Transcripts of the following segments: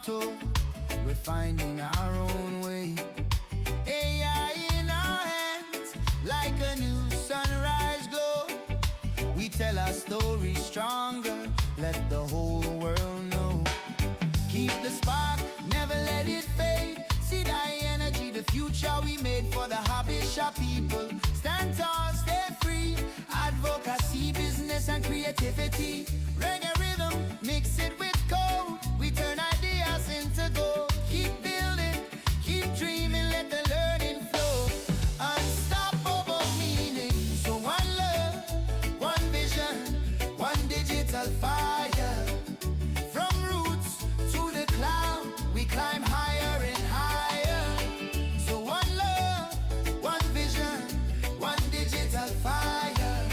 Toronto. We're finding our own way. AI in our hands, like a new sunrise glow. We tell our story stronger, let the whole world know. Keep the spark, never let it fade. Tseday energy, the future we made for the hobby shop people. Stand tall, stay free. Advocacy, business and creativity. Reggae rhythm, mix it with code. We turn ideas into gold. Keep building, keep dreaming, let the learning flow. Unstoppable meaning. So one love, one vision, one digital fire. From roots to the cloud, we climb higher and higher. So one love, one vision, one digital fire.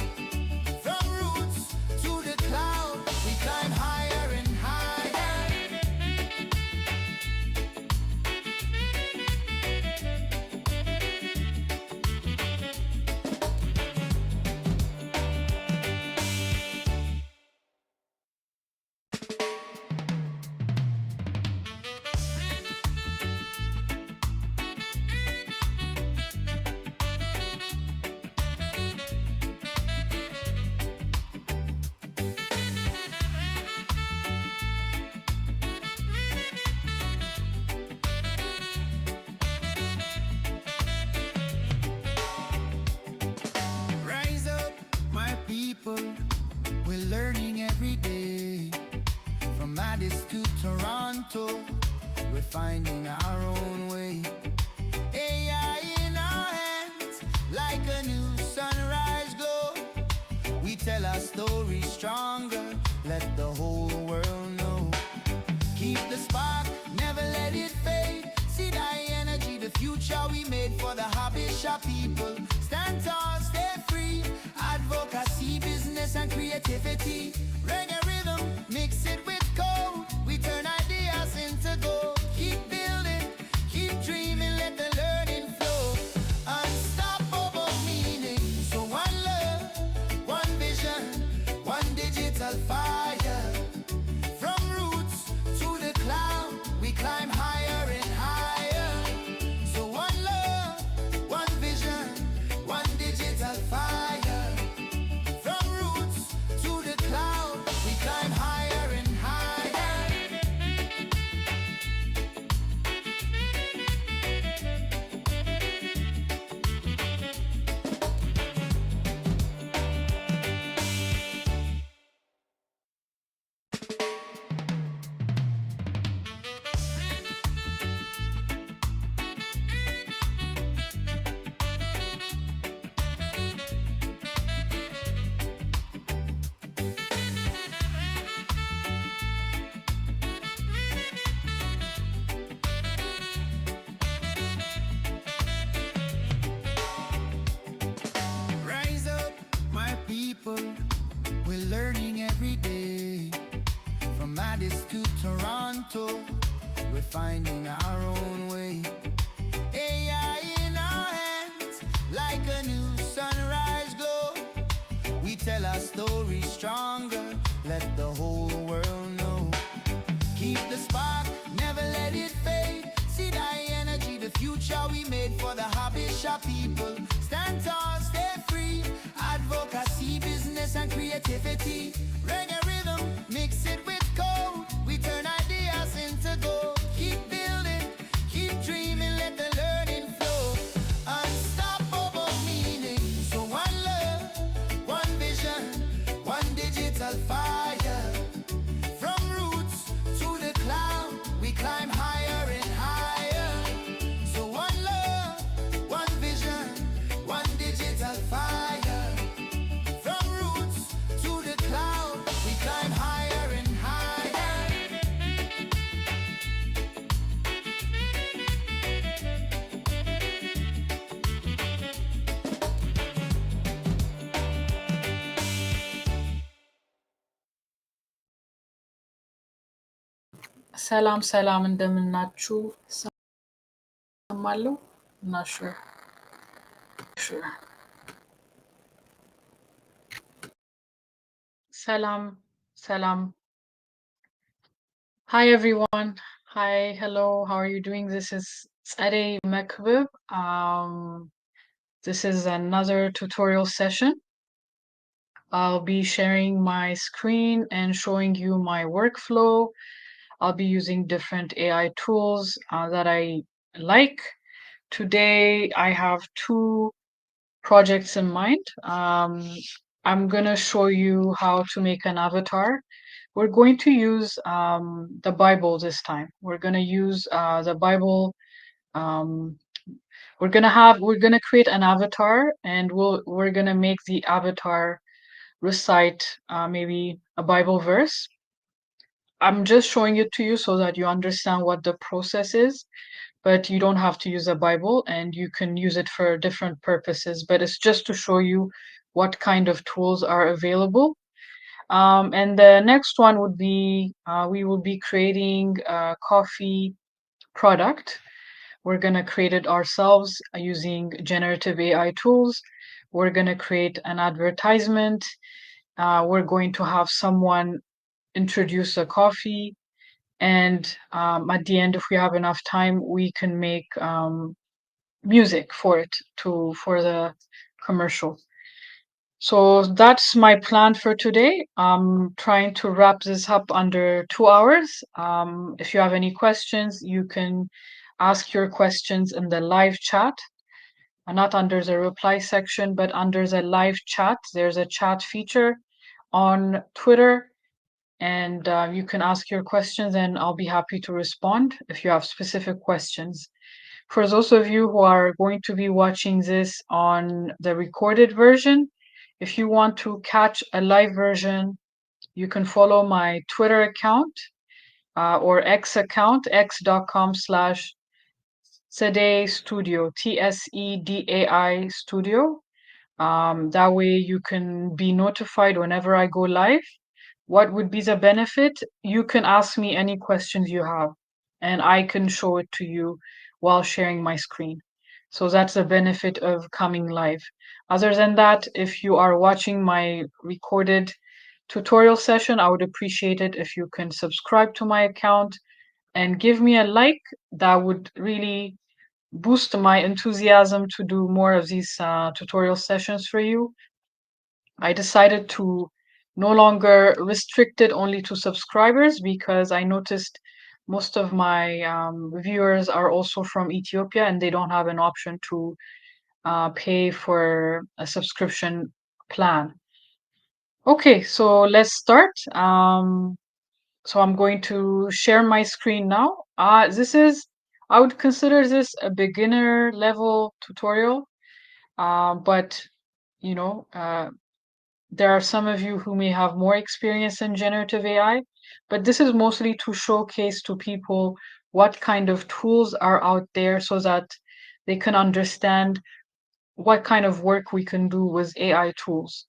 From roots to the cloud, we climb higher and higher. Rise up, my people. We're learning every day. From Addis to Toronto, we're finding our own way. AI in our hands, like a new sunrise glow. We tell our story stronger, let the whole world know. Keep the spark, never let it fade. Tseday energy, the future we made for the hobby shop people. Stand tall, stay free. Advocacy, business and creativity. Reggae rhythm, mix it with code. We turn ideas into gold. Keep building, keep dreaming, let the learning flow. Unstoppable meaning. So one love, one vision, one digital fire. From roots to the cloud, we climb higher and higher. So one love, one vision, one digital fire. From roots to the cloud, we climb higher and higher. Rise up, my people. We're learning every day. From Addis to Toronto, we're finding our own way. AI in our hands, like a new sunrise glow. We tell our story stronger, let the whole world know. Keep the spark, never let it fade. Tseday energy, the future we made for the hobby shop people. Stand tall, stay free. Advocacy, business and creativity. Reggae rhythm, mix it with code. We turn ideas into gold. Keep building, keep dreaming, let the learning flow. Unstoppable meaning. So one love, one vision, one digital fire. From roots to the cloud, we climb higher and higher. So one love, one vision, one digital fire. From roots to the cloud, we climb higher and higher. ሰላም ሰላም እንደምናችሁ ሰማለሁ እና ሹር ሰላም ሰላም Hi everyone. Hi, hello, how are you doing? This is Tseday. This is another tutorial session. I'll be sharing my screen and showing you my workflow. I'll be using different AI tools that I like. Today, I have two projects in mind. I'm gonna show you how to make an avatar. We're going to use the Bible this time. We're gonna use the Bible. Um, we're gonna create an avatar, and we're gonna make the avatar recite maybe a Bible verse. I'm just showing it to you so that you understand what the process is, but you don't have to use a Bible and you can use it for different purposes. But it's just to show you what kind of tools are available. And the next one would be we will be creating a coffee product. We're going to create it ourselves using generative AI tools. We're going to create an advertisement. We're going to have someone introduce a coffee. And at the end, if we have enough time, we can make music for it for the commercial. So that's my plan for today. I'm trying to wrap this up under 2 hours. If you have any questions, you can ask your questions in the live chat, not under the reply section, but under the live chat. There's a chat feature on Twitter, and you can ask your questions, and I'll be happy to respond if you have specific questions. For those of you who are going to be watching this on the recorded version, if you want to catch a live version, you can follow my Twitter account or X account, x.com/Tseday Studio, Tsedai Studio. That way you can be notified whenever I go live. What would be the benefit? You can ask me any questions you have, and I can show it to you while sharing my screen. So that's the benefit of coming live. Other than that, if you are watching my recorded tutorial session, I would appreciate it if you can subscribe to my account and give me a like. That would really boost my enthusiasm to do more of these tutorial sessions for you. I decided to no longer restrict it only to subscribers because I noticed most of my viewers are also from Ethiopia and they don't have an option to pay for a subscription plan. Okay, so let's start. So I'm going to share my screen now. I would consider this a beginner level tutorial, but you know, there are some of you who may have more experience in generative AI, but this is mostly to showcase to people what kind of tools are out there so that they can understand what kind of work we can do with AI tools.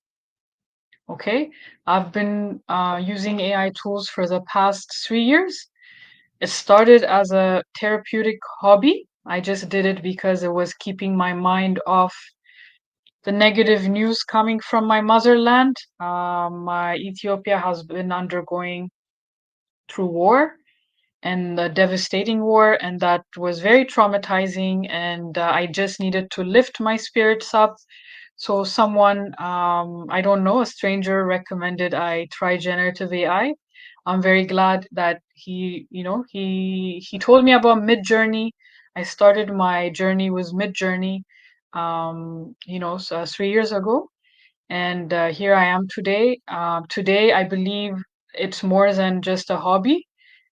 Okay, I've been using AI tools for the past 3 years. It started as a therapeutic hobby. I just did it because it was keeping my mind off the negative news coming from my motherland. My Ethiopia has been undergoing through war and a devastating war, and that was very traumatizing. And I just needed to lift my spirits up. So someone, I don't know, a stranger recommended I try generative AI. I'm very glad that he told me about Midjourney. I started my journey with Midjourney, so 3 years ago, and here I am today. Today, I believe it's more than just a hobby.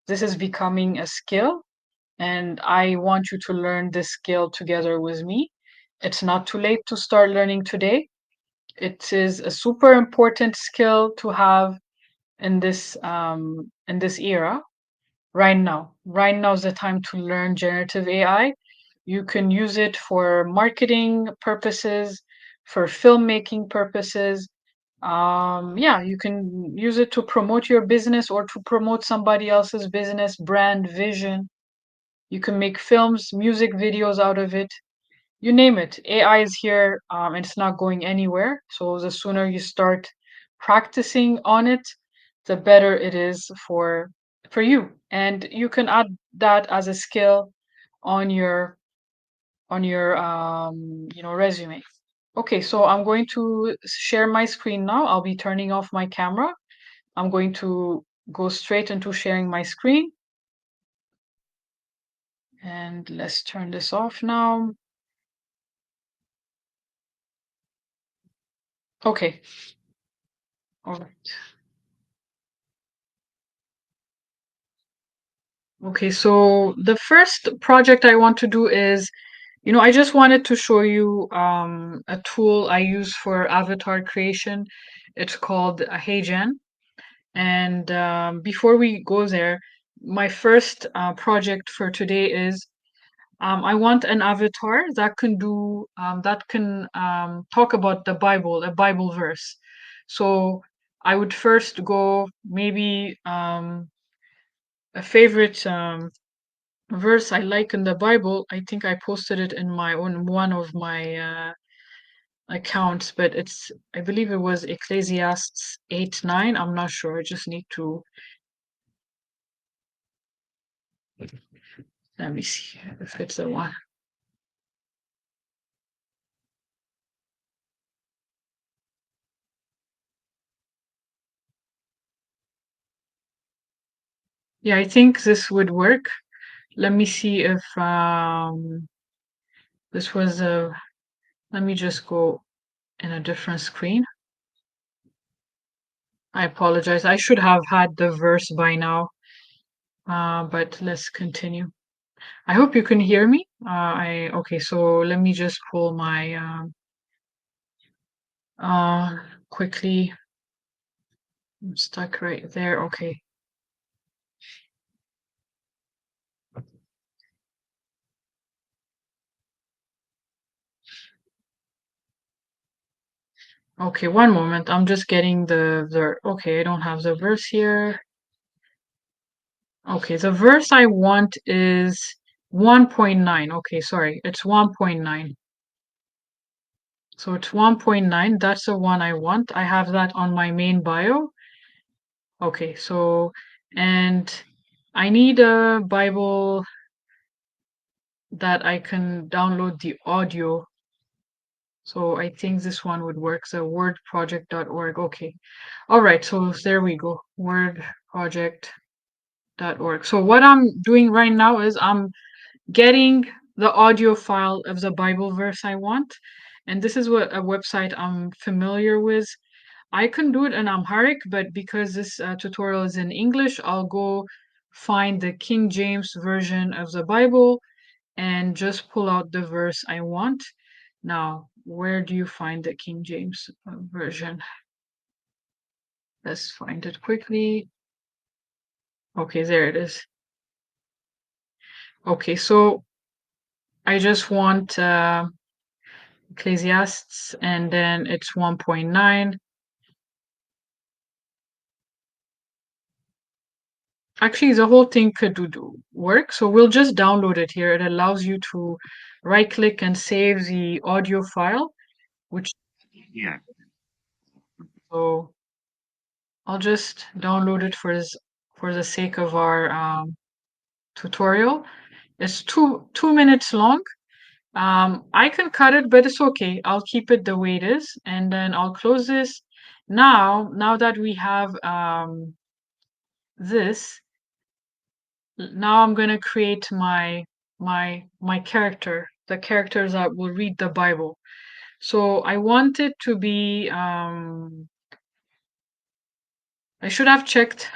This is becoming a skill, and I want you to learn this skill together with me. It's not too late to start learning today. It is a super important skill to have in this era. Right now, right now is the time to learn generative AI. You can use it for marketing purposes, for filmmaking purposes. Yeah, you can use it to promote your business or to promote somebody else's business, brand, vision. You can make films, music videos out of it. You name it. AI is here, and it's not going anywhere. So the sooner you start practicing on it, the better it is for for you, and you can add that as a skill on your resume. Okay, so I'm going to share my screen now. I'll be turning off my camera. I'm going to go straight into sharing my screen. And let's turn this off now. Okay. All right. Okay, so the first project I want to do is, I just wanted to show you a tool I use for avatar creation. It's called HeyGen. And before we go there, my first project for today is I want an avatar that can talk about the Bible, a Bible verse. So I would first go maybe a favorite verse I like in the Bible. I think I posted it in my own one of my accounts, but I believe it was Ecclesiastes 8:9. I'm not sure. I just need to let me see if it's the one. Yeah, I think this would work. Let me see if this was a. Let me just go in a different screen. I apologize. I should have had the verse by now. But let's continue. I hope you can hear me. I okay. So let me just pull my uh quickly. I'm stuck right there. Okay. Okay, one moment. I'm just getting the okay, I don't have the verse here. Okay, the verse I want is 1.9. Okay, sorry. It's 1.9. So it's 1.9. That's the one I want. I have that on my main bio. Okay, so and I need a Bible that I can download the audio. So I think this one would work. The wordproject.org. Okay. All right, so there we go. Wordproject.org. So what I'm doing right now is I'm getting the audio file of the Bible verse I want. And this is what a website I'm familiar with. I can do it in Amharic, but because this tutorial is in English, I'll go find the King James version of the Bible and just pull out the verse I want. Now, where do you find the King James version? Let's find it quickly. Okay, there it is. Okay, so I just want Ecclesiastes and then it's 1.9. Actually, the whole thing could do work. So we'll just download it here. It allows you to right click and save the audio file, which Yeah. so I'll just download it for the sake of our tutorial. It's two minutes long. I can cut it, but it's okay. I'll keep it the way it is, and then I'll close this. Now that we have this, now I'm gonna create my character, the characters that will read the Bible. So I want it to be I should have checked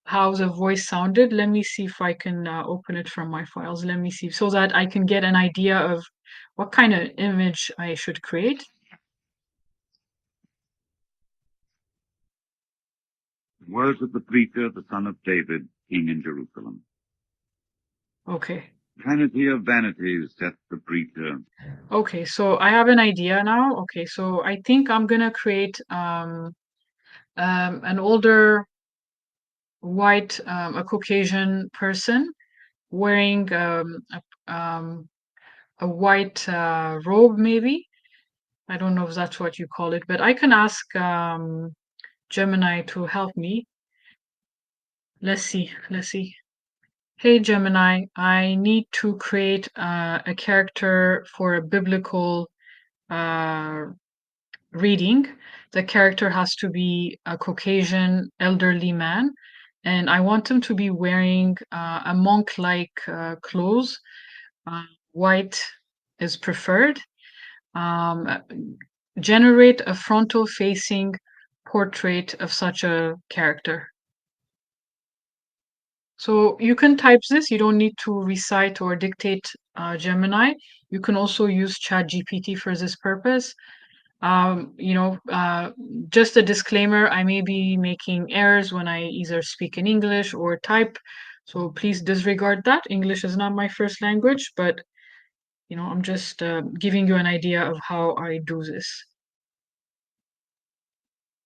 how the voice sounded. Let me see if I can open it from my files. Let me see so that I can get an idea of what kind of image I should create. Words of the preacher, the son of David, king in Jerusalem. Okay. Vanity of vanities, saith the preacher. Okay, so I have an idea now. Okay, so I think I'm gonna create an older white, a Caucasian person wearing a white robe, maybe. I don't know if that's what you call it, but I can ask Gemini to help me. Let's see. Let's see. Hey Gemini, I need to create a character for a biblical uh, reading. The character has to be a Caucasian elderly man, and I want him to be wearing a monk-like clothes. Uh, White is preferred. Um, Generate a frontal-facing portrait of such a character. So you can type this. You don't need to recite or dictate Gemini. You can also use ChatGPT for this purpose. You know, just a disclaimer, I may be making errors when I either speak in English or type. So please disregard that. English is not my first language, but you know, I'm just giving you an idea of how I do this.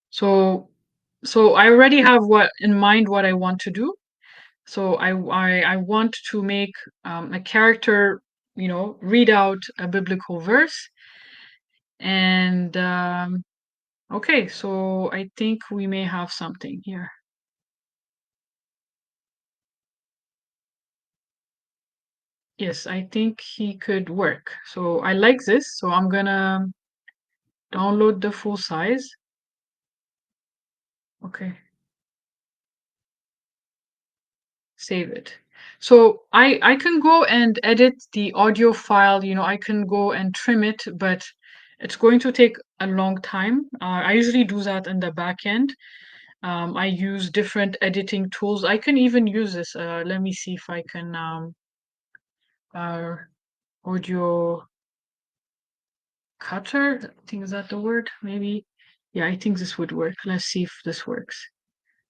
So, so I already have what in mind what I want to do. So I want to make a character, you know, read out a biblical verse. And okay, so I think we may have something here. Yes, I think he could work. So I like this. So I'm gonna download the full size. Okay, save it. So I can go and edit the audio file, you know, I can go and trim it, but it's going to take a long time. I usually do that in the back end. I use different editing tools. I can even use this. Let me see if I can uh, audio cutter. I think is that the word? Maybe. Yeah, I think this would work. Let's see if this works.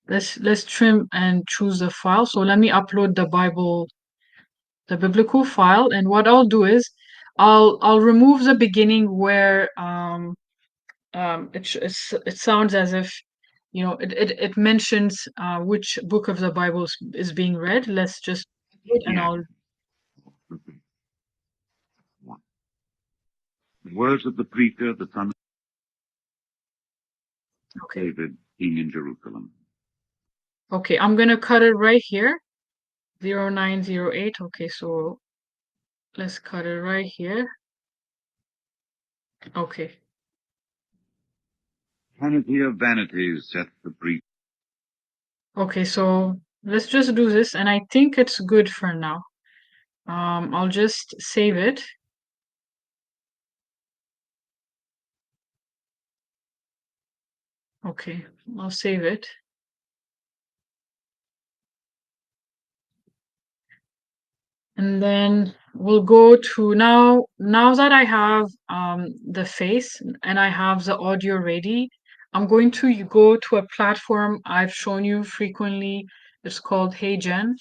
Let's trim and choose the file. So let me upload the biblical file, and what I'll do is I'll remove the beginning where it sounds as if you know it mentions which book of the Bible is being read. Let's just do it and Yeah. I'll The words of the preacher, the son of okay. David, king in Jerusalem. Okay, I'm gonna cut it right here. 0908. Okay, so let's cut it right here. Okay. Vanity of vanities, saith the preacher. Okay, so let's just do this, and I think it's good for now. I'll just save it. Okay, I'll save it. And then we'll go to now that I have the face and I have the audio ready, I'm going to go to a platform I've shown you frequently. It's called HeyGen.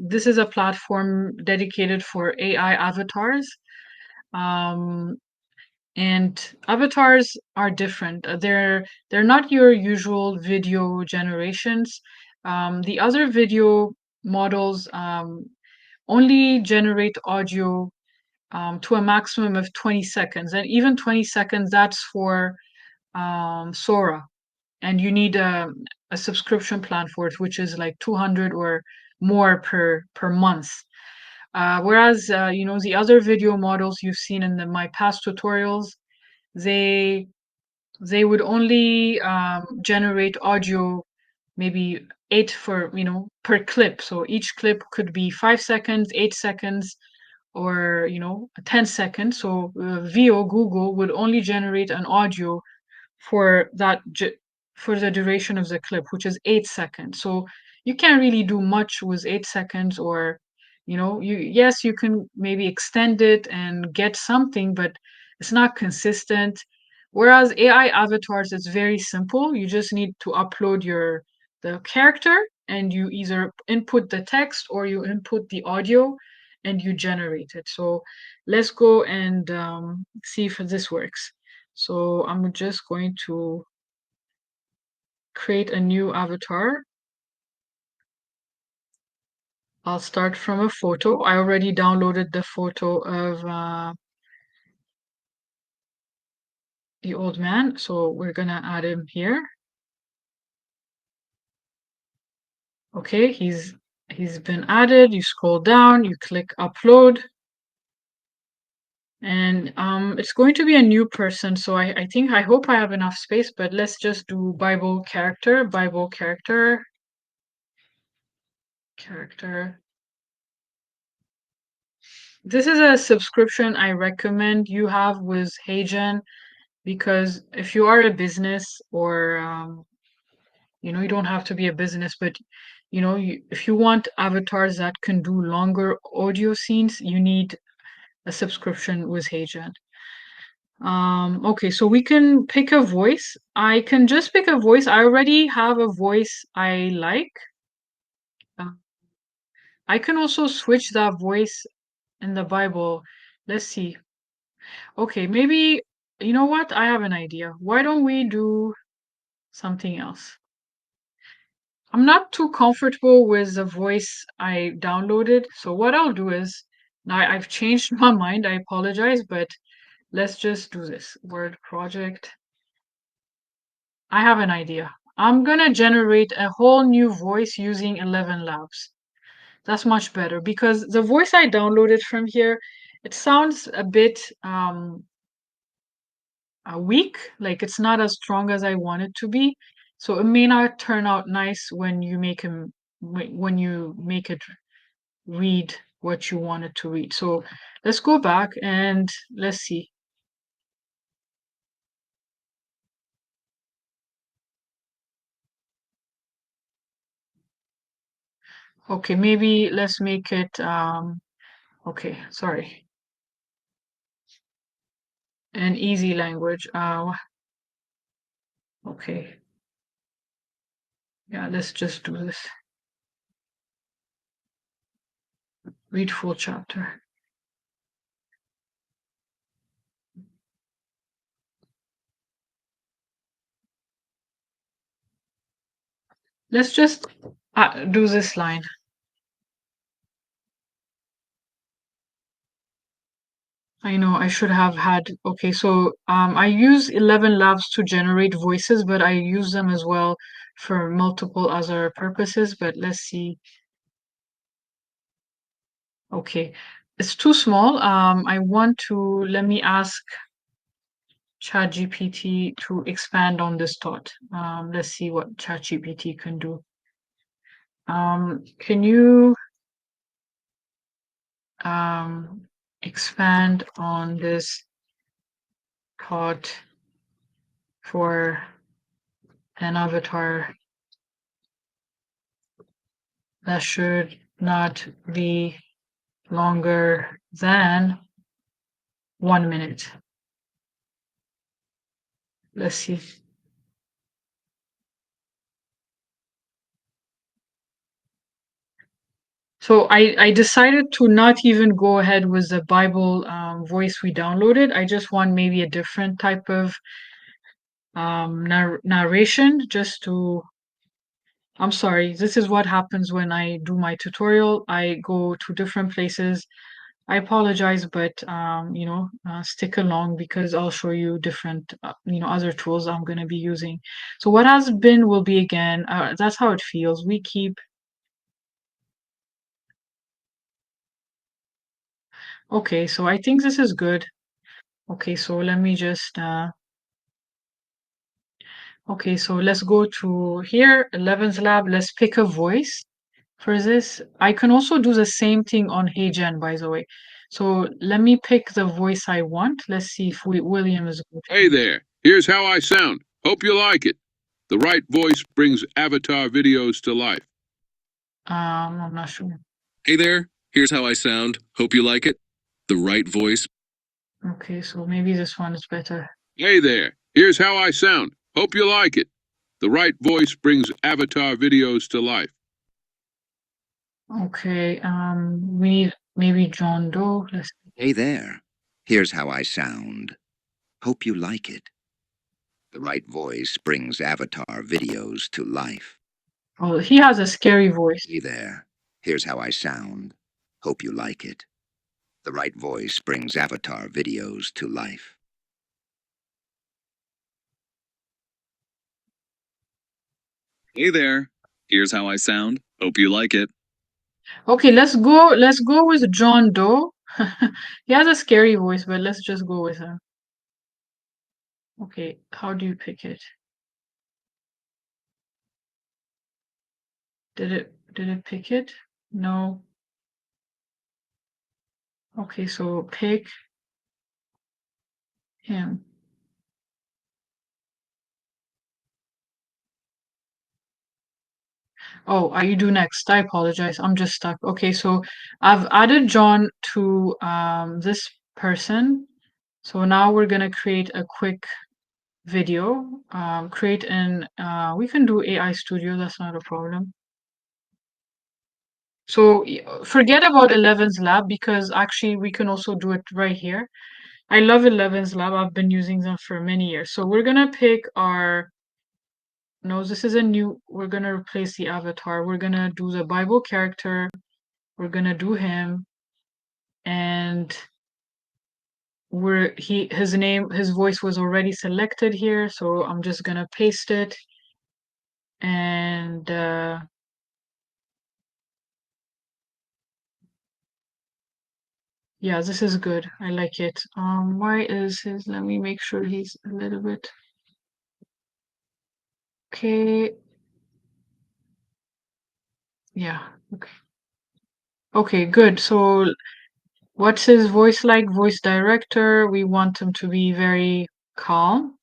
This is a platform dedicated for AI avatars. Um, and avatars are different. They're not your usual video generations. The other video models only generate audio to a maximum of 20 seconds, and even 20 seconds that's for Sora, and you need a subscription plan for it, which is like 200 or more per month. Whereas you know the other video models you've seen in my past tutorials, they they would only generate audio maybe eight for you know per clip. So each clip could be 5 seconds, 8 seconds, or you know 10 seconds. So VO Google would only generate an audio for for the duration of the clip, which is 8 seconds. So you can't really do much with 8 seconds, or you know, yes, you can maybe extend it and get something, but it's not consistent. Whereas AI avatars, it's very simple. You just need to upload the character, and you either input the text or you input the audio, and you generate it. So let's go and see if this works. So I'm just going to create a new avatar. I'll start from a photo. I already downloaded the photo of the old man, so we're gonna add him here. Okay, he's been added. You scroll down, you click upload, and it's going to be a new person. So I think I hope I have enough space, but let's just do Bible character. This is a subscription I recommend you have with HeyGen, because if you are a business, or you don't have to be a business, but if you want avatars that can do longer audio scenes, you need a subscription with HeyGen. Okay, so we can pick a voice. I can just pick a voice. I already have a voice I like. Uh, I can also switch that voice in the Bible. Let's see. Okay, maybe, you know what? I have an idea. Why don't we do something else? I'm not too comfortable with the voice I downloaded. So what I'll do is, now I've changed my mind. I apologize, but let's just do this. Word project. I have an idea. I'm gonna generate a whole new voice using 11 Labs. That's much better, because the voice I downloaded from here, it sounds a bit weak, like it's not as strong as I want it to be. So it may not turn out nice when you make him when you make it read what you want it to read. So let's go back and let's see. Okay, maybe let's make it okay, sorry. An easy language. Okay. Yeah, let's just do this. Read full chapter. Let's just do this line. I know I should have had. Okay, so I use 11 Labs to generate voices, but I use them as well for multiple other purposes. But let's see. Okay, it's too small. I want to, let me ask ChatGPT to expand on this thought. Let's see what ChatGPT can do. Can you expand on this thought for an avatar that should not be longer than 1 minute? Let's see. So I decided to not even go ahead with the Bible voice we downloaded. I just want maybe a different type of narration, just to, I'm sorry, this is what happens when I do my tutorial. I go to different places. I apologize, but stick along, because I'll show you different, other tools I'm going to be using. So what has been will be again. That's how it feels. We keep. Okay, so I think this is good. Okay, so let me just. Okay, so let's go to here, 11th lab. Let's pick a voice for this. I can also do the same thing on HeyGen, by the way. So let me pick the voice I want. Let's see if William is good. Hey there, here's how I sound. Hope you like it. The right voice brings avatar videos to life. I'm not sure. Hey there, here's how I sound. Hope you like it. The right voice. Okay, so maybe this one is better. Hey there, here's how I sound. Hope you like it. The right voice brings avatar videos to life. Okay, we need maybe John Doe. Let's. Hey there, here's how I sound. Hope you like it. The right voice brings avatar videos to life. Oh, he has a scary voice. Hey there, here's how I sound. Hope you like it. The right voice brings avatar videos to life. Hey there, here's how I sound. Hope you like it. Okay, let's go with John Doe. He has a scary voice, but let's just go with him. Okay, how do you pick it? Did it pick it? No. Okay, so pick him. Oh, are you do next? I apologize. I'm just stuck. Okay, so I've added John to this person. So now we're gonna create a quick video. Create an we can do AI Studio, that's not a problem. So forget about 11's lab because actually we can also do it right here. I love 11's lab. I've been using them for many years. So we're gonna pick our no, this is a new, we're gonna replace the avatar. We're gonna do the Bible character. We're gonna do him, and his voice was already selected here, so I'm just gonna paste it, and yeah, this is good. I like it. Why is his? Let me make sure he's a little bit okay. Yeah. Okay. Okay. Good. So what's his voice like? Voice director. We want him to be very calm.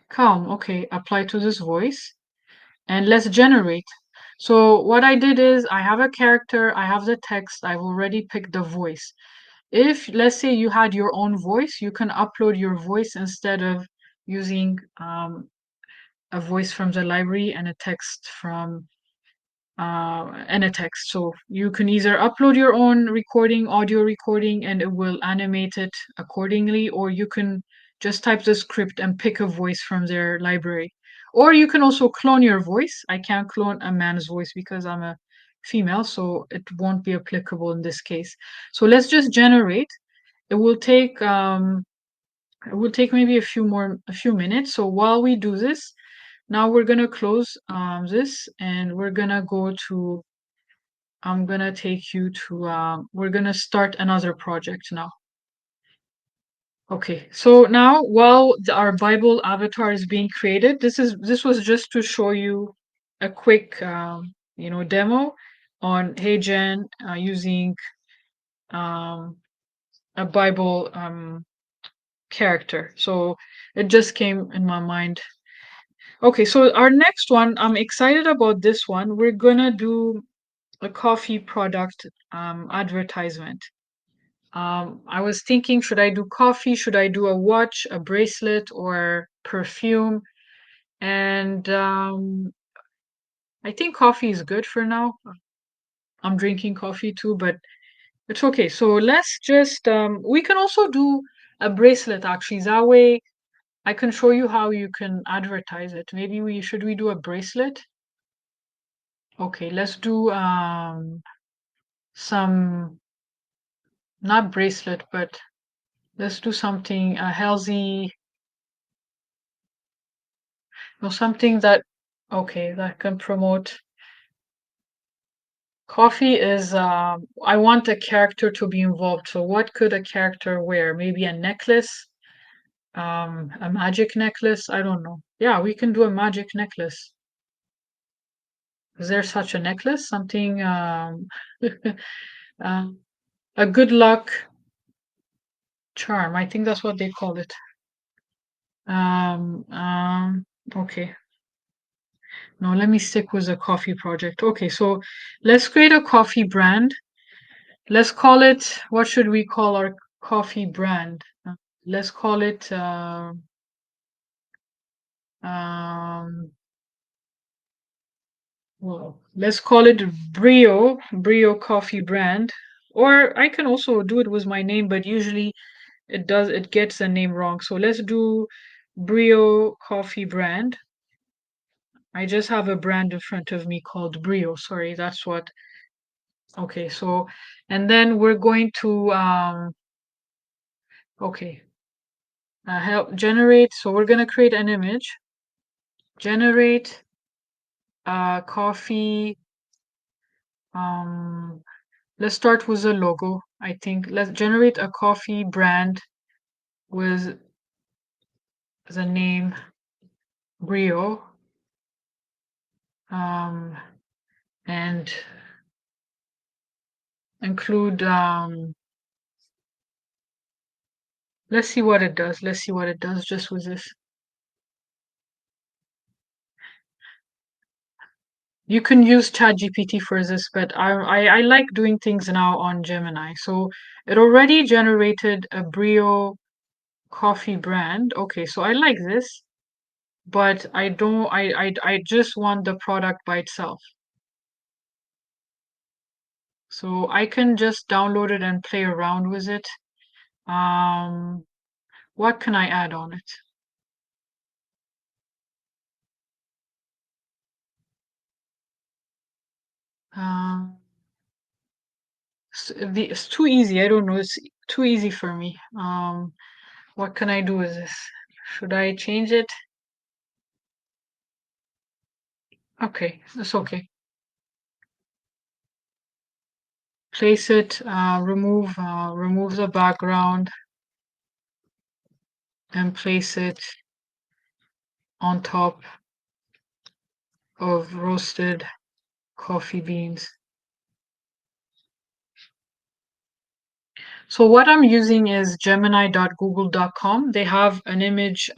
Calm. Okay. Apply to this voice. And let's generate. So what I did is I have a character, I have the text, I've already picked the voice. If let's say you had your own voice, you can upload your voice instead of using a voice from the library and a text from and a text. So you can either upload your own recording, audio recording, and it will animate it accordingly, or you can just type the script and pick a voice from their library. Or you can also clone your voice. I can't clone a man's voice because I'm a female, so it won't be applicable in this case. So let's just generate. It will take maybe a few minutes. So while we do this, now we're gonna close this and we're gonna go to I'm gonna take you to we're gonna start another project now. Okay, so now while our Bible avatar is being created, this was just to show you a quick demo on HeyGen using um, a Bible character. So it just came in my mind. Okay, so our next one, I'm excited about this one. We're gonna do a coffee product advertisement. I was thinking, should I do coffee? Should I do a watch, a bracelet, or perfume? And I think coffee is good for now. I'm drinking coffee too, but it's okay. So let's just, we can also do a bracelet actually. That way I can show you how you can advertise it. Maybe should we do a bracelet? Okay, let's do some, not bracelet, but let's do something healthy, or something that, okay, that can promote. Coffee is, I want a character to be involved. So what could a character wear? Maybe a necklace, a magic necklace. I don't know. Yeah, we can do a magic necklace. Is there such a necklace? Something, uh, a good luck charm. I think that's what they call it. Um, um, okay. No, let me stick with the coffee project. Okay, so let's create a coffee brand. Let's call it, what should we call our coffee brand? Let's call it, well, let's call it Brio Coffee brand. Or I can also do it with my name, but usually it gets the name wrong. So let's do Brio Coffee brand. I just have a brand in front of me called Brio. Sorry, that's what. Okay, so, and then we're going to, okay, help generate. So we're going to create an image, generate coffee Let's start with a logo. I think let's generate a coffee brand with the name Brio. And include let's see what it does. Let's see what it does just with this. You can use ChatGPT for this, but I like doing things now on Gemini. So it already generated a Brio coffee brand. Okay, so I like this, but I don't I just want the product by itself. So I can just download it and play around with it. What can I add on it? It's too easy. I don't know. It's too easy for me. What can I do with this? Should I change it? Okay, that's okay. Place it, remove the background and place it on top of roasted coffee beans. So what I'm using is gemini.google.com. They have an image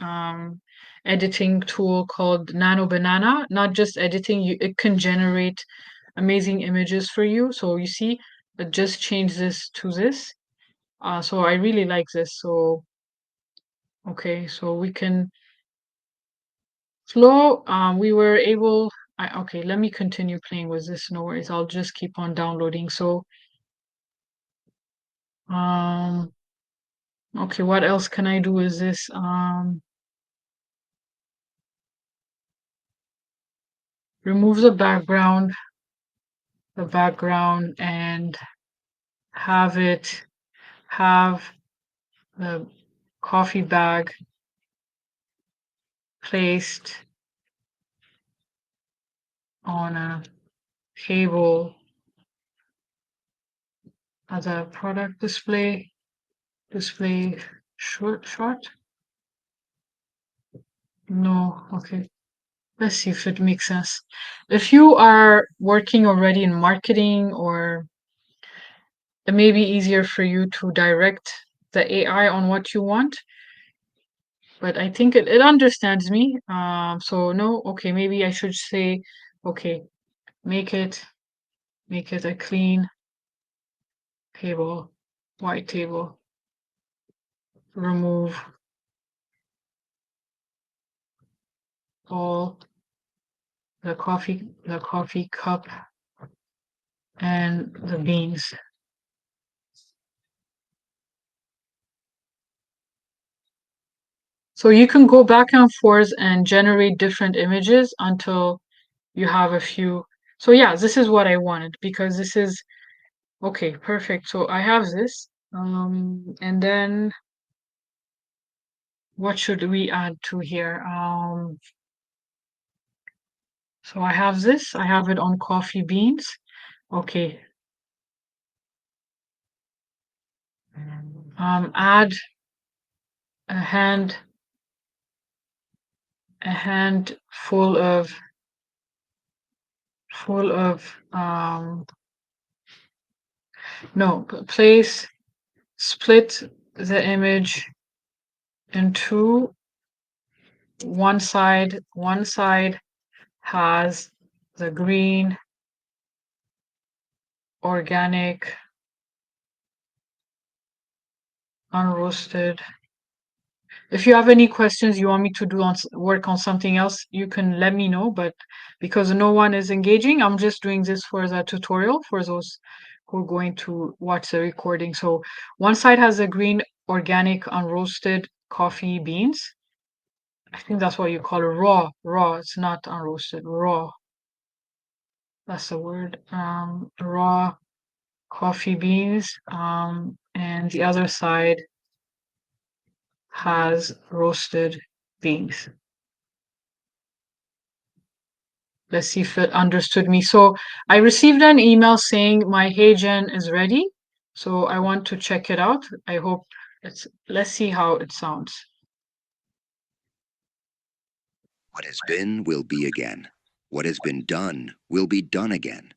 editing tool called Nano Banana. Not just editing, it can generate amazing images for you. So you see, it just changed this to this. So I really like this. So okay, so we can flow. We were able. Okay, let me continue playing with this. No worries. I'll just keep on downloading. So okay, what else can I do with this? Remove the background, and have the coffee bag placed on a table as a product display short. No, okay. Let's see if it makes sense. If you are working already in marketing, or it may be easier for you to direct the AI on what you want, but I think it understands me. So no, okay, maybe I should say, okay, make it a clean table, white table. Remove all the coffee cup and the beans. So you can go back and forth and generate different images until you have a few. So yeah, this is what I wanted, because this is okay, perfect. So I have this. And then what should we add to here? So I have this. I have it on coffee beans. Okay. Add a hand full of no, split the image in two. One side has the green organic unroasted. If you have any questions you want me to do work on something else, you can let me know, but because no one is engaging, I'm just doing this for the tutorial for those who are going to watch the recording. So one side has the green organic unroasted coffee beans. I think that's what you call it, raw. It's not unroasted, raw. That's the word. Raw coffee beans. And the other side has roasted beans. Let's see if it understood me. So I received an email saying my HeyGen is ready. So I want to check it out. I hope let's see how it sounds. What has been will be again. What has been done will be done again.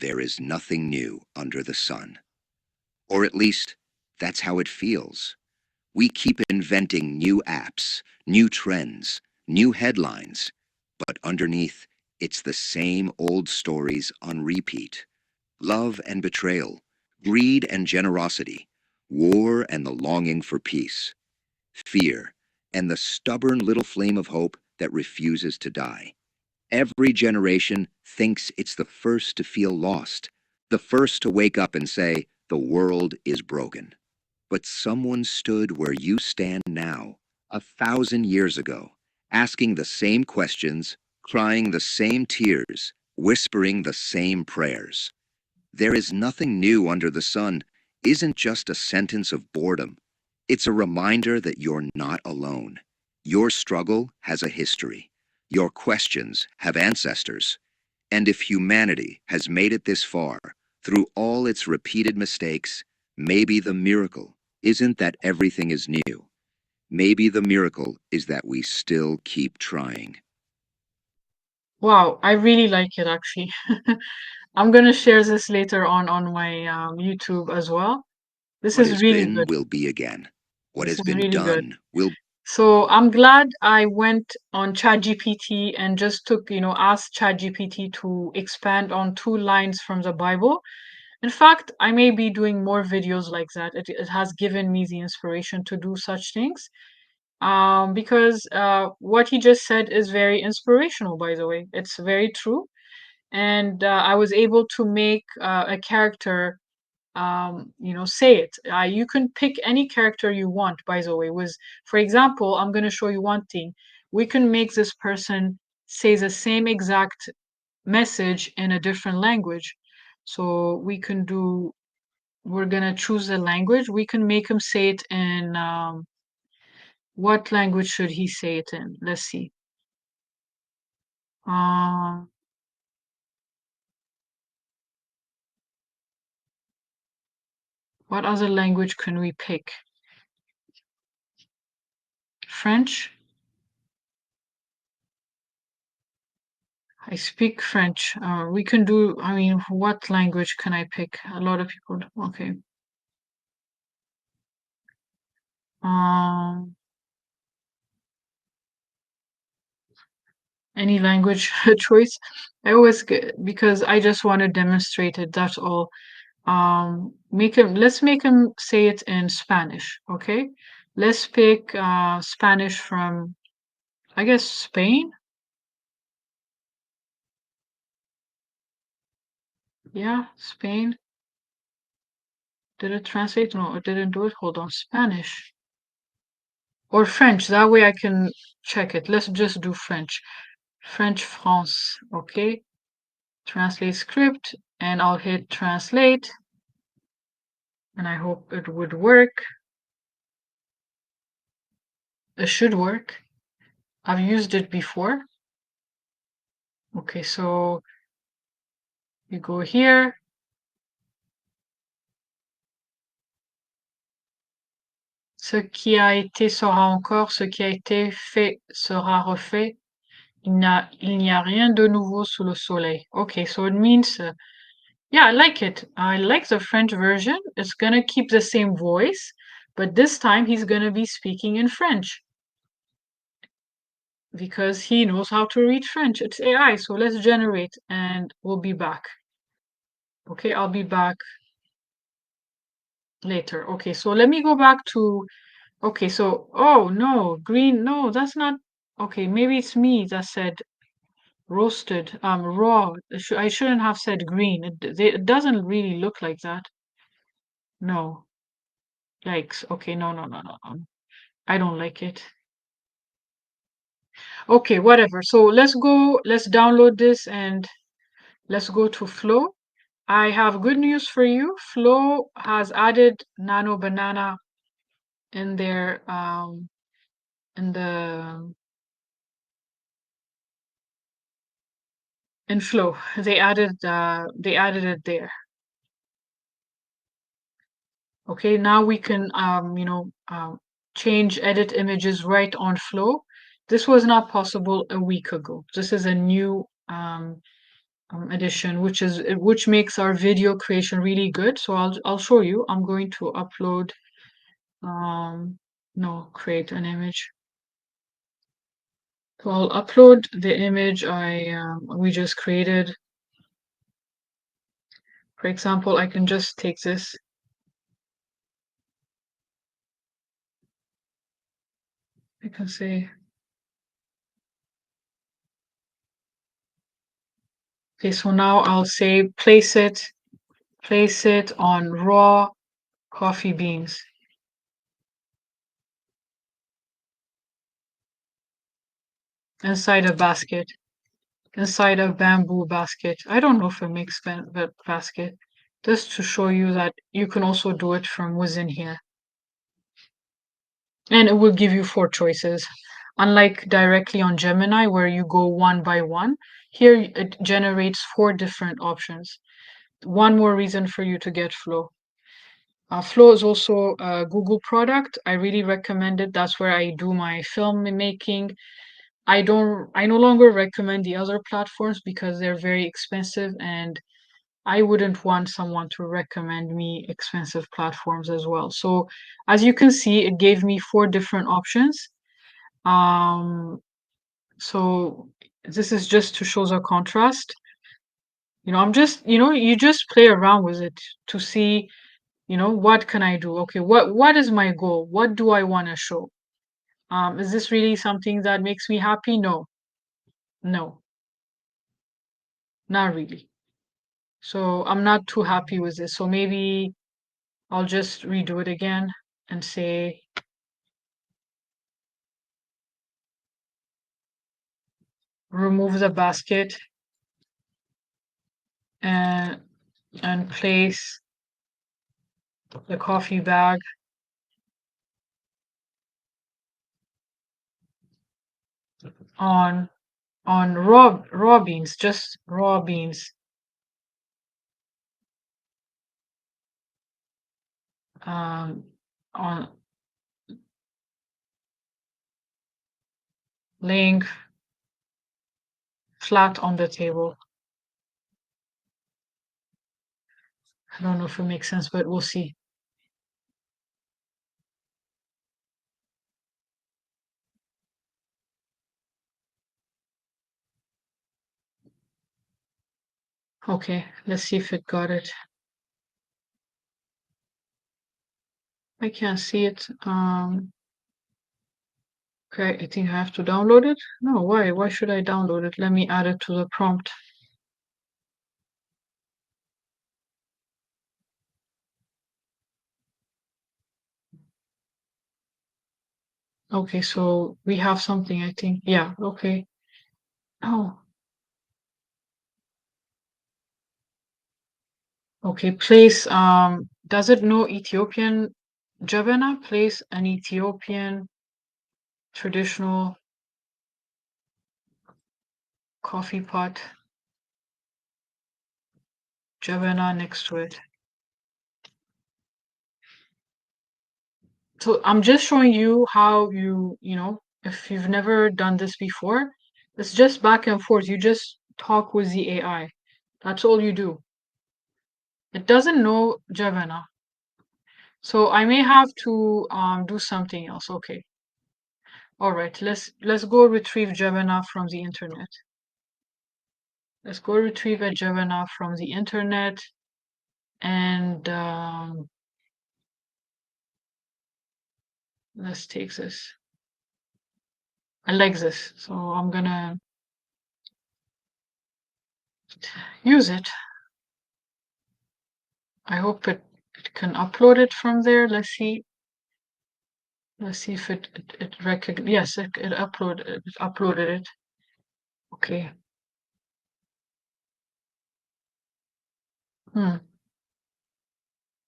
There is nothing new under the sun. Or at least, that's how it feels. We keep inventing new apps, new trends, new headlines, but underneath, it's the same old stories on repeat. Love and betrayal, greed and generosity, war and the longing for peace, fear, and the stubborn little flame of hope that refuses to die. Every generation thinks it's the first to feel lost, the first to wake up and say, the world is broken. But someone stood where you stand now, 1,000 years ago, asking the same questions, crying the same tears, whispering the same prayers. There is nothing new under the sun isn't just a sentence of boredom. It's a reminder that you're not alone. Your struggle has a history. Your questions have ancestors. And if humanity has made it this far, through all its repeated mistakes, maybe the miracle isn't that everything is new. Maybe the miracle is that we still keep trying. Wow, I really like it actually. I'm gonna share this later on my YouTube as well. This What is has really been good. will be again. What This has is been really good. done will. So I'm glad I went on ChatGPT and just asked ChatGPT to expand on 2 lines from the Bible. In fact, I may be doing more videos like that. It has given me the inspiration to do such things. Because what he just said is very inspirational, by the way. It's very true. And I was able to make a character say it. You can pick any character you want, by the way. For example, I'm going to show you one thing. We can make this person say the same exact message in a different language. So we're going to choose a language. We can make him say it in, what language should he say it in? Let's see. Um, what other language can we pick? French? I speak French. We can do, I mean, what language can I pick? A lot of people, okay. Um, any language choice? Because I just want to demonstrate it, that's all. Let's make him say it in Spanish, okay? Let's pick Spanish from, I guess, Spain. Yeah, Spain. Did it translate? No, it didn't do it. Hold on, Spanish. Or French, that way I can check it. Let's just do French. French France, okay? Translate script, and I'll hit translate. And I hope it would work. It should work. I've used it before. Okay, so you go here. Ce qui a été sera encore, ce qui a été fait sera refait. Il n'y a rien de nouveau sous le soleil. Okay, so it means, yeah, I like it. I like the French version. It's gonna keep the same voice, but this time he's gonna be speaking in French because he knows how to read French. It's AI, so let's generate and we'll be back. Okay, I'll be back later. Okay, so let me go back to, okay, so, oh no, green, no, that's not, okay, maybe it's me that said roasted, raw. I shouldn't have said green. It doesn't really look like that. No. Yikes. Okay, no, no, no, no, no. I don't like it. Okay, whatever. So let's download this and let's go to Flow. I have good news for you. Flow has added Nano Banana in their in the in Flow. They added it there. Okay, now we can change edit images right on Flow. This was not possible a week ago. This is a new addition, which makes our video creation really good. So I'll show you. I'm going to upload no, create an image. So I'll upload the image we just created. For example, I can just take this. I can say, okay, so now I'll say place it on raw coffee beans. Inside a basket, inside a bamboo basket. I don't know if it makes the basket, just to show you that you can also do it from within here. And it will give you 4 choices. Unlike directly on Gemini, where you go one by one, here it generates 4 different options. One more reason for you to get Flow. Flow is also a Google product. I really recommend it. That's where I do my film making. I no longer recommend the other platforms because they're very expensive, and I wouldn't want someone to recommend me expensive platforms as well. So as you can see, it gave me 4 different options. So this is just to show the contrast. I'm just, you just play around with it to see, what can I do? Okay, what is my goal? What do I want to show? Is this really something that makes me happy? No, no, not really. So I'm not too happy with this. So maybe I'll just redo it again and say, remove the basket and place the coffee bag on raw beans, just raw beans. On laying flat on the table. I don't know if it makes sense, but we'll see. Okay, let's see if it got it. I can't see it. Okay, I think I have to download it. No, why? Why should I download it? Let me add it to the prompt. Okay, so we have something, I think. Yeah, okay. Oh. Okay, place, does it know Ethiopian Jabana? Place an Ethiopian traditional coffee pot Jabana next to it. So I'm just showing you how if you've never done this before, it's just back and forth. You just talk with the AI. That's all you do. It doesn't know Jabana. So I may have to do something else. Okay. All right. Let's go retrieve Jabana from the internet. Let's go retrieve a Jabana from the internet, and let's take this. I like this, so I'm gonna use it. I hope it can upload it from there. Let's see. Let's see if it yes, it uploaded it. Okay.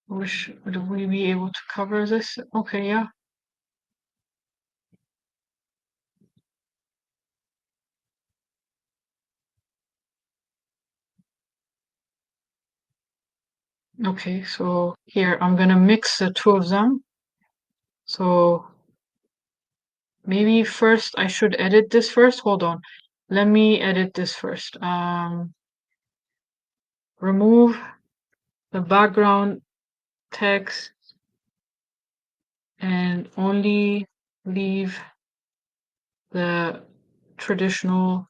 Would we be able to cover this? Okay, yeah. Okay, so here I'm gonna mix the two of them. So maybe first I should edit this first. Hold on. Let me edit this first. Remove the background text and only leave the traditional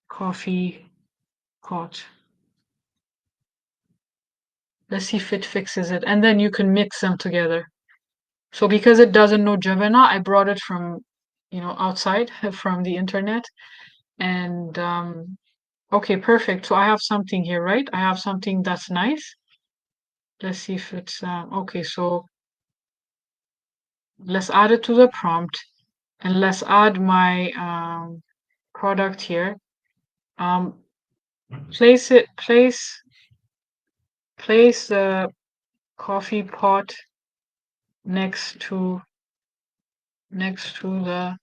coffee pot. Let's see if it fixes it. And then you can mix them together. So because it doesn't know Gemini, I brought it from, outside from the internet. And okay, perfect. So I have something here, right? I have something that's nice. Let's see if it's okay. So let's add it to the prompt, and let's add my product here. Place the coffee pot next to the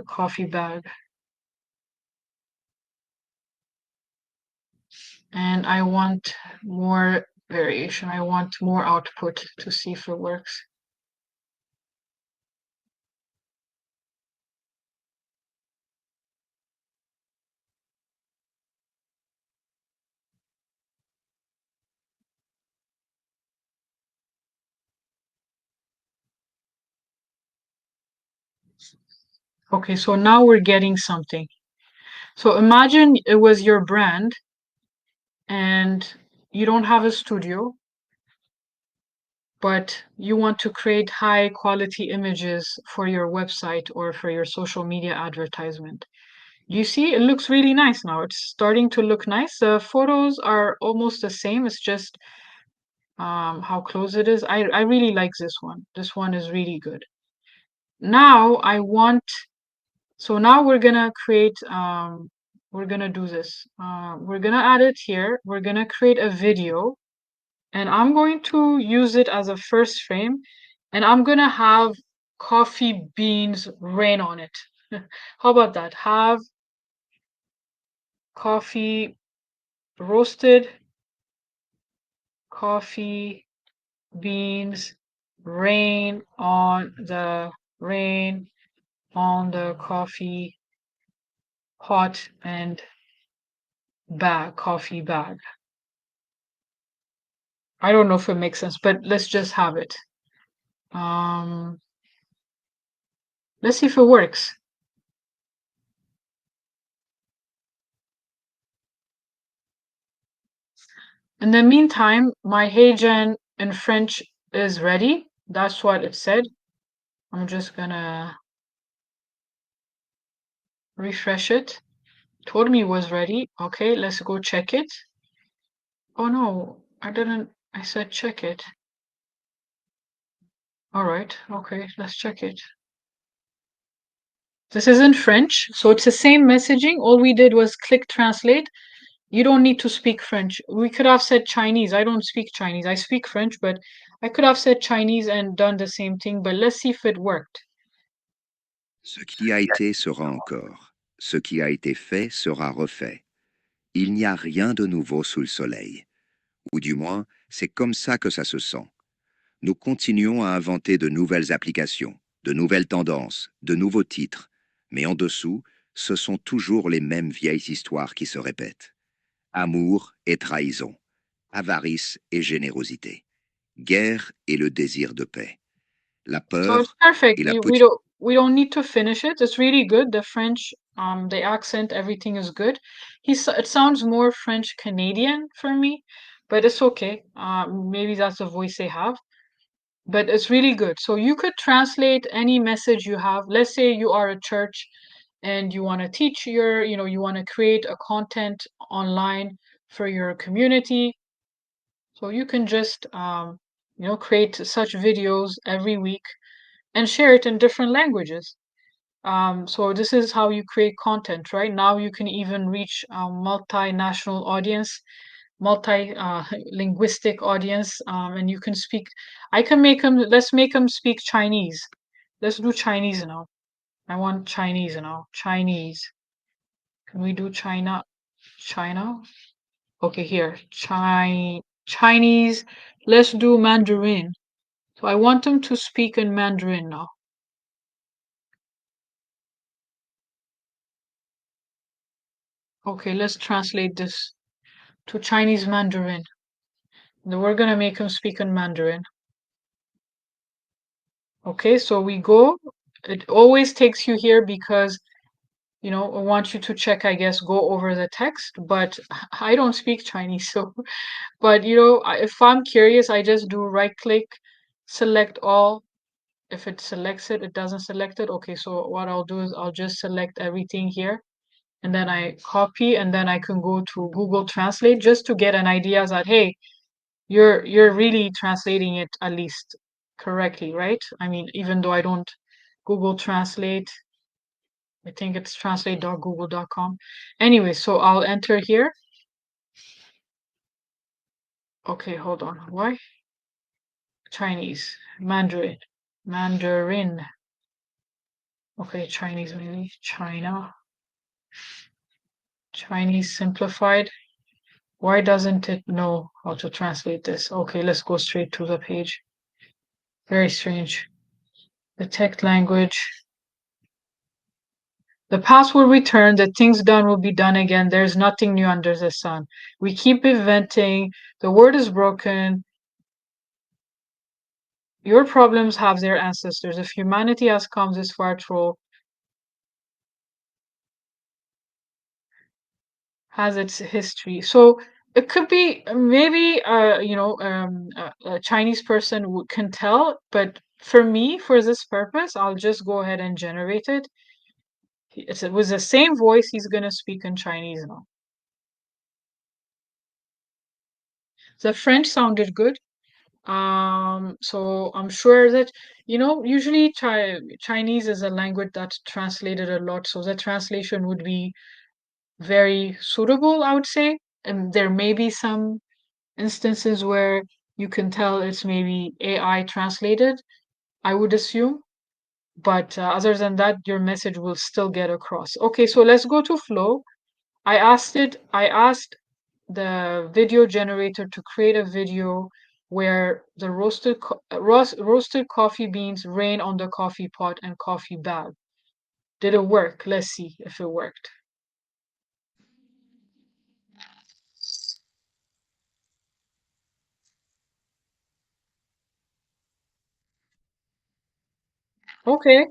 coffee bag. And I want more variation. I want more output to see if it works. Okay, so now we're getting something. So imagine it was your brand and you don't have a studio, but you want to create high quality images for your website or for your social media advertisement. You see, it looks really nice now. It's starting to look nice. The photos are almost the same. It's just how close it is. I really like this one. This one is really good. Now so now we're gonna create, we're gonna do this. We're gonna add it here. We're gonna create a video, and I'm going to use it as a first frame, and I'm gonna have coffee beans rain on it. How about that? Have coffee roasted coffee beans rain on the coffee pot and coffee bag. I don't know if it makes sense, but let's just have it. Let's see if it works. In the meantime, my HeyGen in French is ready. That's what it said. I'm just gonna refresh it. Told me it was ready. Okay, let's go check it. Oh no, I didn't. I said check it. All right, okay, let's check it. This is in French, so it's the same messaging. All we did was click translate. You don't need to speak French. We could have said Chinese. I don't speak Chinese. I speak French, but I could have said Chinese and done the same thing, but let's see if it worked. Ce qui a été sera encore. Ce qui a été fait sera refait. Il n'y a rien de nouveau sous le soleil. Ou du moins, c'est comme ça que ça se sent. Nous continuons à inventer de nouvelles applications, de nouvelles tendances, de nouveaux titres. Mais en dessous, ce sont toujours les mêmes vieilles histoires qui se répètent. Amour et trahison. Avarice et générosité. Guerre et le désir de paix. La So it's peur perfect. et la We don't need to finish it. It's really good. The French, the accent, everything is good. It sounds more French Canadian for me, but it's okay. Maybe that's the voice they have. But it's really good. So you could translate any message you have. Let's say you are a church and you want to teach you want to create a content online for your community. So you can just, create such videos every week and share it in different languages. So this is how you create content, right? Now you can even reach a multinational audience, linguistic audience, and you can speak. I can make them. Let's make them speak Chinese. Let's do Chinese now. I want Chinese now. Chinese. Can we do China? China? Okay, here. Chinese. Let's do Mandarin. So I want them to speak in Mandarin now. Okay, let's translate this to Chinese Mandarin. Then we're gonna make them speak in Mandarin. Okay, so we go. It always takes you here because, I want you to check, I guess, go over the text, but I don't speak Chinese, so, but if I'm curious, I just do right click, select all. If it selects it, it doesn't select it. Okay, so what I'll do is I'll just select everything here and then I copy and then I can go to Google Translate just to get an idea that, hey, you're really translating it at least correctly, right? I mean, even though I don't Google Translate, I think it's translate.google.com. Anyway, so I'll enter here. Okay, hold on. Why? Chinese, Mandarin. Okay, Chinese maybe, China, Chinese simplified. Why doesn't it know how to translate this? Okay, let's go straight to the page. Very strange. The text language. The past will return, the things done will be done again. There's nothing new under the sun. We keep inventing. The word is broken. Your problems have their ancestors. If humanity has come this far through, has its history. So it could be maybe a Chinese person can tell, but for me, for this purpose, I'll just go ahead and generate it. It's with the same voice, he's gonna speak in Chinese now. The French sounded good. So I'm sure that, usually Chinese is a language that's translated a lot, so the translation would be very suitable, I would say. And there may be some instances where you can tell it's maybe AI translated, I would assume. But other than that, your message will still get across. Okay, so let's go to Flow. I asked the video generator to create a video where the roasted coffee beans rain on the coffee pot and coffee bag. Did it work? Let's see if it worked. Okay,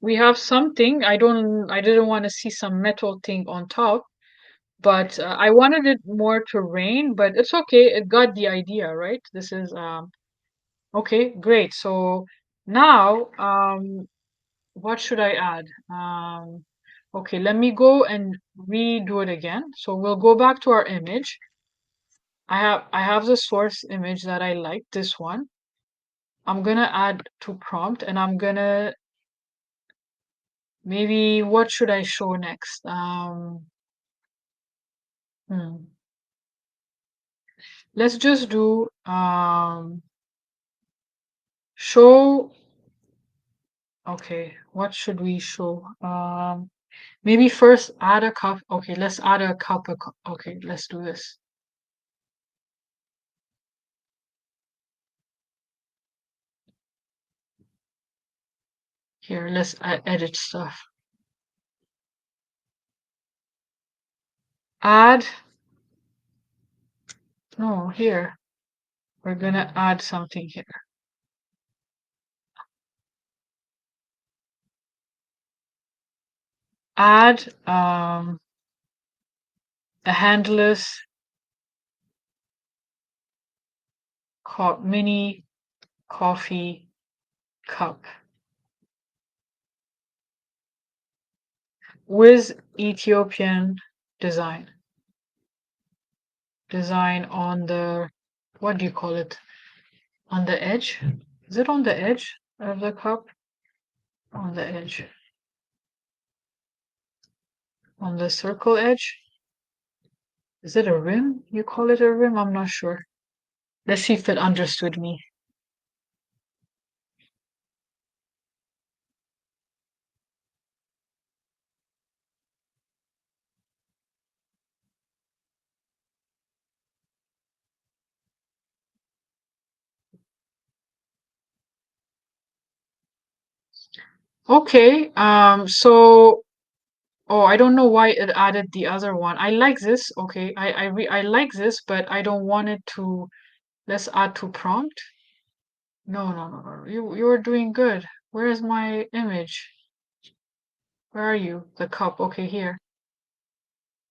we have something. I didn't want to see some metal thing on top, but I wanted it more to rain, but it's okay. It got the idea, right? This is okay, great. So now what should I add? Okay, let me go and redo it again. So we'll go back to our image. I have the source image that I like, this one. I'm gonna add to prompt and I'm gonna maybe what should I show next? Hmm. Let's just do show. Okay, what should we show? Maybe first add a cup. Okay, let's add a cup. Okay, let's do this. Here, let's edit stuff. Add. No, here. We're gonna add something here. Add a handless mini coffee cup with Ethiopian design. Design on the, what do you call it? On the edge? Is it on the edge of the cup? On the edge. On the circle edge? Is it a rim? You call it a rim? I'm not sure. Let's see if it understood me. Okay, so oh, I don't know why it added the other one. I like this. Okay, I like this, but I don't want it to. Let's add to prompt. No, no, no, no. You're doing good. Where is my image? Where are you? The cup. Okay, here.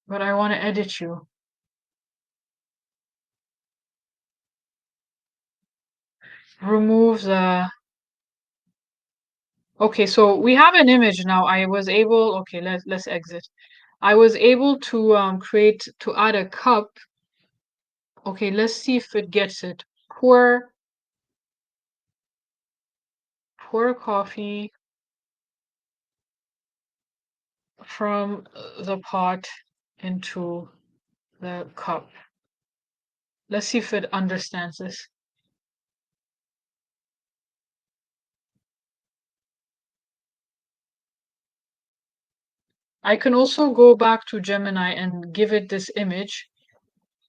But I want to edit you. Remove the. Okay, so we have an image now. I was able. Okay, let's exit. I was able to create to add a cup. Okay, let's see if it gets it. Pour coffee from the pot into the cup. Let's see if it understands this. I can also go back to Gemini and give it this image,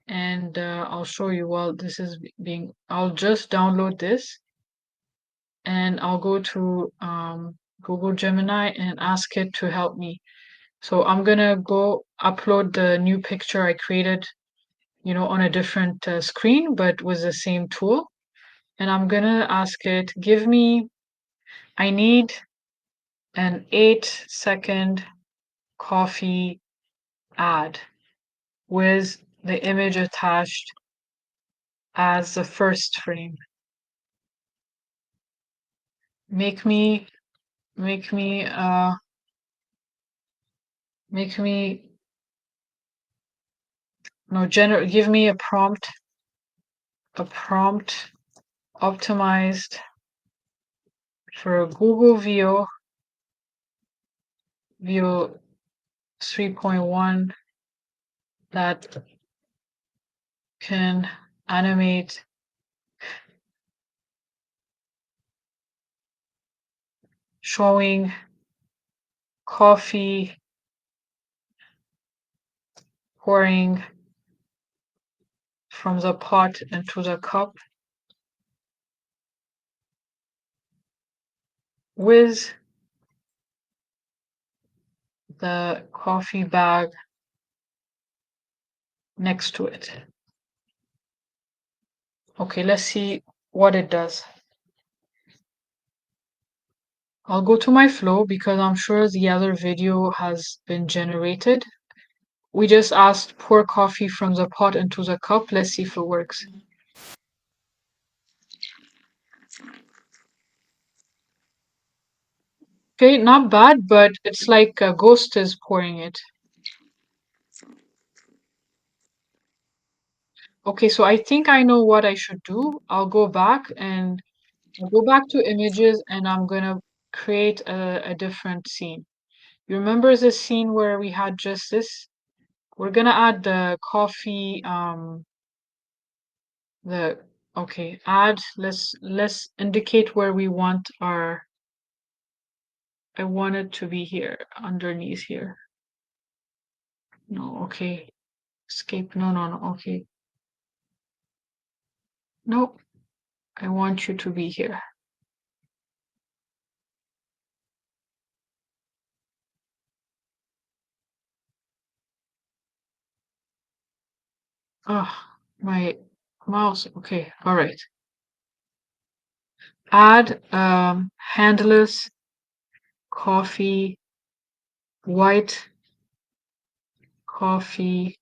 and I'll show you while this is being. I'll just download this, and I'll go to Google Gemini and ask it to help me. So I'm gonna go upload the new picture I created, on a different screen, but with the same tool. And I'm gonna ask it, I need an 8-second coffee ad with the image attached as the first frame. Make me, make me, make me, no, give me a prompt optimized for Google View 3.1 that can animate showing coffee pouring from the pot into the cup with the coffee bag next to it. Okay, let's see what it does. I'll go to my flow because I'm sure the other video has been generated. We just asked pour coffee from the pot into the cup. Let's see if it works. Okay, not bad, but it's like a ghost is pouring it. Okay, so I think I know what I should do. I'll go back to images and I'm gonna create a different scene. You remember the scene where we had just this? We're gonna add the coffee, let's indicate where we want I want it to be here, underneath here. No, okay. Escape, no, no, no, okay. Nope, I want you to be here. Ah, my mouse, okay, all right. Add handless coffee, white coffee,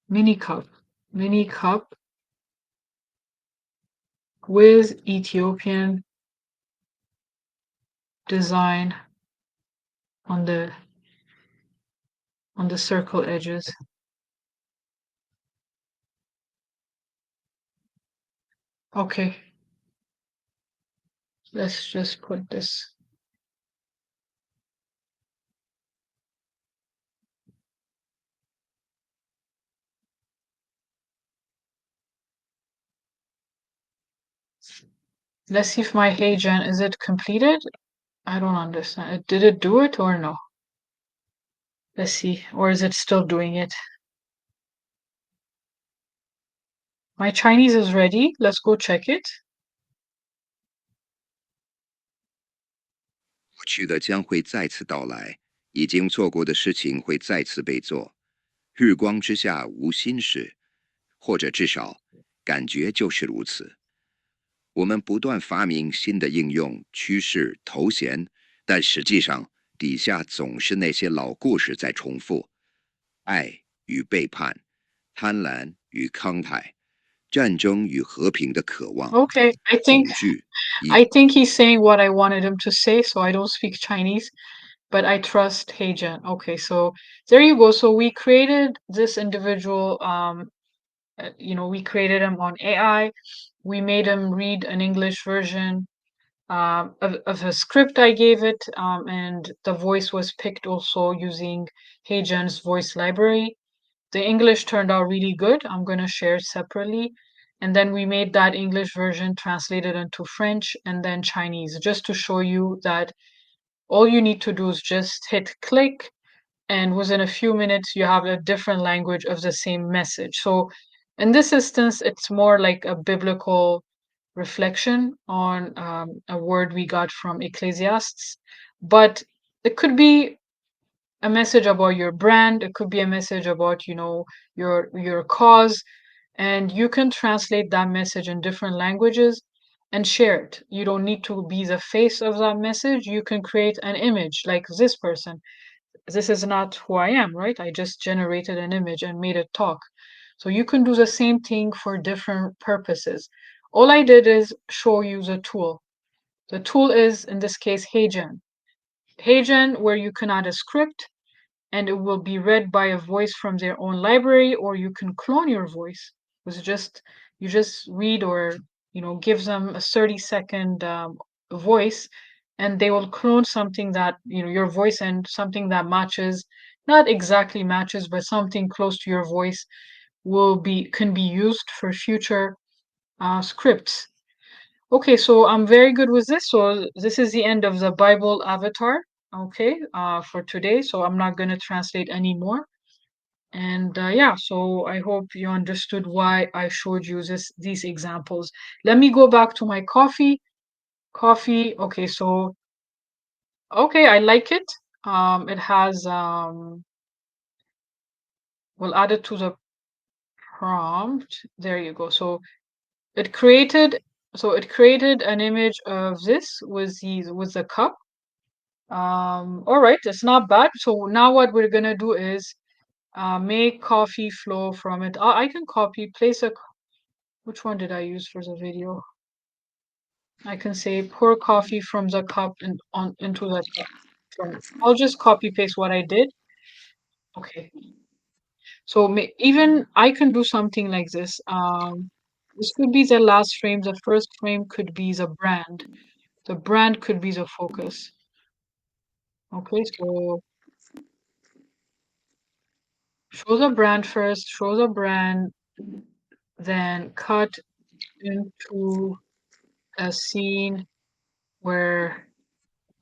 mini cup with Ethiopian design on the circle edges. Okay, let's just put this. Let's see if my HeyGen, is it completed? I don't understand. Did it do it or no? Let's see. Or is it still doing it? My Chinese is ready. Let's go check it. 去的将会再次到来，已经做过的事情会再次被做。日光之下无新事，或者至少感觉就是如此。我们不断发明新的应用、趋势、头衔，但实际上底下总是那些老故事在重复：爱与背叛，贪婪与慷慨，战争与和平的渴望， Okay, 恐惧。I think he's saying what I wanted him to say, so I don't speak Chinese, but I trust HeyGen. Okay, so there you go. So we created this individual, we created him on AI. We made him read an English version of a script I gave it, and the voice was picked also using HeyGen's voice library. The English turned out really good. I'm going to share it separately. And then we made that English version translated into French and then Chinese, just to show you that all you need to do is just hit click, and within a few minutes, you have a different language of the same message. So in this instance, it's more like a biblical reflection on a word we got from Ecclesiastes, but it could be a message about your brand. It could be a message about, your cause, and you can translate that message in different languages and share it. You don't need to be the face of that message. You can create an image like this person. This is not who I am, right? I just generated an image and made it talk. So you can do the same thing for different purposes. All I did is show you the tool. The tool is, in this case, HeyGen. HeyGen, where you can add a script and it will be read by a voice from their own library, or you can clone your voice. It's just you just read, or give them a 30-second voice, and they will clone something that your voice, and something that matches, not exactly matches, but something close to your voice can be used for future scripts. Okay, so I'm very good with this. So this is the end of the Bible avatar, okay, for today. So I'm not going to translate anymore. And yeah, so I hope you understood why I showed you these examples. Let me go back to my coffee. Coffee, okay, so okay, I like it. It has we'll add it to the prompt. There you go. It created it created an image of this with the cup. All right, it's not bad. So now what we're gonna do is make coffee flow from it. I can place a, which one did I use for the video? I can say pour coffee from the cup and on into the cup. So I'll just copy paste what I did. Okay. So even I can do something like this. This could be the last frame. The first frame could be the brand. The brand could be the focus. Okay, so show the brand first, show the brand, then cut into a scene where,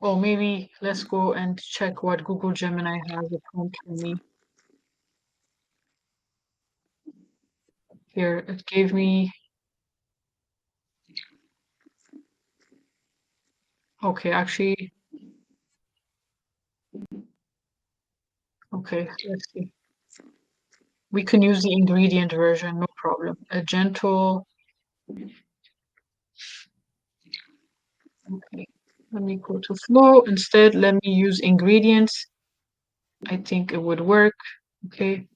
oh, maybe let's go and check what Google Gemini has a prompt for me. Here, it gave me, okay, actually, okay, let's see. We can use the ingredient version, no problem. A gentle, okay. Let me go to flow. Instead, let me use ingredients. I think it would work. Okay.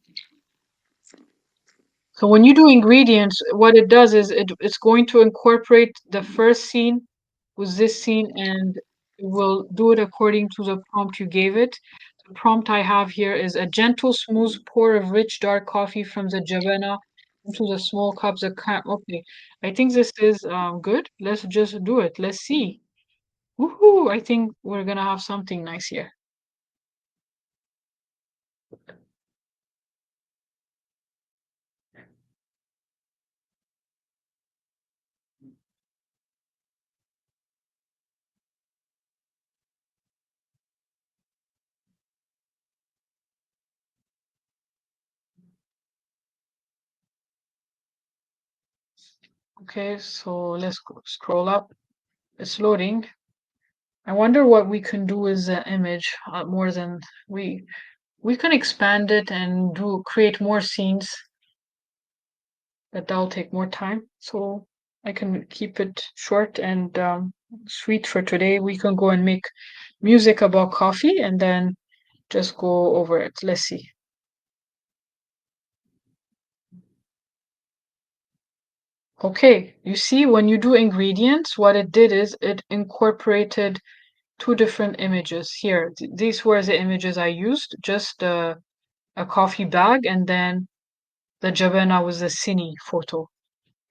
So when you do ingredients, what it does is it's going to incorporate the first scene with this scene, and it will do it according to the prompt you gave it. The prompt I have here is a gentle, smooth pour of rich, dark coffee from the Javana into the small cups of okay, I think this is good. Let's just do it. Let's see. Woohoo! I think we're gonna have something nice here. Okay, so let's go scroll up. It's loading. I wonder what we can do with the image more than we can expand it and create more scenes, but that'll take more time. So I can keep it short and sweet for today. We can go and make music about coffee and then just go over it. Let's see. Okay, you see, when you do ingredients, what it did is it incorporated two different images here. These were the images I used, just a coffee bag and then the jabana was the cine photo.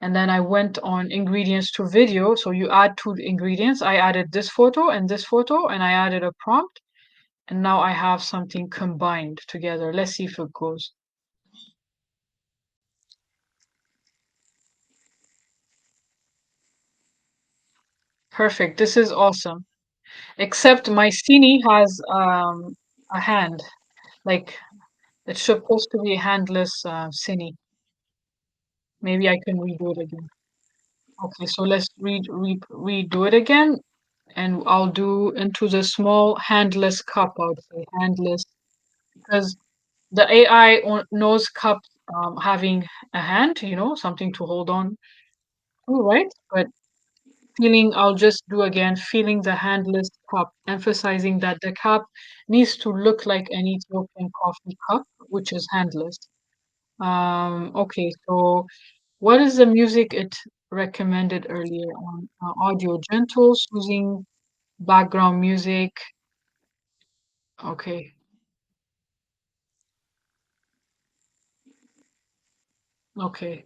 And then I went on ingredients to video. So you add two ingredients. I added this photo, and I added a prompt. And now I have something combined together. Let's see if it goes. Perfect. This is awesome. Except my cine has a hand. Like it's supposed to be a handless cine. Maybe I can redo it again. Okay, so let's redo it again, and I'll do into the small handless cup. I would say handless because the AI knows cup having a hand, something to hold on to, right? But I'll just do again, feeling the handless cup, emphasizing that the cup needs to look like an Ethiopian coffee cup, which is handless. Okay, so what is the music it recommended earlier on? Audio gentle, soothing background music. Okay, okay.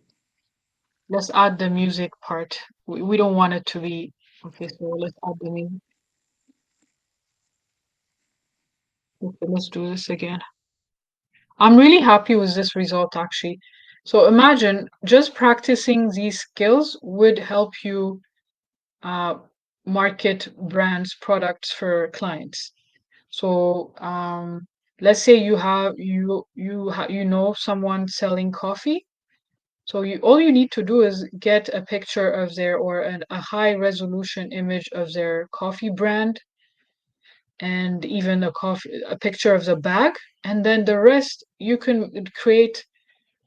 Let's add the music part. We don't want it to be okay, so let's add the music. Okay, let's do this again. I'm really happy with this result actually. So imagine just practicing these skills would help you uh, market brands, products for clients. So let's say you know someone selling coffee. So all you need to do is get a picture of their or a high resolution image of their coffee brand and even a picture of the bag, and then the rest you can create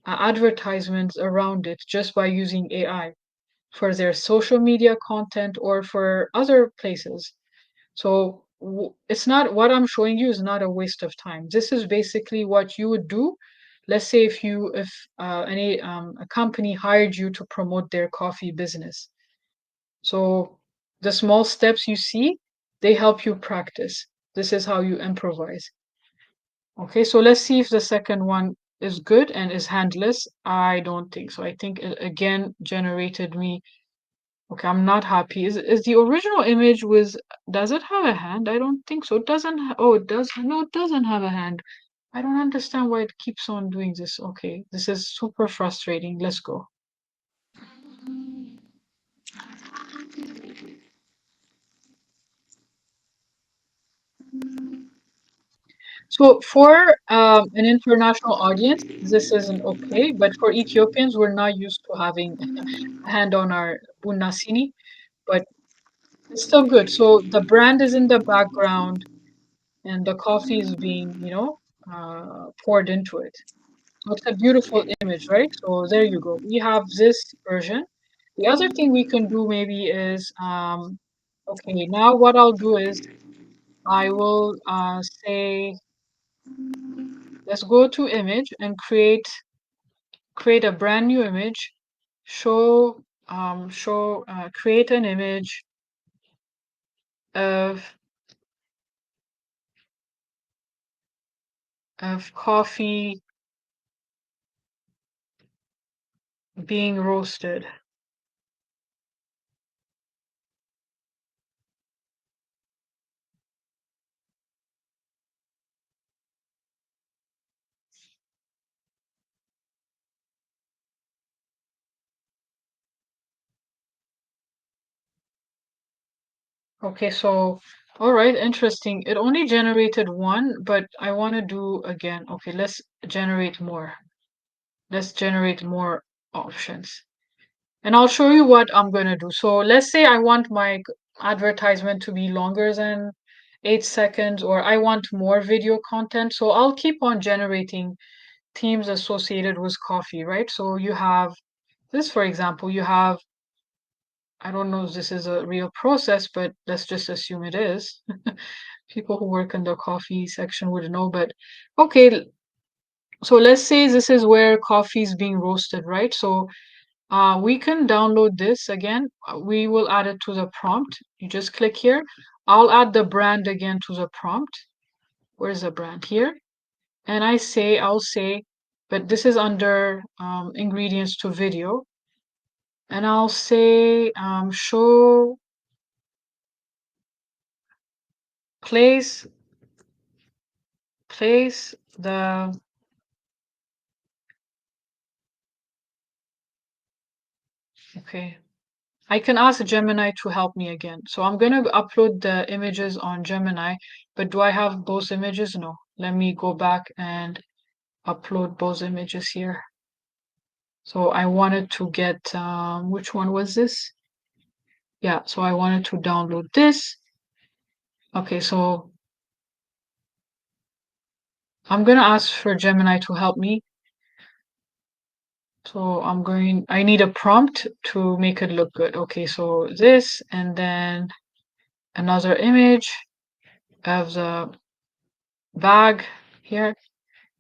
advertisements around it just by using AI for their social media content or for other places. So it's not what I'm showing you is not a waste of time. This is basically what you would do. Let's say if any a company hired you to promote their coffee business. So the small steps you see, they help you practice. This is how you improvise. Okay, so let's see if the second one is good and is handless. I don't think so. I think it again generated me. Okay, I'm not happy. Is the original image does it have a hand? I don't think so. It doesn't oh, it does. No, it doesn't have a hand. I don't understand why it keeps on doing this. Okay, this is super frustrating. Let's go. So for an international audience, this isn't okay, but for Ethiopians, we're not used to having a hand on our bunasini, but it's still good. So the brand is in the background and the coffee is being, poured into it. So it's a beautiful image, right? So there you go. We have this version. The other thing we can do maybe is, okay, now what I'll do is I will say, let's go to image and create a brand new image. Create an image of coffee being roasted. Okay, so all right, interesting. It only generated one, but I want to do again. Okay, let's generate more. Let's generate more options. And I'll show you what I'm going to do. So let's say I want my advertisement to be longer than 8 seconds, or I want more video content. So I'll keep on generating themes associated with coffee, right? So you have this, for example, you have, I don't know if this is a real process, but let's just assume it is. People who work in the coffee section would know, but okay, so let's say this is where coffee is being roasted, right? So we can download this again. We will add it to the prompt. You just click here. I'll add the brand again to the prompt. Where's the brand? Here. And I'll say, but this is under ingredients to video. And I'll say show place the, okay. I can ask Gemini to help me again. So I'm going to upload the images on Gemini, but do I have both images? No. Let me go back and upload both images here. So I wanted to get, which one was this? Yeah, so I wanted to download this. Okay, so I'm going to ask for Gemini to help me. So I need a prompt to make it look good. Okay, so this, and then another image of the bag here.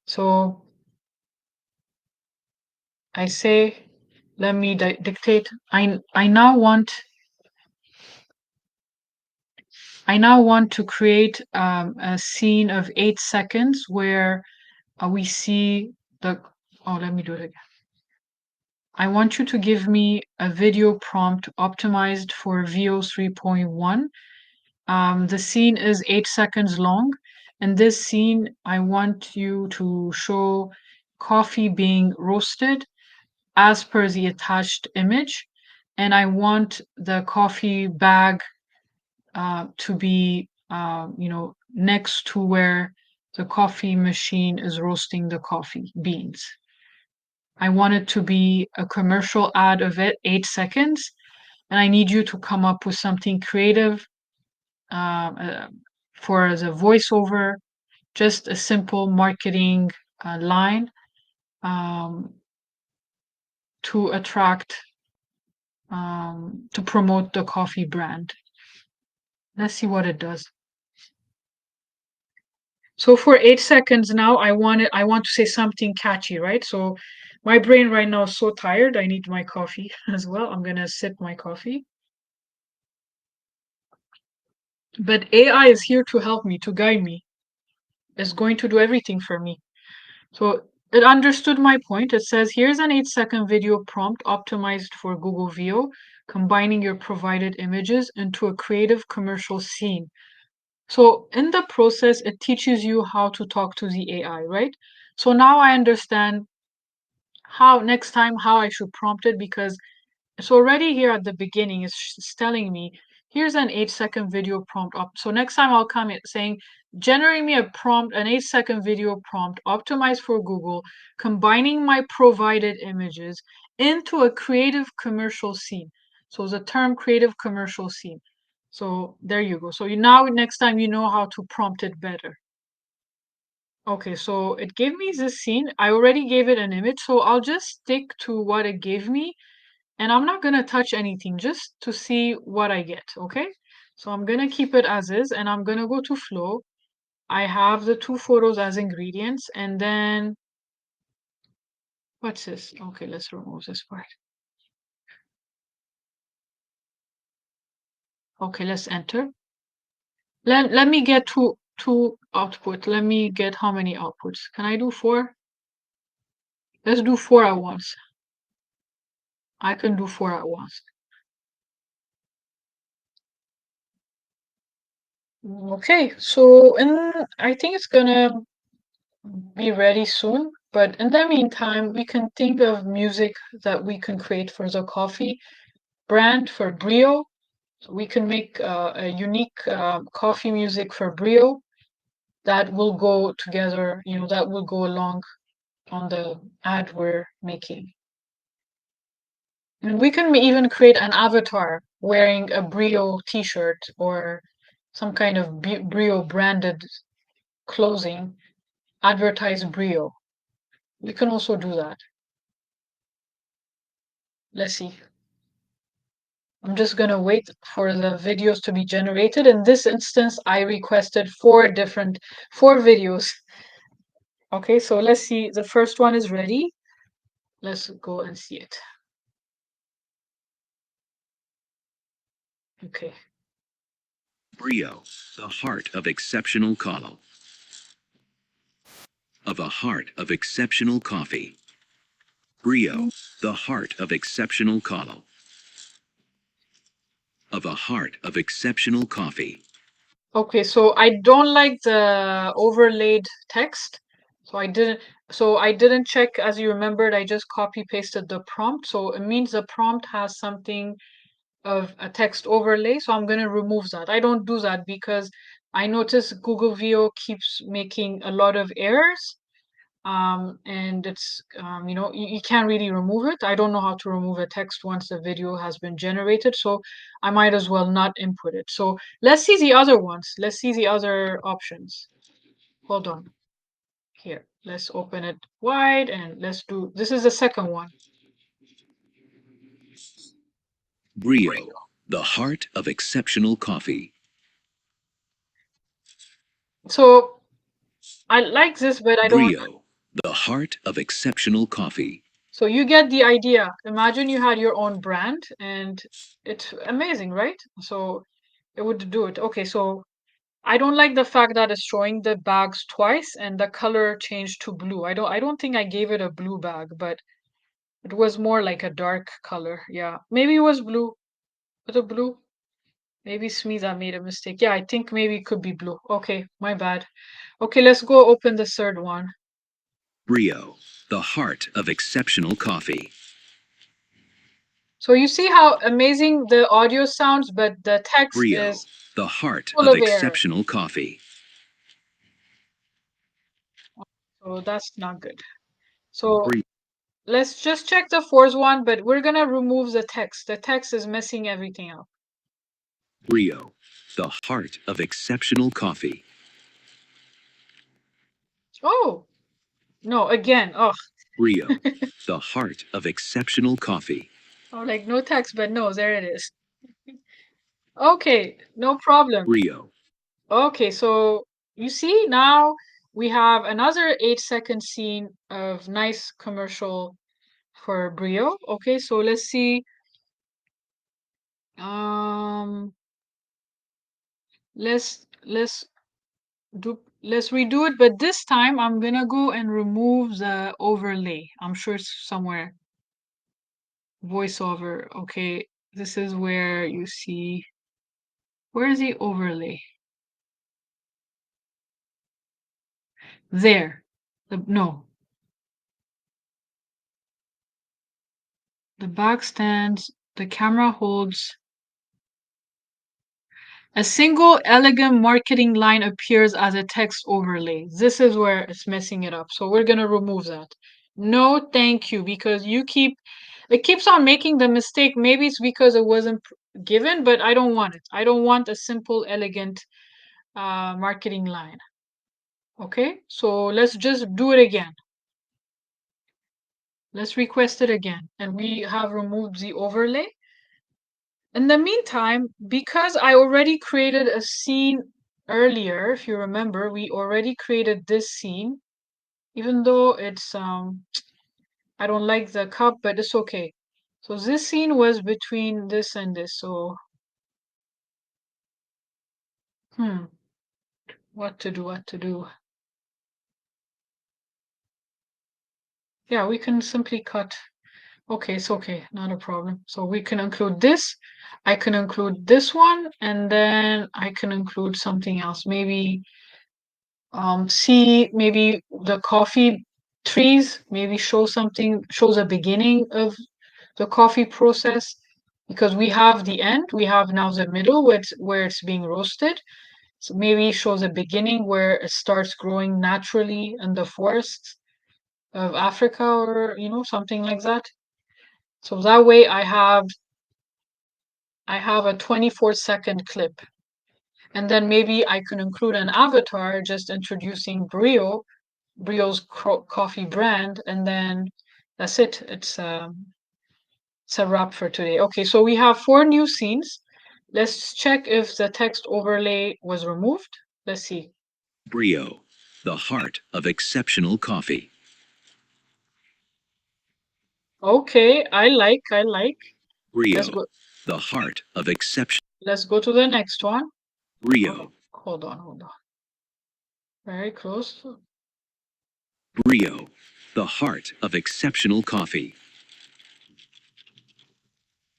So I say, let me dictate. I now want to create a scene of 8 seconds where we see the. Oh, let me do it again. I want you to give me a video prompt optimized for VO 3.1. The scene is 8 seconds long, and this scene I want you to show coffee being roasted as per the attached image, and I want the coffee bag to be, next to where the coffee machine is roasting the coffee beans. I want it to be a commercial ad of it, 8 seconds, and I need you to come up with something creative for the voiceover, just a simple marketing line to attract, to promote the coffee brand. Let's see what it does. So for 8 seconds now, I want to say something catchy, right? So my brain right now is so tired. I need my coffee as well. I'm gonna sip my coffee. But AI is here to help me, to guide me. It's going to do everything for me. So it understood my point. It says, here's an 8-second video prompt optimized for Google VO, combining your provided images into a creative commercial scene. So in the process, it teaches you how to talk to the AI, right? So now I understand how next time how I should prompt it, because it's already here at the beginning. It's telling me, here's an 8-second video prompt up. So next time I'll come in saying, generate me a prompt, an 8-second video prompt optimized for Google, combining my provided images into a creative commercial scene. So the term creative commercial scene. So there you go. So now next time you know how to prompt it better. Okay, so it gave me this scene. I already gave it an image, so I'll just stick to what it gave me, and I'm not gonna touch anything just to see what I get, okay? So I'm gonna keep it as is, and I'm gonna go to flow. I have the two photos as ingredients, and then what's this? Okay, let's remove this part. Okay, let's enter. Let me get two output. Let me get how many outputs? Can I do 4? Let's do 4 at once. I can do 4 at once. Okay, so I think it's gonna be ready soon. But in the meantime, we can think of music that we can create for the coffee brand for Brio. So we can make a unique coffee music for Brio that will go together, that will go along on the ad we're making. And we can even create an avatar wearing a Brio t-shirt or some kind of Brio branded clothing, advertise Brio. We can also do that. Let's see. I'm just gonna wait for the videos to be generated. In this instance, I requested four videos. Okay, so let's see. The first one is ready. Let's go and see it. Okay. Brio, the heart of exceptional coffee. Of a heart of exceptional coffee. Brio, the heart of exceptional coffee. Of a heart of exceptional coffee. Okay, so I don't like the overlaid text. So I didn't check, as you remembered, I just copy pasted the prompt. So it means the prompt has something of a text overlay. So I'm going to remove that. I don't do that because I notice Google View keeps making a lot of errors. And it's, you can't really remove it. I don't know how to remove a text once the video has been generated, so I might as well not input it. So let's see the other ones. Let's see the other options. Hold on. Here, let's open it wide and let's do, this is the second one. Brio, the heart of exceptional coffee. So I like this, but I don't. Brio, the heart of exceptional coffee. So you get the idea. Imagine you had your own brand and it's amazing, right? So it would do it. Okay, so I don't like the fact that it's showing the bags twice and the color changed to blue. I don't think I gave it a blue bag, but it was more like a dark color. Yeah. Maybe it was blue. Was it blue? Maybe Smiza made a mistake. Yeah, I think maybe it could be blue. Okay, my bad. Okay, let's go open the third one. Brio, the heart of exceptional coffee. So you see how amazing the audio sounds, but the text Brio, is the heart full of of error. exceptional coffee. So that's not good. So Brio. let's just check the fourth one, but we're gonna remove the text. The text is messing everything up. Brio, the heart of exceptional coffee. Oh, no, again. Oh, Brio, the heart of exceptional coffee. oh, like no text, but no, there it is. Okay, no problem. Brio. Okay, so you see now we have another 8-second scene of nice commercial for Brio. Okay, so let's see. Um, let's redo it, but this time I'm gonna go and remove the overlay. I'm sure it's somewhere. Voiceover. Okay, this is where you see. Where is the overlay? There. No. The back stands. The camera holds. A single elegant marketing line appears as a text overlay. This is where it's messing it up. So we're gonna remove that. No, thank you, because it keeps on making the mistake. Maybe it's because it wasn't given, but I don't want it. I don't want a simple, elegant marketing line. Okay, so let's just do it again. Let's request it again. And we have removed the overlay. In the meantime, because I already created a scene earlier, if you remember, we already created this scene, even though it's, I don't like the cup, but it's okay. So this scene was between this and this, so, what to do. Yeah, we can simply cut. Okay, it's okay, not a problem. So we can include this. I can include this one, and then I can include something else. Maybe see maybe the coffee trees, maybe shows the beginning of the coffee process, because we have the end, we have now the middle where it's being roasted. So maybe shows the beginning where it starts growing naturally in the forests of Africa, or something like that. So that way I have I have a 24-second clip. And then maybe I can include an avatar just introducing Brio's coffee brand, and then that's it. It's a wrap for today. Okay, so we have 4 new scenes. Let's check if the text overlay was removed. Let's see. Brio, the heart of exceptional coffee. Okay, I like. Let's Brio, go. the heart of exception. Let's go to the next one. Brio, Hold on. Very close. Brio, the heart of exceptional coffee.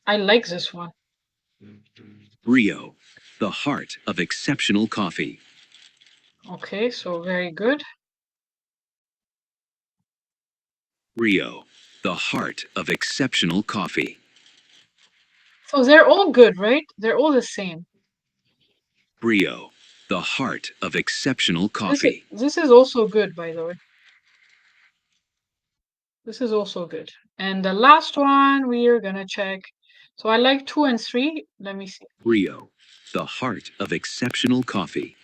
I like this one. Brio, the heart of exceptional coffee. Okay, so very good. Brio, the heart of exceptional coffee. So they're all good, right? They're all the same. Brio, the heart of exceptional coffee. This is also good, by the way. This is also good. And the last one we are gonna check. So I like 2 and 3. Let me see. Brio, the heart of exceptional coffee.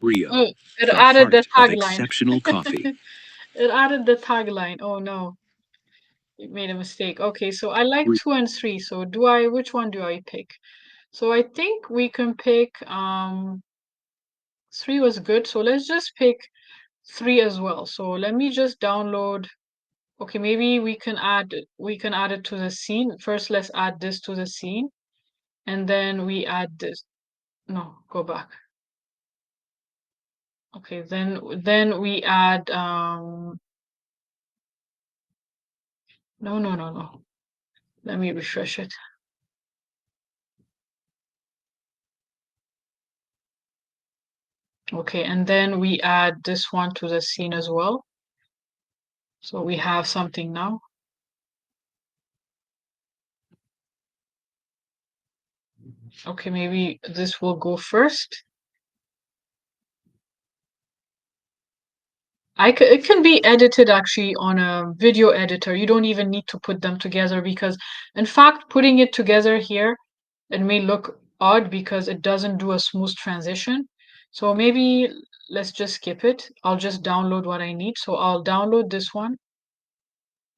Brio, Oh, it the added the heart of tagline. exceptional coffee. It added the tagline. Oh no, it made a mistake. Okay, so I like 2 and 3. So which one do I pick? So I think we can pick 3 was good. So let's just pick 3 as well. So let me just download. Okay, maybe we can add it to the scene. First, let's add this to the scene, and then we add this. No, go back. Okay, then we add no. Let me refresh it. Okay, and then we add this one to the scene as well. So we have something now. Okay, maybe this will go first. It can be edited actually on a video editor. You don't even need to put them together because, in fact, putting it together here, it may look odd because it doesn't do a smooth transition. So maybe let's just skip it. I'll just download what I need. So I'll download this one.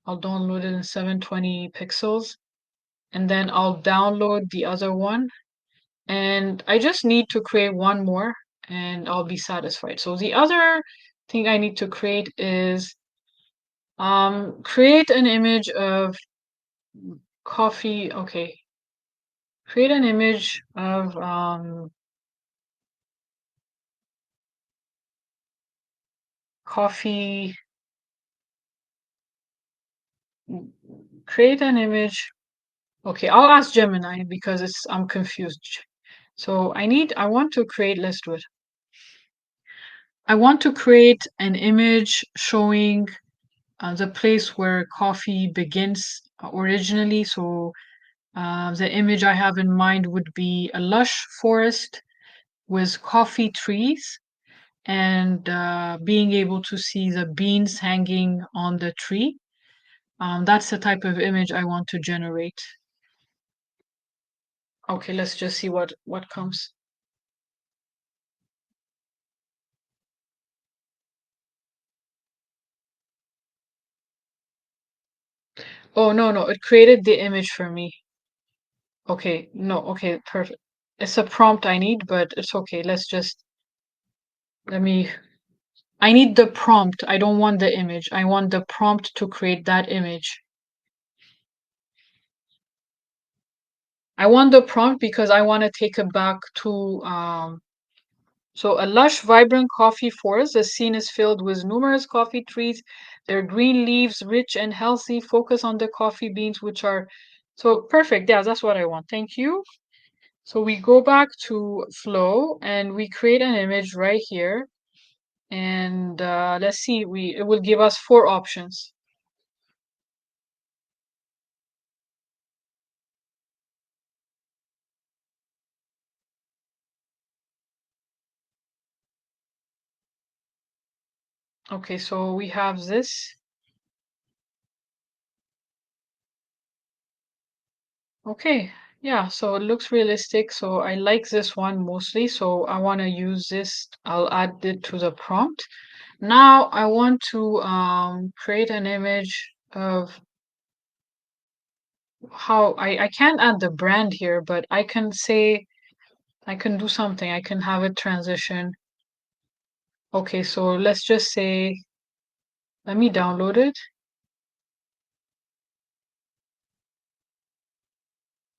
I'll download it in 720 pixels. And then I'll download the other one. And I just need to create one more and I'll be satisfied. So the other thing I need to create is create an image of coffee. Okay. Create an image of coffee. Create an image. Okay, I'll ask Gemini because I'm confused. So I want to create, let's do it. I want to create an image showing the place where coffee begins originally. So the image I have in mind would be a lush forest with coffee trees and being able to see the beans hanging on the tree. That's the type of image I want to generate. Okay, let's just see what comes. Oh, no, it created the image for me. Okay, no, okay, perfect. It's a prompt I need, but it's okay. Let me, I need the prompt. I don't want the image. I want the prompt to create that image. I want the prompt because I want to take it back to, so a lush, vibrant coffee forest. The scene is filled with numerous coffee trees. Their green leaves, rich and healthy, focus on the coffee beans, which are so perfect. Yeah, that's what I want. Thank you. So we go back to flow and we create an image right here. And let's see, it will give us 4 options. Okay, so we have this. Okay, yeah, so it looks realistic. So I like this one mostly. So I want to use this. I'll add it to the prompt. Now I want to create an image of how I can't add the brand here, but I can say I can do something. I can have it transition. Okay, so let's just say, let me download it.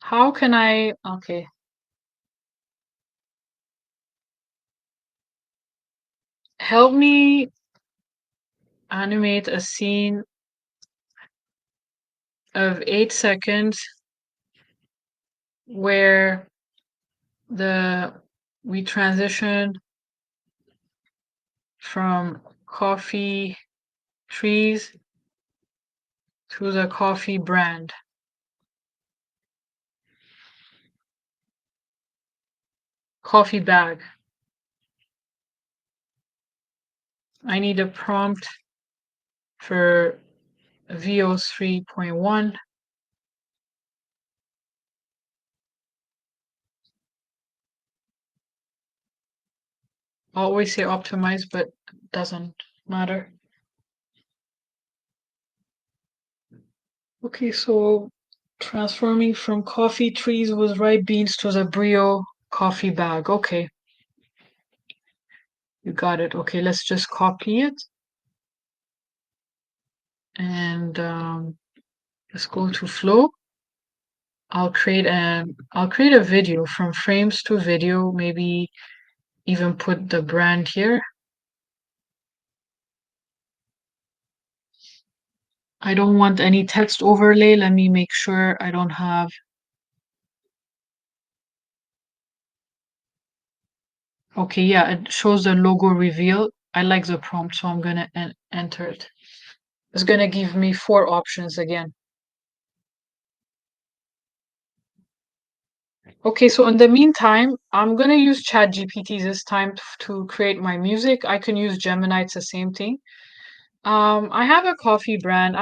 How can I, okay. Help me animate a scene of 8 seconds where we transition from coffee trees to the coffee brand. Coffee bag. I need a prompt for VO 3.1. I always say optimize, but it doesn't matter. Okay, so transforming from coffee trees with ripe beans to the Brio coffee bag. Okay. You got it. Okay, let's just copy it. And let's go to flow. I'll create a video from frames to video, maybe even put the brand here. I don't want any text overlay. Let me make sure I don't have. Okay, yeah, it shows the logo reveal. I like the prompt, so I'm gonna enter it. It's gonna give me 4 options again. Okay, so in the meantime, I'm gonna use ChatGPT this time to create my music. I can use Gemini, it's the same thing. I have a coffee brand.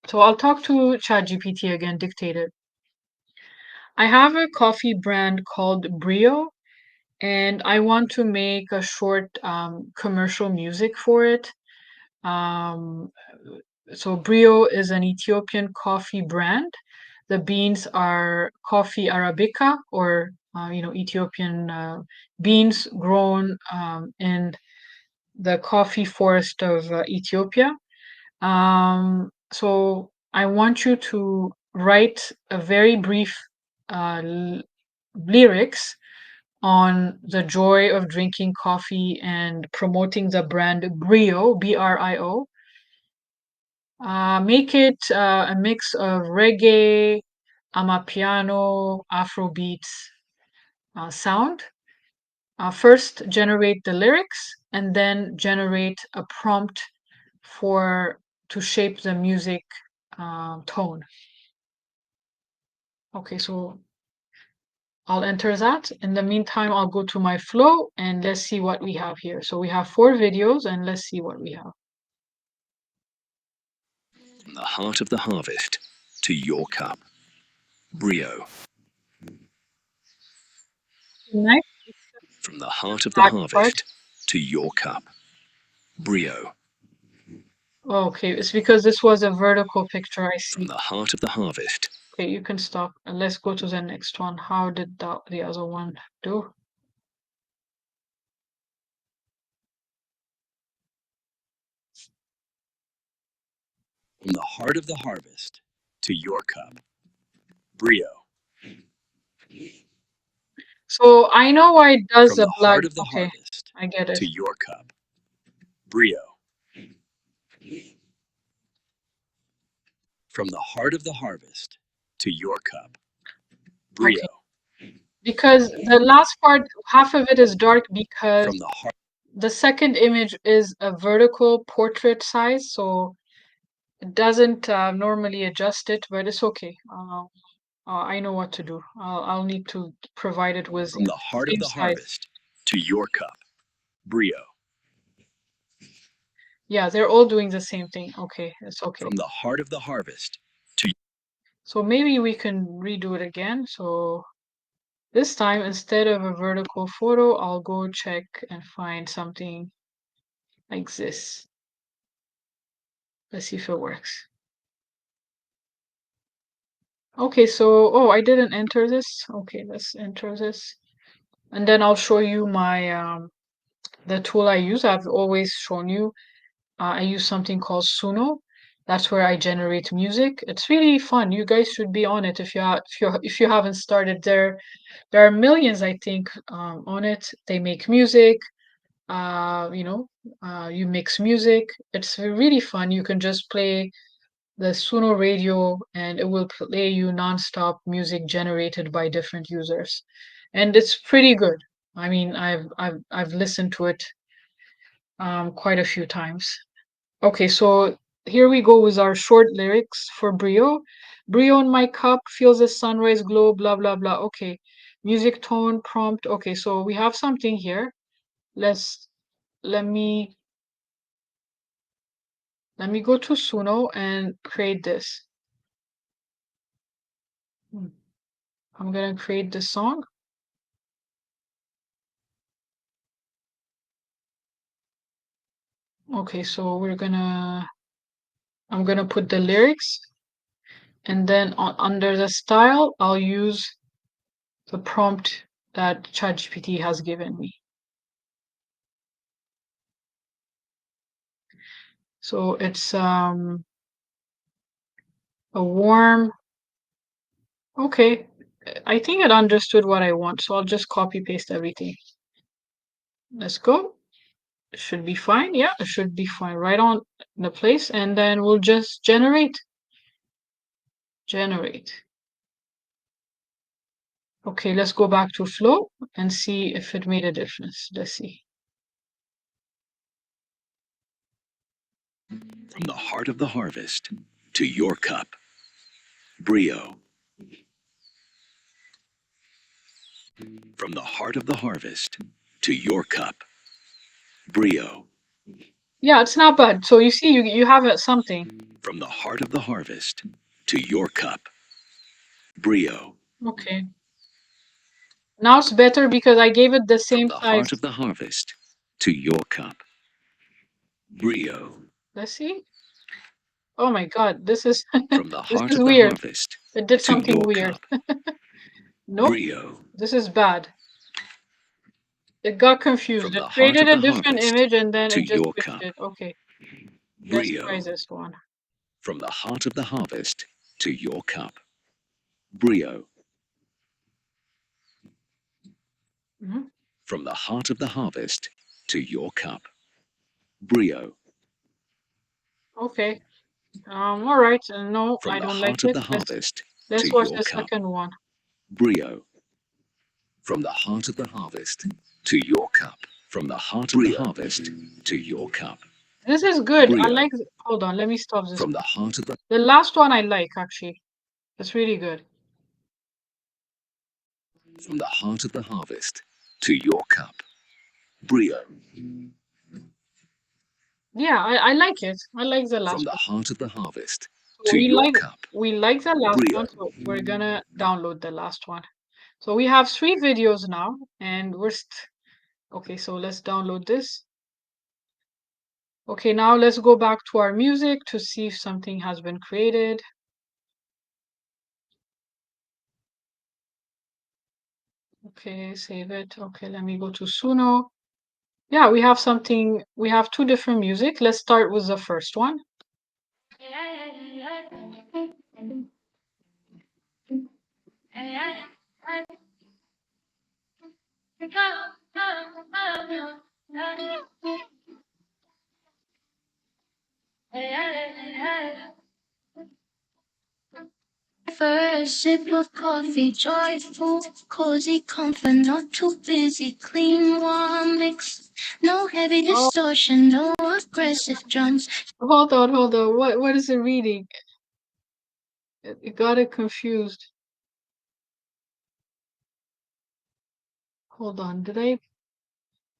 So I'll talk to ChatGPT again, dictated. I have a coffee brand called Brio, and I want to make a short commercial music for it. Um, so Brio is an Ethiopian coffee brand. The beans are coffee arabica, or Ethiopian beans grown in the coffee forest of Ethiopia. So I want you to write a very brief lyrics on the joy of drinking coffee and promoting the brand Brio, Brio. Make it a mix of reggae, amapiano, Afrobeats sound. First, generate the lyrics, and then generate a prompt to shape the music tone. Okay, so I'll enter that. In the meantime, I'll go to my flow and let's see what we have here. So we have 4 videos and let's see what we have. From the heart of the harvest to your cup. Brio. Next, From the heart of the back part. harvest to your cup. Brio. Okay, it's because this was a vertical picture, I From see. the heart of the harvest. Okay, you can stop and let's go to the next one. How did the other one do? From the heart of the harvest to your cup. Brio. So I know why it does From the the black. heart of the Okay, harvest I get it. to your cup. Brio. From the heart of the harvest to your cup. Brio. Okay, because the last part, half of it is dark because From the heart. the second image is a vertical portrait size, so it doesn't normally adjust it, but it's okay. I know what to do. I'll need to provide it with From the heart of same the size. harvest to your cup. Brio. Yeah, they're all doing the same thing. Okay, it's okay. From the heart of the harvest to. So maybe we can redo it again. So this time, instead of a vertical photo, I'll go check and find something like this. Let's see if it works. Okay, so, oh, I didn't enter this. Okay, let's enter this. And then I'll show you my, the tool I use. I've always shown you. I use something called Suno. That's where I generate music. It's really fun. You guys should be on it if you haven't started there. There are millions, I think, on it. They make music. You mix music. It's really fun. You can just play the Suno radio and it will play you nonstop music generated by different users. And it's pretty good. I mean, I've listened to it quite a few times. Okay, so here we go with our short lyrics for Brio. Brio in my cup feels the sunrise glow, blah blah blah. Okay. Music tone prompt. Okay, so we have something here. Let's let me go to Suno and create this. I'm gonna create the song. Okay, so I'm gonna put the lyrics and then under the style, I'll use the prompt that ChatGPT has given me. So it's a warm, okay. I think it understood what I want, so I'll just copy paste everything. Let's go. It should be fine. Yeah, it should be fine. Right on the place, and then we'll just generate. Generate. Okay, let's go back to flow and see if it made a difference. Let's see. From the heart of the harvest to your cup. Brio. From the heart of the harvest to your cup. Brio. Yeah, it's not bad. So you see, you have something. From the heart of the harvest to your cup. Brio. Okay. Now it's better because I gave it the From same the size. heart of the harvest to your cup. Brio. Let's see. Oh my God, this is From the this heart is of the weird. harvest It did to something your weird. cup. Nope, Brio. this is bad. It got confused. From It the heart created of a the different harvest image and then to it just your switched cup. it. Okay, let's try Brio. this one. From the heart of the harvest to your cup. Brio. Mhm. From the heart of the harvest to your cup. Brio. Okay. All right. No, From I the don't like heart of it. the harvest to Let's watch your the cup. second one. Brio. From the heart of the harvest to your cup. From the heart of the harvest to your cup. This is good. I Brio. like. Hold on, let me stop this. From the heart of the The last one I like actually. It's really good. From the heart of the harvest to your cup. Brio. Yeah, I like it. I like the From last the one. heart of the harvest So to your cup. we like the last Brio. one, so we're gonna download the last one. So we have 3 videos now, and okay. So let's download this. Okay, now let's go back to our music to see if something has been created. Okay, save it. Okay, let me go to Suno. Yeah, we have something. We have 2 different music. Let's start with the first one. First sip of coffee, joyful, cozy comfort, not too busy, clean warm mix, no heavy Oh, distortion, no aggressive drums. hold on, hold on. What is it reading? It got it confused. Hold on. Did I?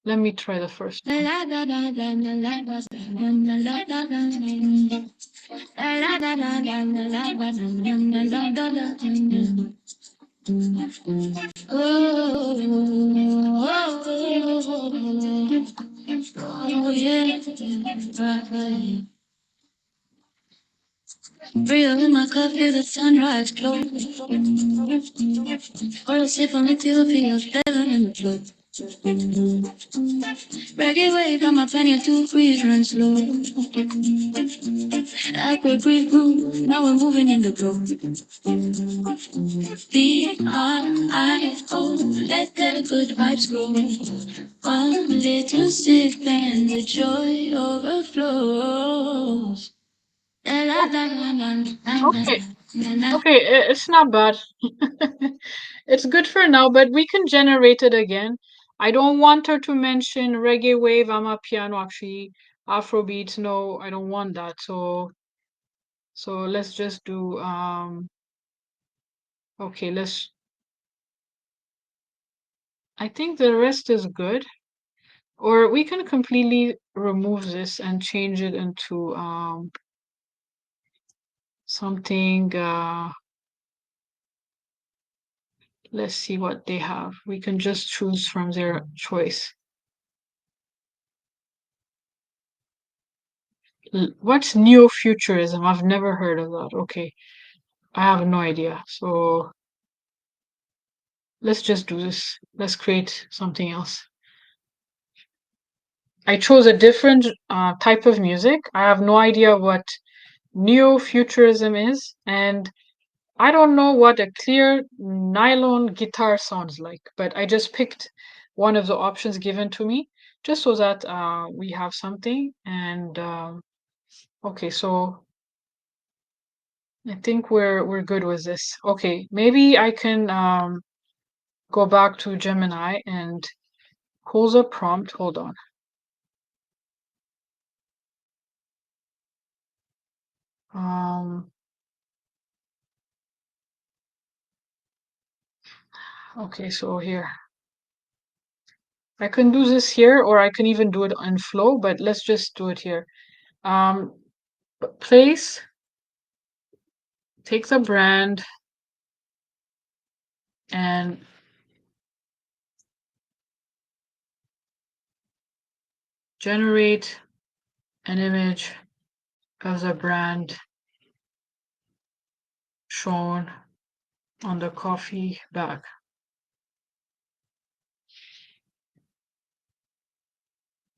Let me try the first one. Oh, yeah. Breathe in my cup, feel the sunrise glow. All I sip on it till feel heaven in the flow. Reggae wave on my penny to breeze run slow. Backward breathe groove, now we're moving in the groove. B-R-I-O, let the good vibes grow. One little sip and the joy overflows. La la la la la la Okay. la la. Okay, it's not bad. It's good for now, but we can generate it again. I don't want her to mention reggae wave, piano, actually, Afrobeats. No, I don't want that. So let's just do okay, I think the rest is good. Or we can completely remove this and change it into something let's see what they have. We can just choose from their choice. What's neo-futurism? I've never heard of that. Okay, I have no idea. So let's just do this. Let's create something else. I chose a different type of music. I have no idea what neo-futurism is, and I don't know what a clear nylon guitar sounds like, but I just picked one of the options given to me just so that we have something. And okay, so I think we're good with this. Okay, maybe I can go back to Gemini and pose a prompt. Hold on. Um, okay, so here. I can do this here, or I can even do it in Flow, but let's just do it here. Um, place, take the brand and generate an image of the brand shown on the coffee bag.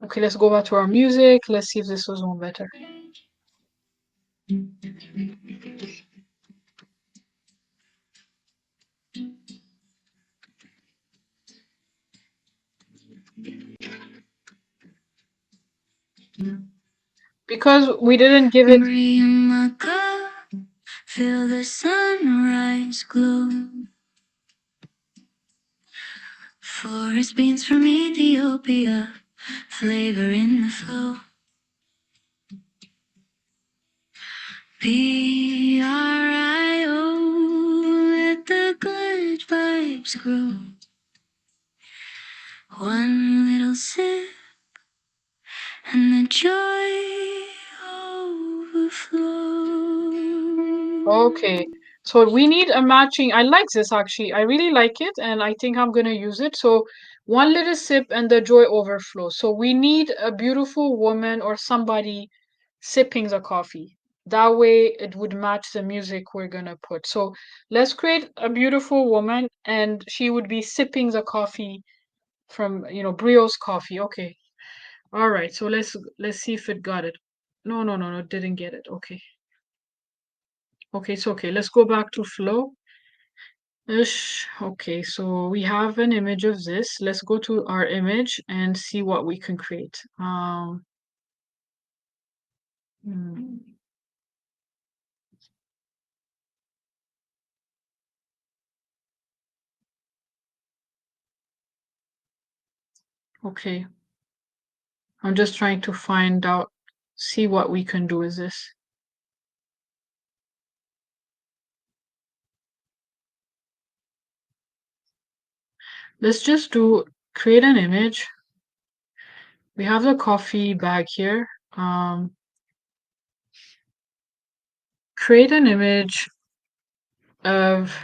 Okay, let's go back to our music. Let's see if this was one better. Because we didn't give it. In my cup, feel the sunrise glow. Forest beans from Ethiopia, flavor in the flow. P-R-I-O, let the good vibes grow. One little sip and the joy overflows. Okay, so we need a matching. I like this actually. I really like it, and I think I'm gonna use it. So one little sip and the joy overflows. So we need a beautiful woman or somebody sipping the coffee. That way it would match the music we're gonna put. So let's create a beautiful woman, and she would be sipping the coffee from, Brio's coffee. Okay. All right. So let's see if it got it. No, no, no, no, didn't get it. Okay. Okay, so okay, let's go back to flow. Ish. Okay, so we have an image of this. Let's go to our image and see what we can create. Hmm, okay, I'm just trying to find out, see what we can do with this. Let's just do create an image we have the coffee bag here. Create an image of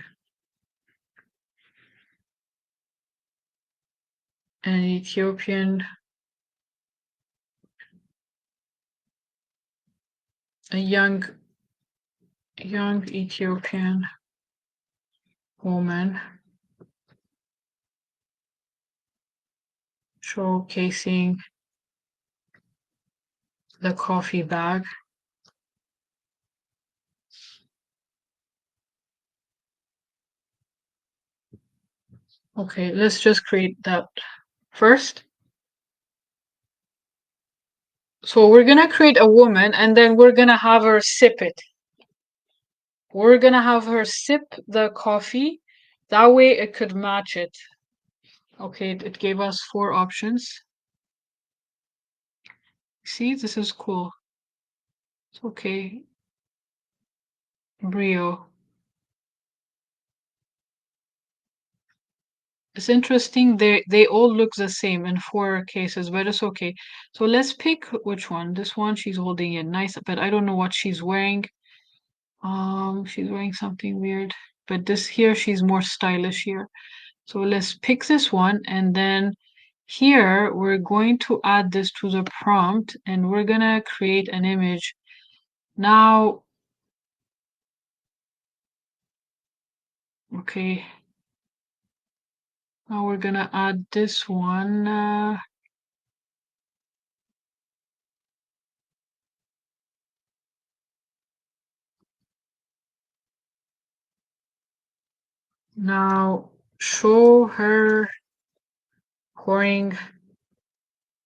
an Ethiopian, a young Ethiopian woman showcasing the coffee bag. Okay, let's just create that first. So we're gonna create a woman and then we're gonna have her sip it. We're gonna have her sip the coffee. That way it could match it. Okay, it gave us 4 options. See, this is cool. It's okay. Brio. It's interesting. They all look the same in 4 cases, but it's okay. So let's pick which one. This one, she's holding it nice, but I don't know what she's wearing. She's wearing something weird. But this here, she's more stylish here. So let's pick this one, and then here we're going to add this to the prompt, and we're gonna create an image. Now, okay. Now we're gonna add this one. Now show her pouring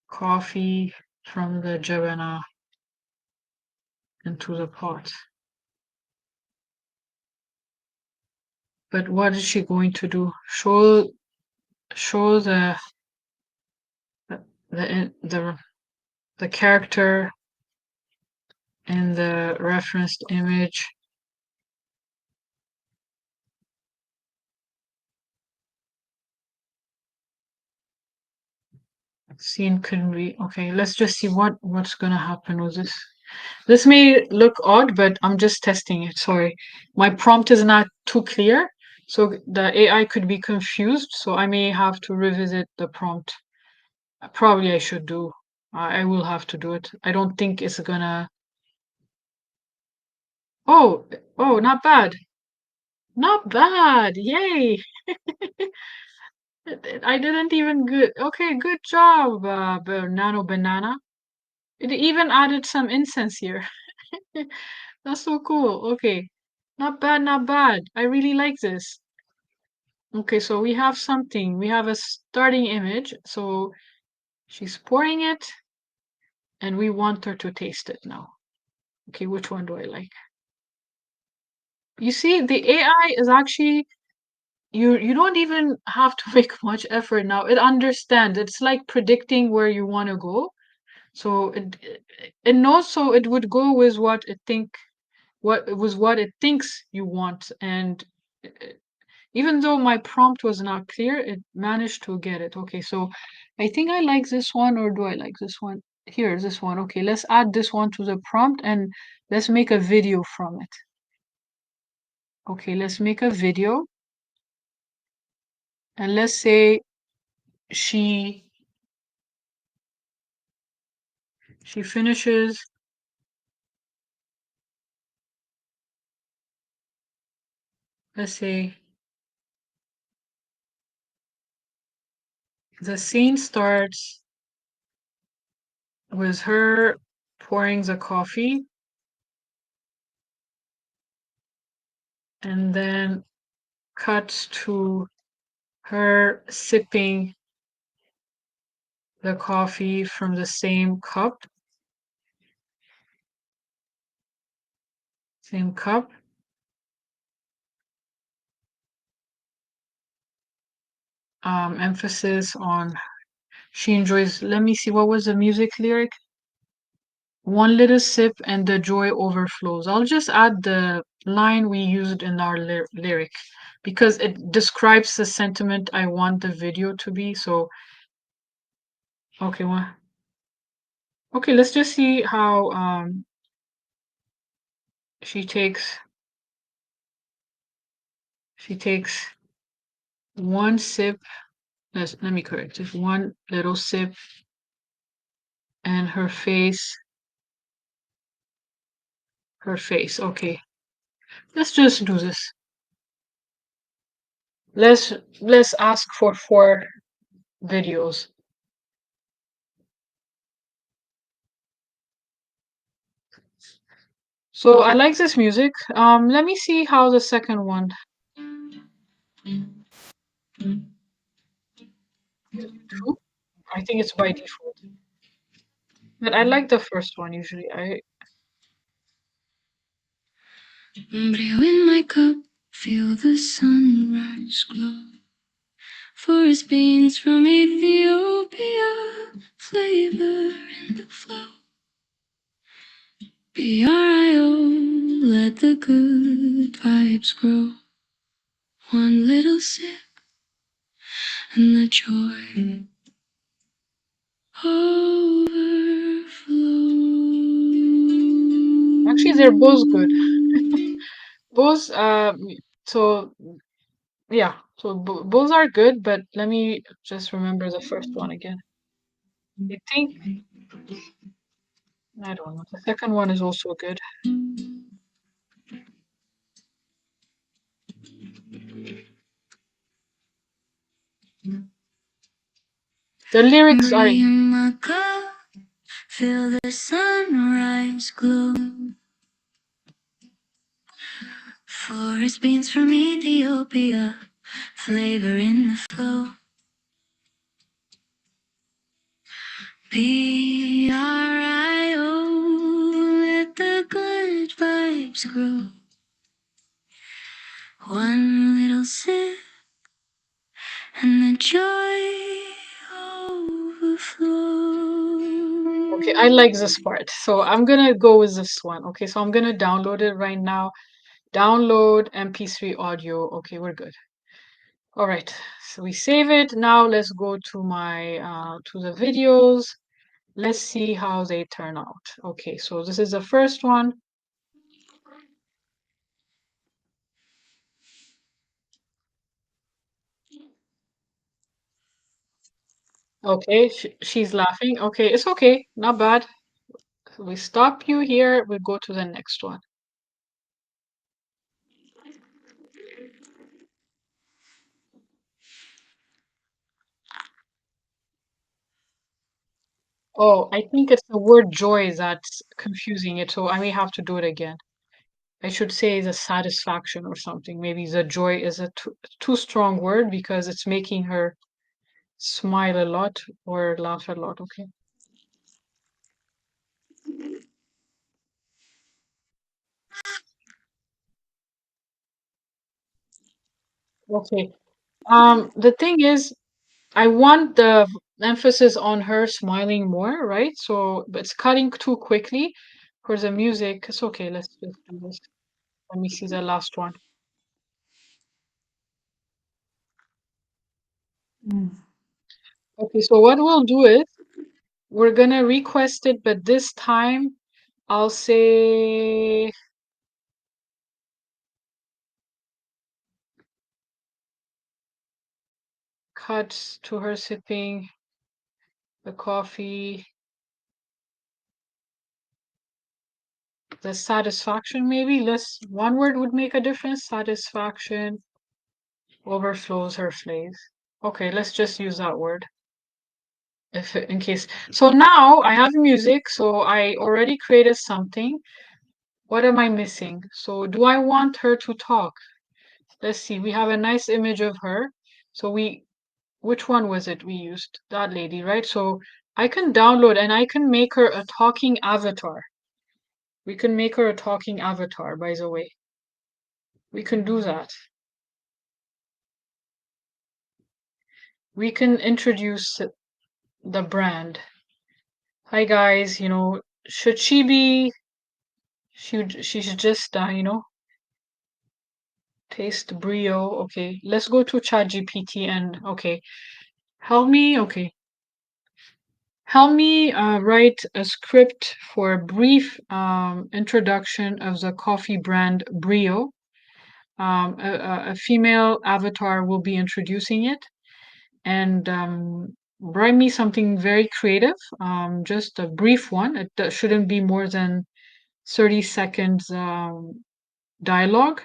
coffee from the Gemini into the pot. But what is she going to do? Show the character in the referenced image. Scene couldn't be okay. Let's just see what's gonna happen with this. This may look odd, but I'm just testing it. Sorry, my prompt is not too clear, so the AI could be confused. So I may have to revisit the prompt. Probably I should do. I will have to do it. I don't think it's gonna. Oh, oh, not bad. Not bad. Yay. I didn't even good. Okay, good job, Nano Banana. It even added some incense here. That's so cool. Okay. Not bad, not bad. I really like this. Okay, so we have something. We have a starting image. So she's pouring it, and we want her to taste it now. Okay, which one do I like? You see, the AI is actually you don't even have to make much effort now. It understands. It's like predicting where you want to go. So it knows, so it would go with what it thinks you want. And uh, even though my prompt was not clear, it managed to get it. Okay, so I think I like this one, or do I like this one? Here, this one. Okay, let's add this one to the prompt and let's make a video from it. Okay, let's make a video. And let's say she finishes let's say the scene starts with her pouring the coffee and then cuts to her sipping the coffee from the same cup. Emphasis on she enjoys. Let me see, what was the music lyric? One little sip and the joy overflows. I'll just add the line we used in our lyric because it describes the sentiment I want the video to be. So, okay, what? Okay, let's just see how she takes one sip. Let me correct it. One little sip, and her face. Okay, let's just do this. Let's ask for 4 videos. So I like this music. Let me see how the second one. True? I think it's by default. But I like the first one usually. Brio in my cup, feel the sunrise glow. Forest beans from Ethiopia, flavor in the flow. BRIO, let the good vibes grow. One little sip, and the joy Actually, they're both good. overflows. Both so yeah, so both are good, but let me just remember the first one again. I think I don't know. The second one is also good. The lyrics are In my cup, feel the sunrise glow. Forest beans from Ethiopia, flavor in the flow. PRIO, let the good vibes grow. One little sip, and the joy okay. I like this overflows. part, so I'm gonna go with this one. Okay, so I'm gonna download it right now. Download MP3 audio. Okay, we're good. All right, so we save it. Now let's go to my to the videos. Let's see how they turn out. Okay, so this is the first one. Okay, she's laughing. Okay, it's okay, not bad. We stop you here. We go to the next one. Oh, I think it's the word joy that's confusing it, so I may have to do it again. I should say the satisfaction or something. Maybe the joy is a too strong word because it's making her smile a lot or laugh a lot. Okay. Okay. The thing is, I want the emphasis on her smiling more, right? So, but it's cutting too quickly for the music. It's okay. Let's just do this. Let me see the last one. Mm. Okay, so what we'll do is we're gonna request it, but this time I'll say cuts to her sipping the coffee. The satisfaction, maybe less one word would make a difference. Satisfaction overflows her face. Okay, let's just use that word if in case. So now I have music, so I already created something. What am I missing? So do I want her to talk? Let's see. We have a nice image of her. So which one was it we used? That lady, right? So I can download and I can make her a talking avatar. We can make her a talking avatar, by the way. We can do that. We can introduce the brand. Hi guys, should she be she should just taste brio. Okay, let's go to ChatGPT and okay. Help me, okay. help me write a script for a brief introduction of the coffee brand Brio. A female avatar will be introducing it, and write me something very creative, just a brief one. It shouldn't be more than 30 seconds dialogue.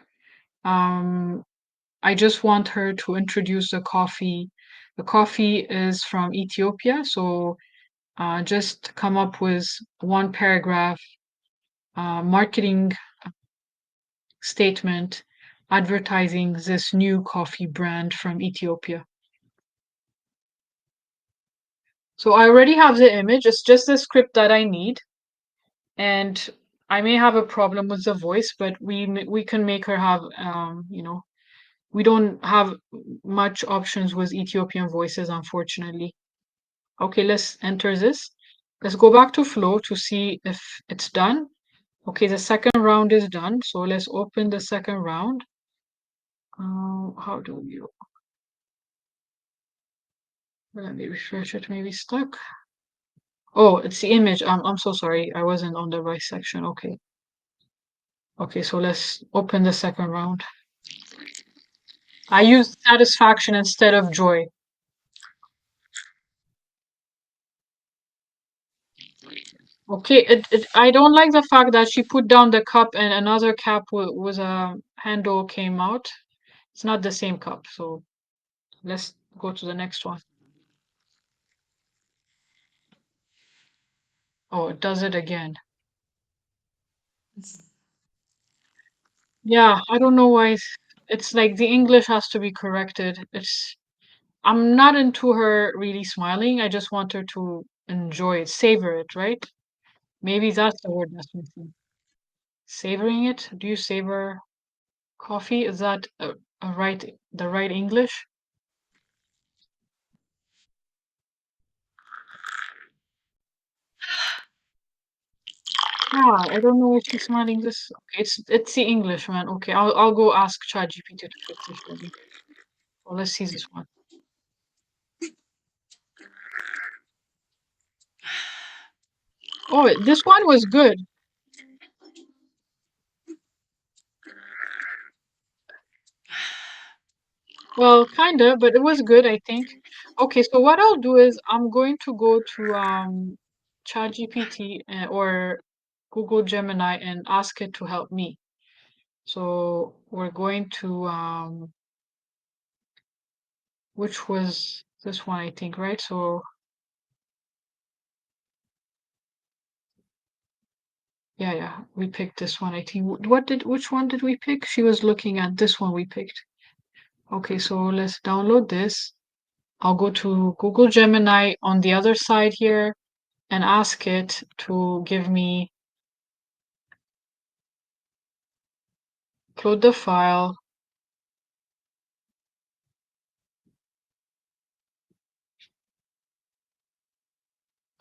I just want her to introduce the coffee. The coffee is from Ethiopia, so just come up with one paragraph marketing statement advertising this new coffee brand from Ethiopia. So I already have the image. It's just the script that I need, and I may have a problem with the voice, but we can make her have we don't have much options with Ethiopian voices, unfortunately. Okay, let's enter this. Let's go back to Flow to see if it's done. Okay, the second round is done. So let's open the second round. How do you? Let me refresh it. Maybe stuck. Oh, it's the image. I'm so sorry. I wasn't on the right section. Okay. Okay, so let's open the second round. I used satisfaction instead of joy. Okay, I don't like the fact that she put down the cup and another cup with a handle came out. It's not the same cup, so let's go to the next one. Oh, it does it again. Yeah, I don't know why it's like the English has to be corrected. I'm not into her really smiling. I just want her to enjoy it, savor it, right? Maybe that's the word that's missing. Savoring it? Do you savor coffee? Is that the right English? Yeah, I don't know if she's smiling this. Okay, it's the English, man. Okay, I'll go ask ChatGPT to fix this for me. Well, let's see this one. Oh, this one was good. Well, kinda, but it was good, I think. Okay, so what I'll do is I'm going to go to ChatGPT or Google Gemini and ask it to help me. So we're going to which was this one, I think, right? So yeah, we picked this one, I think. Which one did we pick? She was looking at this one we picked. Okay, so let's download this. I'll go to Google Gemini on the other side here and ask it to give me upload the file.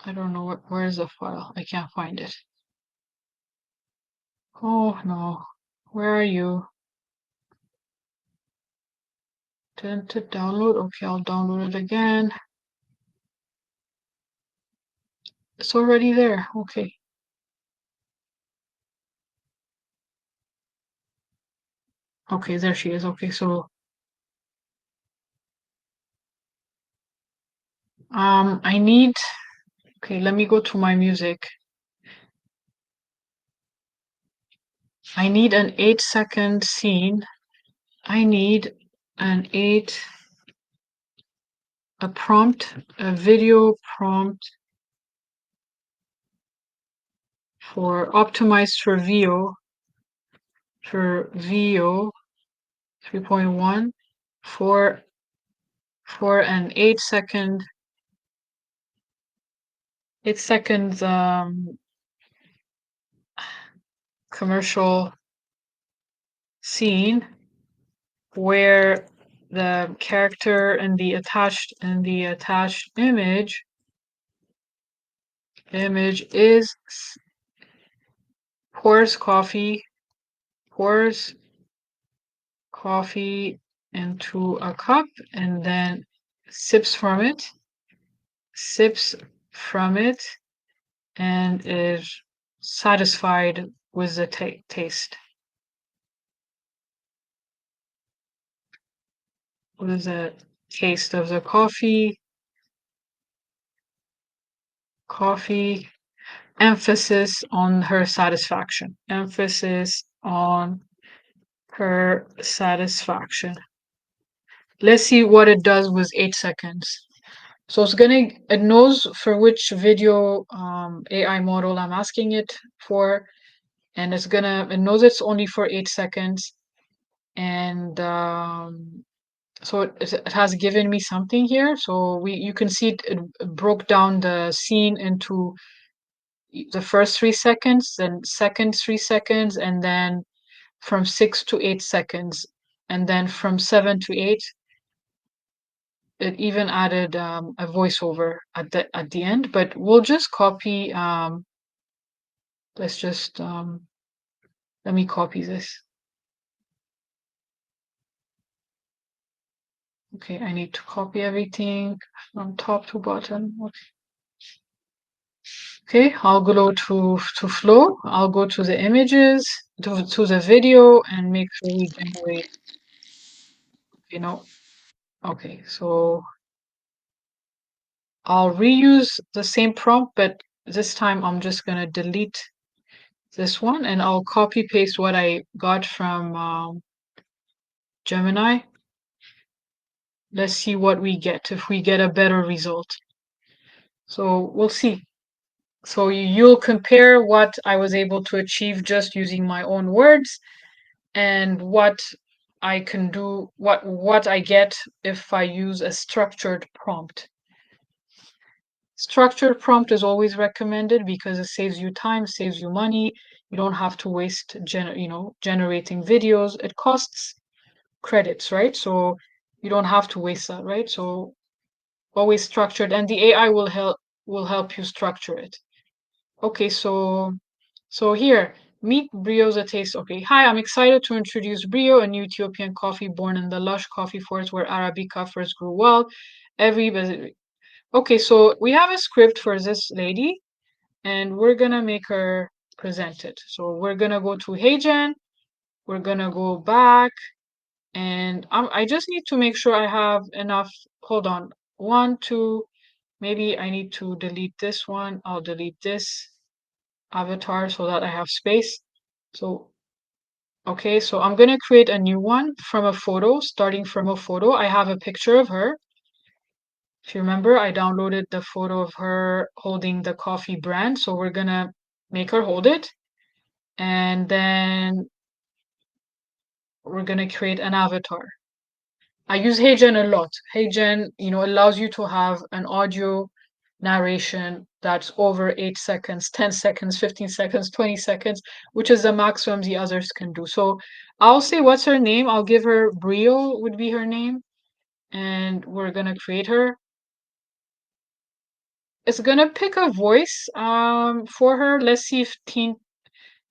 I don't know where is the file. I can't find it. Oh no, where are you? Didn't it download? Okay, I'll download it again. It's already there. Okay. Okay, there she is. Okay, so I need, okay, let me go to my music. I need an 8-second scene. I need an a video prompt for optimized for VO 3.1 for an 8 second 8 seconds commercial scene where the character and the attached image is pours coffee into a cup and then sips from it from it and is satisfied with the taste. With the taste of the coffee, emphasis on her satisfaction. Emphasis on her satisfaction. Let's see what it does with 8 seconds. So it knows for which video AI model I'm asking it for, and it knows it's only for 8 seconds. And so it has given me something here. So you can see it broke down the scene into the first 3 seconds, then second 3 seconds, and then from 6 to 8 seconds, and then from 7 to 8, it even added a voiceover at the end. But we'll just copy. Let's just let me copy this. Okay, I need to copy everything from top to bottom. Okay, I'll go to flow. I'll go to the images, to the video, and make sure we generate. Okay, so I'll reuse the same prompt, but this time I'm just gonna delete this one and I'll copy paste what I got from Gemini. Let's see what we get, if we get a better result. So we'll see. So you'll compare what I was able to achieve just using my own words and what I can do, what I get if I use a structured prompt. Structured prompt is always recommended because it saves you time, saves you money. You don't have to waste generating videos. It costs credits, right? So you don't have to waste that, right? So always structured, and the AI will help you structure it. Okay, so here, meet Brio's a taste. Okay, hi, I'm excited to introduce Brio, a new Ethiopian coffee born in the lush coffee forest where Arabica first grew wild. Okay, so we have a script for this lady, and we're gonna make her present it. So we're gonna go to HeyGen, we're gonna go back, and I just need to make sure I have enough. Hold on, 1, 2. Maybe I need to delete this one. I'll delete this avatar so that I have space. So, okay, so I'm gonna create a new one from a photo, starting from a photo. I have a picture of her. If you remember, I downloaded the photo of her holding the coffee brand. So we're gonna make her hold it. And then we're gonna create an avatar. I use HeyGen a lot. HeyGen, allows you to have an audio narration that's over 8 seconds, 10 seconds, 15 seconds, 20 seconds, which is the maximum the others can do. So I'll say what's her name. I'll give her Brio would be her name. And we're gonna create her. It's gonna pick a voice for her. Let's see if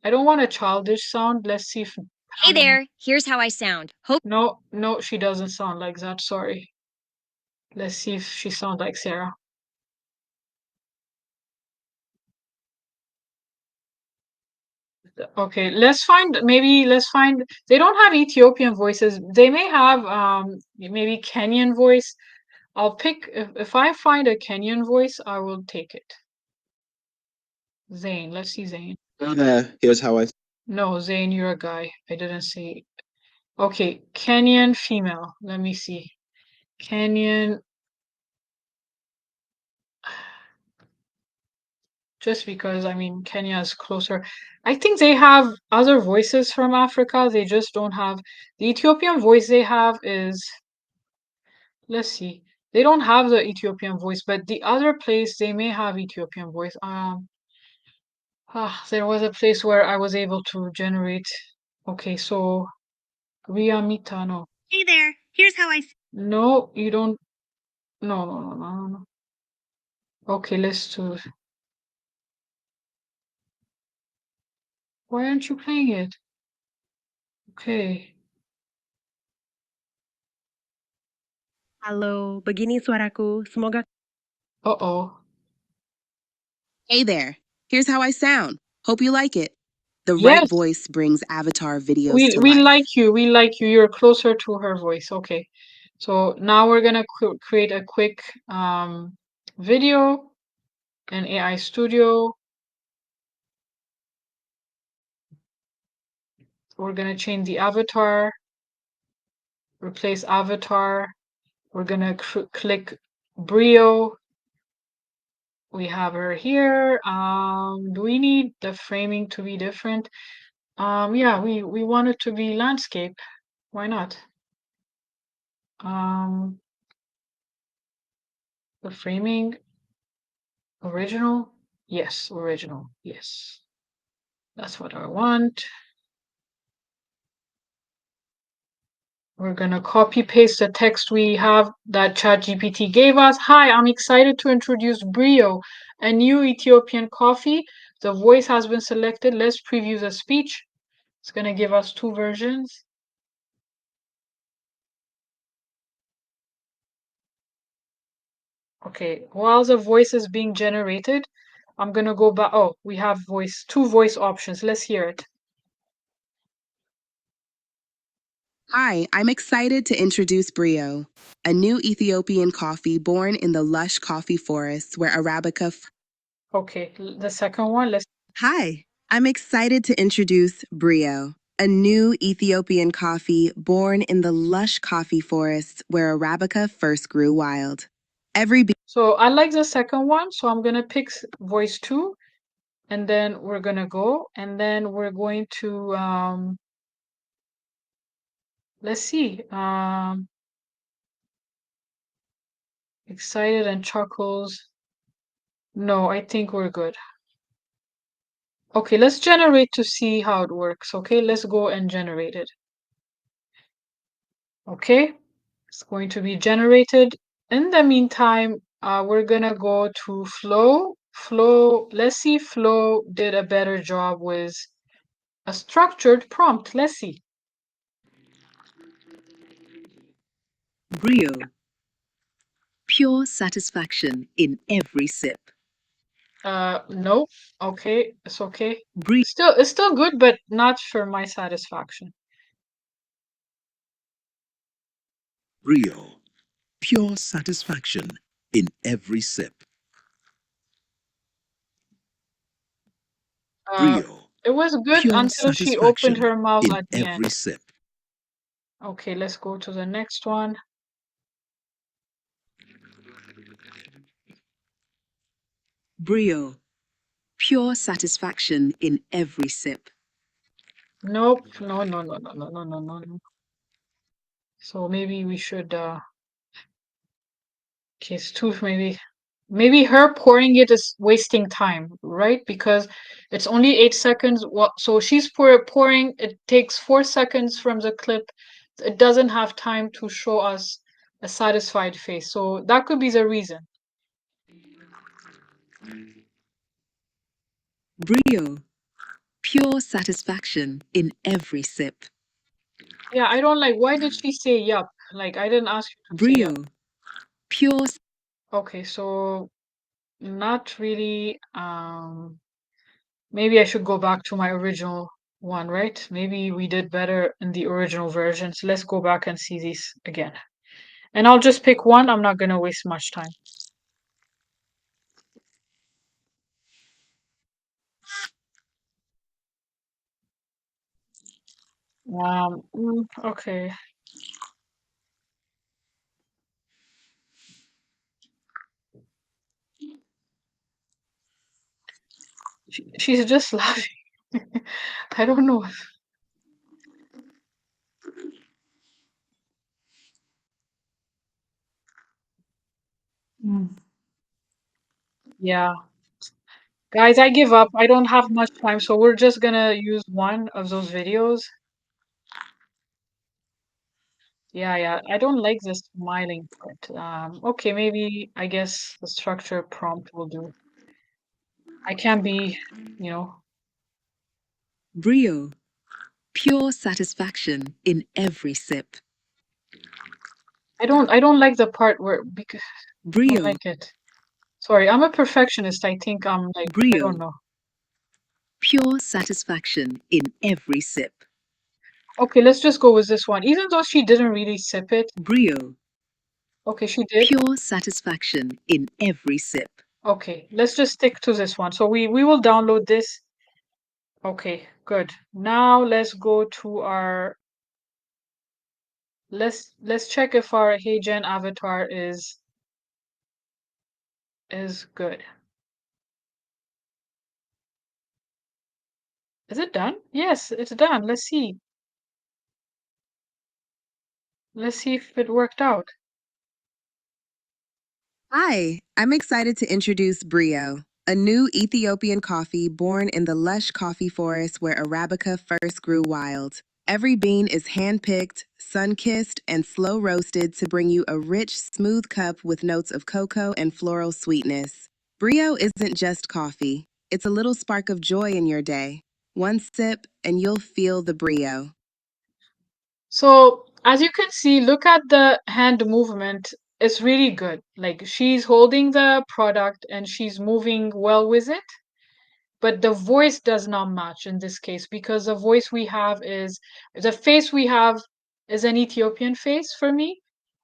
I don't want a childish sound. Let's see if Hey there, here's how I sound. Hope no, she doesn't sound like that. Sorry. Let's see if she sounds like Sarah. Okay, let's find they don't have Ethiopian voices. They may have maybe Kenyan voice. I'll pick if I find a Kenyan voice, I will take it. Zane, let's see Zane. Here's how I. No, Zane, you're a guy. I didn't say. Okay, Kenyan female. Let me see. Kenyan. Just because, I mean, Kenya is closer. I think they have other voices from Africa. They just don't have the Ethiopian voice they have is, let's see. They don't have the Ethiopian voice, but the other place they may have Ethiopian voice. There was a place where I was able to generate. Okay, so Ria Mita, no. Hey there, here's how I No, you don't. No, no, no, no, no, no. Okay, let's do. Why aren't you playing it? Okay. Halo, begini suaraku. Semoga Uh-oh. Hey there. Here's how I sound. Hope you like it. The right Yes, voice brings avatar videos we to we life. like you. We like you. You're closer to her voice. Okay. So now we're gonna create a quick video in AI Studio. We're gonna change the avatar, replace avatar. We're gonna click Brio. We have her here. Do we need the framing to be different? Yeah, we want it to be landscape. Why not? The framing, original? Yes, original. Yes. That's what I want. We're gonna copy paste the text we have that ChatGPT gave us. Hi, I'm excited to introduce Brio, a new Ethiopian coffee. The voice has been selected. Let's preview the speech. It's gonna give us two versions. Okay, while the voice is being generated, I'm gonna go back. Oh, we have two voice options. Let's hear it. Hi, I'm excited to introduce Brio, a new Ethiopian coffee born in the lush coffee forests where Arabica. Okay, the second one, let's. Hi, I'm excited to introduce Brio, a new Ethiopian coffee born in the lush coffee forests where Arabica first grew wild. So I like the second one, so I'm gonna pick voice two, and then we're gonna go, and then we're going to let's see, excited and chuckles. No, I think we're good. Okay, let's generate to see how it works. Okay, let's go and generate it. Okay, it's going to be generated. In the meantime, we're gonna go to Flow. Flow, let's see if Flow did a better job with a structured prompt. Let's see. Brio, pure satisfaction in every sip. No. Okay, it's okay. Brio. It's still good, but not for my satisfaction. Brio. Pure satisfaction in every sip. Brio. It was good Pure until she opened satisfaction her mouth in at the end. every sip. Okay, let's go to the next one. Brio. Pure satisfaction in every sip. Nope. No, no, no, no, no, no, no, no, no. So maybe we should okay, it's too maybe her pouring it is wasting time, right? Because it's only 8 seconds. Well, so she's pouring, it takes 4 seconds from the clip. It doesn't have time to show us a satisfied face. So that could be the reason. Brio. Pure satisfaction in every sip. Yeah, I don't like, why did she say yup? Like, I didn't ask you to say yup. Brio. Pure. Okay, so not really, maybe I should go back to my original one, right? Maybe we did better in the original version. So let's go back and see these again. And I'll just pick one. I'm not gonna waste much time. Okay. She's just laughing. I don't know. Mm. Yeah. Guys, I give up. I don't have much time, so we're just gonna use one of those videos. Yeah, yeah. I don't like this smiling part. Okay, maybe I guess the structure prompt will do. I can't be, you know. Brio. Pure satisfaction in every sip. I don't like the part where because I don't Brio. like it. Sorry, I'm a perfectionist. I think I'm like, I Brio. don't know. Pure satisfaction in every sip. Okay, let's just go with this one. Even though she didn't really sip it. Brio. Okay, she did. Pure satisfaction in every sip. Okay, let's just stick to this one. So we will download this. Okay, good. Now let's go to our let's check if our HeyGen avatar is good. Is it done? Yes, it's done. Let's see. Let's see if it worked out. Hi, I'm excited to introduce Brio, a new Ethiopian coffee born in the lush coffee forest where Arabica first grew wild. Every bean is handpicked, sun-kissed, and slow roasted to bring you a rich, smooth cup with notes of cocoa and floral sweetness. Brio isn't just coffee. It's a little spark of joy in your day. One sip and you'll feel the Brio. So as you can see, look at the hand movement. It's really good. Like she's holding the product and she's moving well with it. But the voice does not match in this case because the voice we have is the face we have is an Ethiopian face for me.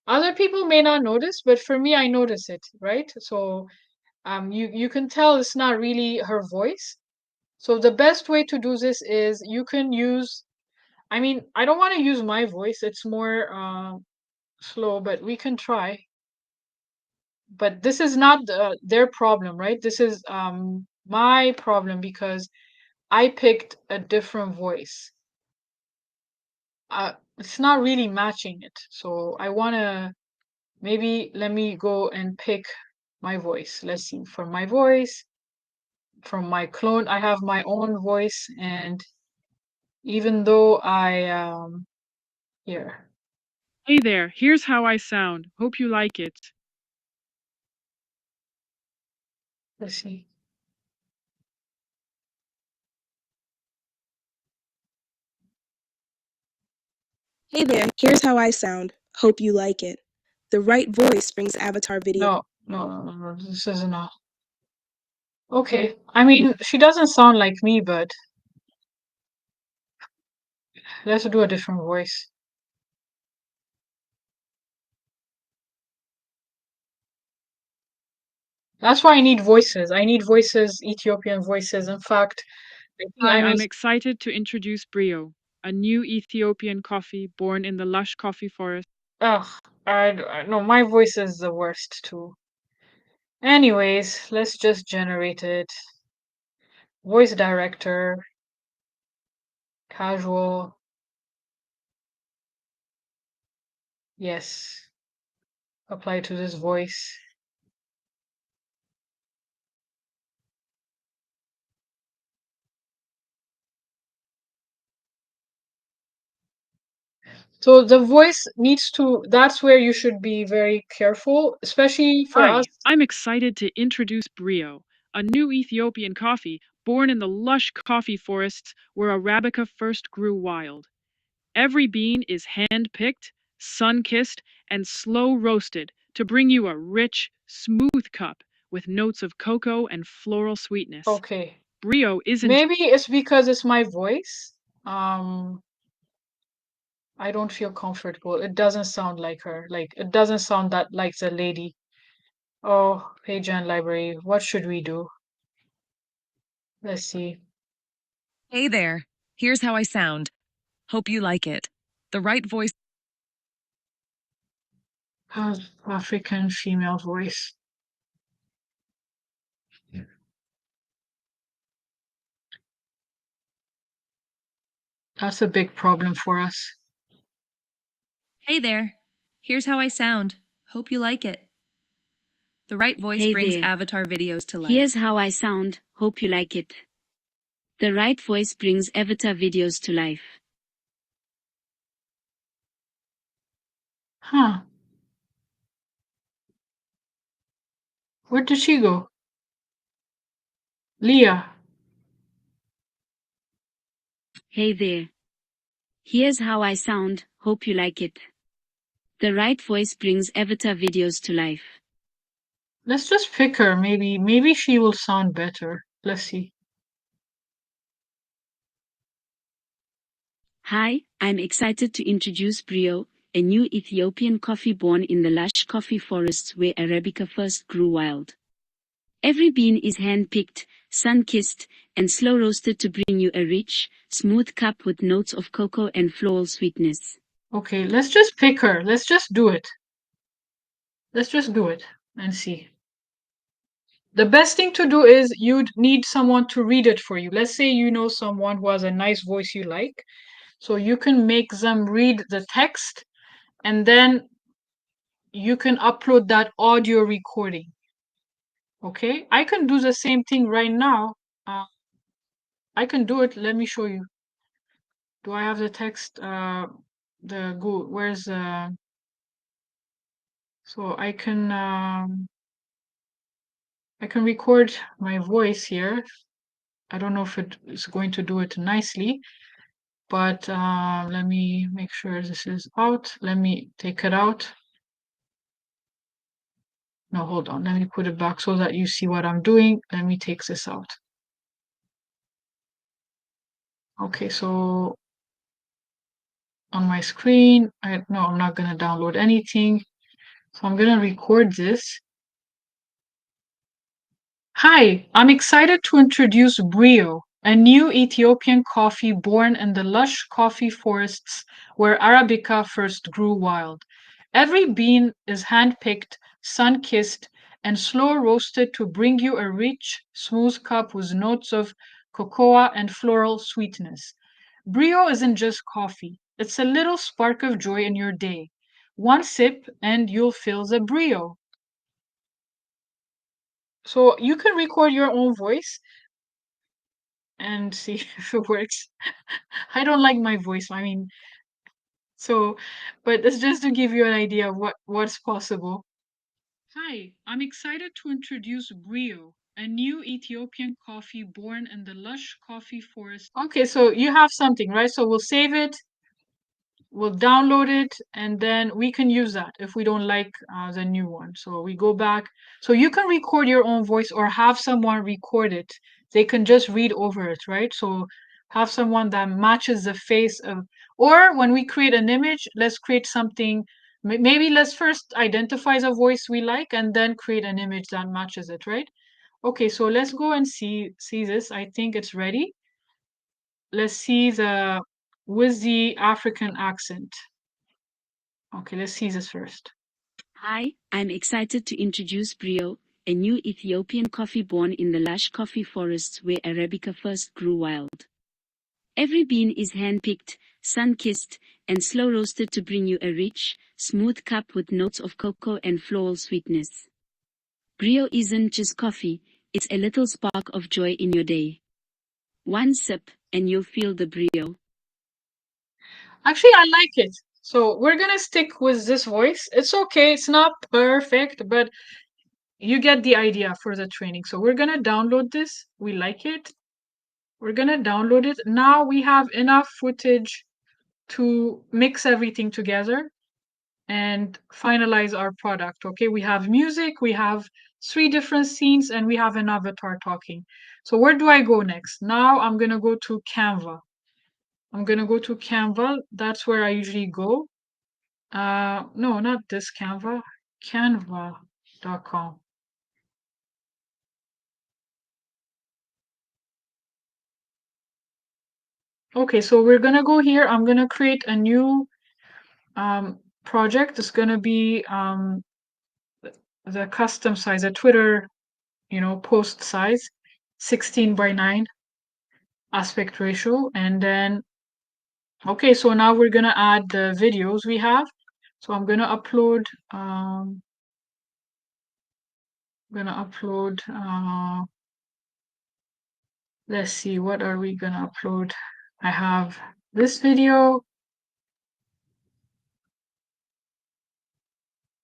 Other people may not notice, but for me, I notice it, right? So you can tell it's not really her voice. So the best way to do this is you can use, I mean, I don't want to use my voice. It's more slow, but we can try. But this is not their problem, right? This is my problem because I picked a different voice. It's not really matching it. So I want to maybe let me go and pick my voice. Let's see. From my voice, from my clone, I have my own voice. And even though here, Hey there, here's how I sound. Hope you like it. let's see. Hey there, here's how I sound. Hope you like it. The right voice brings avatar video. No, this is not. Okay. I mean, she doesn't sound like me, but let's do a different voice. That's why I need voices. I need voices, Ethiopian voices. In fact, I think Hi, I may. I'm excited to introduce Brio, a new Ethiopian coffee born in the lush coffee forest. Ugh, no, my voice is the worst too. Anyways, let's just generate it. Voice director, casual. Yes. Apply to this voice. So the voice needs to, that's where you should be very careful, especially for Hi, us. I'm excited to introduce Brio, a new Ethiopian coffee born in the lush coffee forests where Arabica first grew wild. Every bean is hand-picked, sun-kissed, and slow roasted to bring you a rich, smooth cup with notes of cocoa and floral sweetness. Okay. Brio isn't Maybe it's because it's my voice. Um, I don't feel comfortable. It doesn't sound like her. Like it doesn't sound that like the lady. Oh, HeyGen library. What should we do? Let's see. Hey there, here's how I sound. Hope you like it. The right voice. African female voice. That's a big problem for us. Hey there, here's how I sound. Hope you like it. The right voice Hey brings there. avatar videos to life. Here's how I sound. Hope you like it. The right voice brings avatar videos to life. Huh. Where did she go? Leah. Hey there. Here's how I sound. Hope you like it. The right voice brings avatar videos to life. Let's just pick her. Maybe she will sound better. Let's see. Hi, I'm excited to introduce Brio, a new Ethiopian coffee born in the lush coffee forests where Arabica first grew wild. Every bean is hand-picked, sun-kissed, and slow-roasted to bring you a rich, smooth cup with notes of cocoa and floral sweetness. Okay, let's just pick her. Let's just do it. Let's just do it and see. The best thing to do is you'd need someone to read it for you. Let's say you know someone who has a nice voice you like. So you can make them read the text and then you can upload that audio recording. Okay, I can do the same thing right now. I can do it. Let me show you. Do I have the text? Where's so I can record my voice here. I don't know if it is going to do it nicely, but let me make sure this is out. Let me take it out. No, hold on. Let me put it back so that you see what I'm doing. Let me take this out. Okay, so on my screen, I'm not gonna download anything. So I'm gonna record this. Hi, I'm excited to introduce Brio, a new Ethiopian coffee born in the lush coffee forests where Arabica first grew wild. Every bean is hand-picked, sun-kissed, and slow roasted to bring you a rich, smooth cup with notes of cocoa and floral sweetness. Brio isn't just coffee, it's a little spark of joy in your day. One sip and you'll feel the Brio. So you can record your own voice and see if it works. I don't like my voice. I mean, so, but it's just to give you an idea of what's possible. Hi, I'm excited to introduce Brio, a new Ethiopian coffee born in the lush coffee forest. Okay, so you have something, right? So we'll save it, we'll download it, and then we can use that if we don't like the new one. So we go back. So you can record your own voice or have someone record it. They can just read over it, right? So have someone that matches the face of, or when we create an image, let's create something. Maybe let's first identify the voice we like and then create an image that matches it, right? Okay, so let's go and see this. I think it's ready. Let's see the with the African accent. Okay, let's see this first. Hi, I'm excited to introduce Brio, a new Ethiopian coffee born in the lush coffee forests where Arabica first grew wild. Every bean is hand-picked, sun-kissed, and slow-roasted to bring you a rich, smooth cup with notes of cocoa and floral sweetness. Brio isn't just coffee, it's a little spark of joy in your day. One sip, and you'll feel the Brio. Actually, I like it. So we're gonna stick with this voice. It's okay, it's not perfect, but you get the idea for the training. So we're gonna download this. We like it. We're gonna download it. Now we have enough footage to mix everything together and finalize our product. Okay, we have music, we have 3 different scenes, and we have an avatar talking. So where do I go next? Now I'm gonna go to Canva. I'm gonna go to Canva. That's where I usually go. No, not this Canva. Canva.com. Okay, so we're gonna go here. I'm gonna create a new project. It's gonna be the custom size, a Twitter, post size, 16:9 aspect ratio. And then, okay, so now we're gonna add the videos we have. So I'm gonna upload, let's see, what are we gonna upload? I have this video.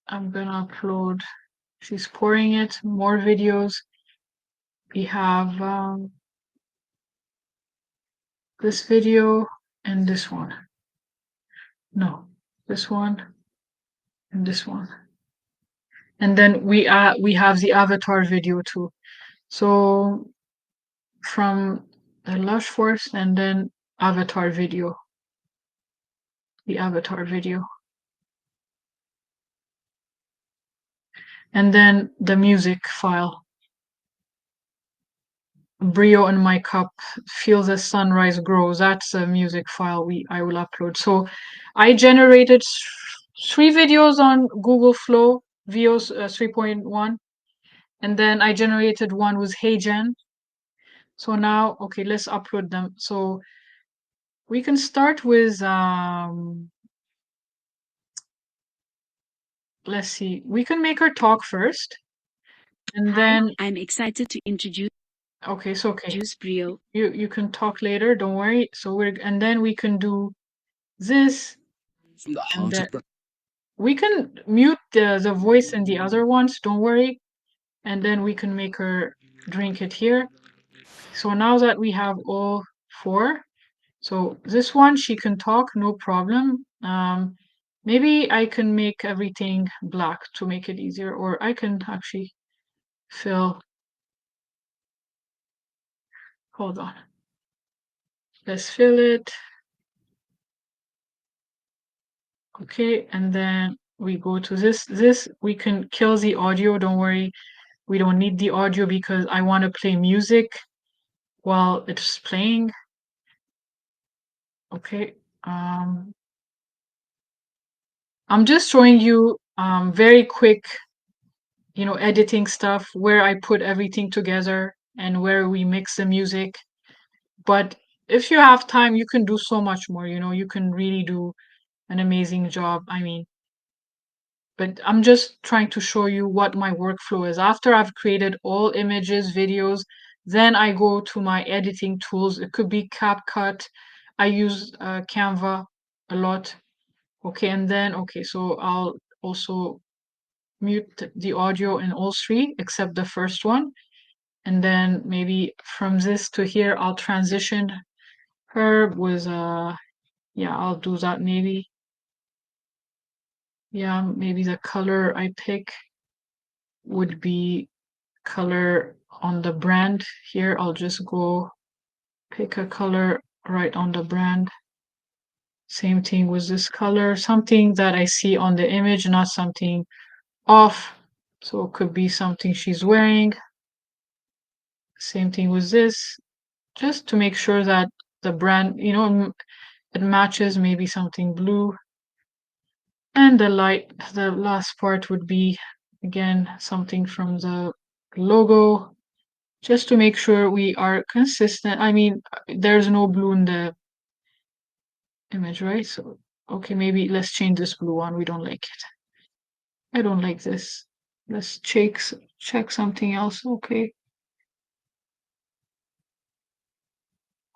I'm gonna upload, she's pouring it, more videos. We have this video and this one. No, this one and this one. And then we have the avatar video too. So from the Lush Force and then avatar video, the avatar video. And then the music file. Brio in my cup, feel the sunrise grows. That's a music file I will upload. So I generated 3 videos on Google Flow, VOS 3.1. And then I generated one with HeyGen. So now, okay, let's upload them. So we can start with, let's see, we can make her talk first. And then I'm excited to introduce okay, so okay. Brio. You can talk later, don't worry. So and then we can do this. From the And heart of the we can mute the voice in the other ones, don't worry. And then we can make her drink it here. So now that we have all 4, so this one she can talk, no problem. Maybe I can make everything black to make it easier, or I can actually fill. Hold on. Let's fill it. Okay, and then we go to this. This we can kill the audio, don't worry. We don't need the audio because I want to play music while it's playing. Okay. I'm just showing you very quick, editing stuff where I put everything together and where we mix the music. But if you have time, you can do so much more, you can really do an amazing job. I mean, but I'm just trying to show you what my workflow is. After I've created all images, videos, then I go to my editing tools. It could be CapCut. I use Canva a lot. Okay, and then, okay, so I'll also mute the audio in all 3 except the first one. And then maybe from this to here, I'll transition her with, yeah, I'll do that maybe. Yeah, maybe the color I pick would be color on the brand. Here, I'll just go pick a color right on the brand. Same thing with this color, something that I see on the image, not something off. So it could be something she's wearing. Same thing with this, just to make sure that the brand, it matches, maybe something blue. And the last part would be, again, something from the logo, just to make sure we are consistent. I mean, there's no blue in the image, right? So, okay, maybe let's change this blue one. We don't like it. I don't like this. Let's check something else. Okay.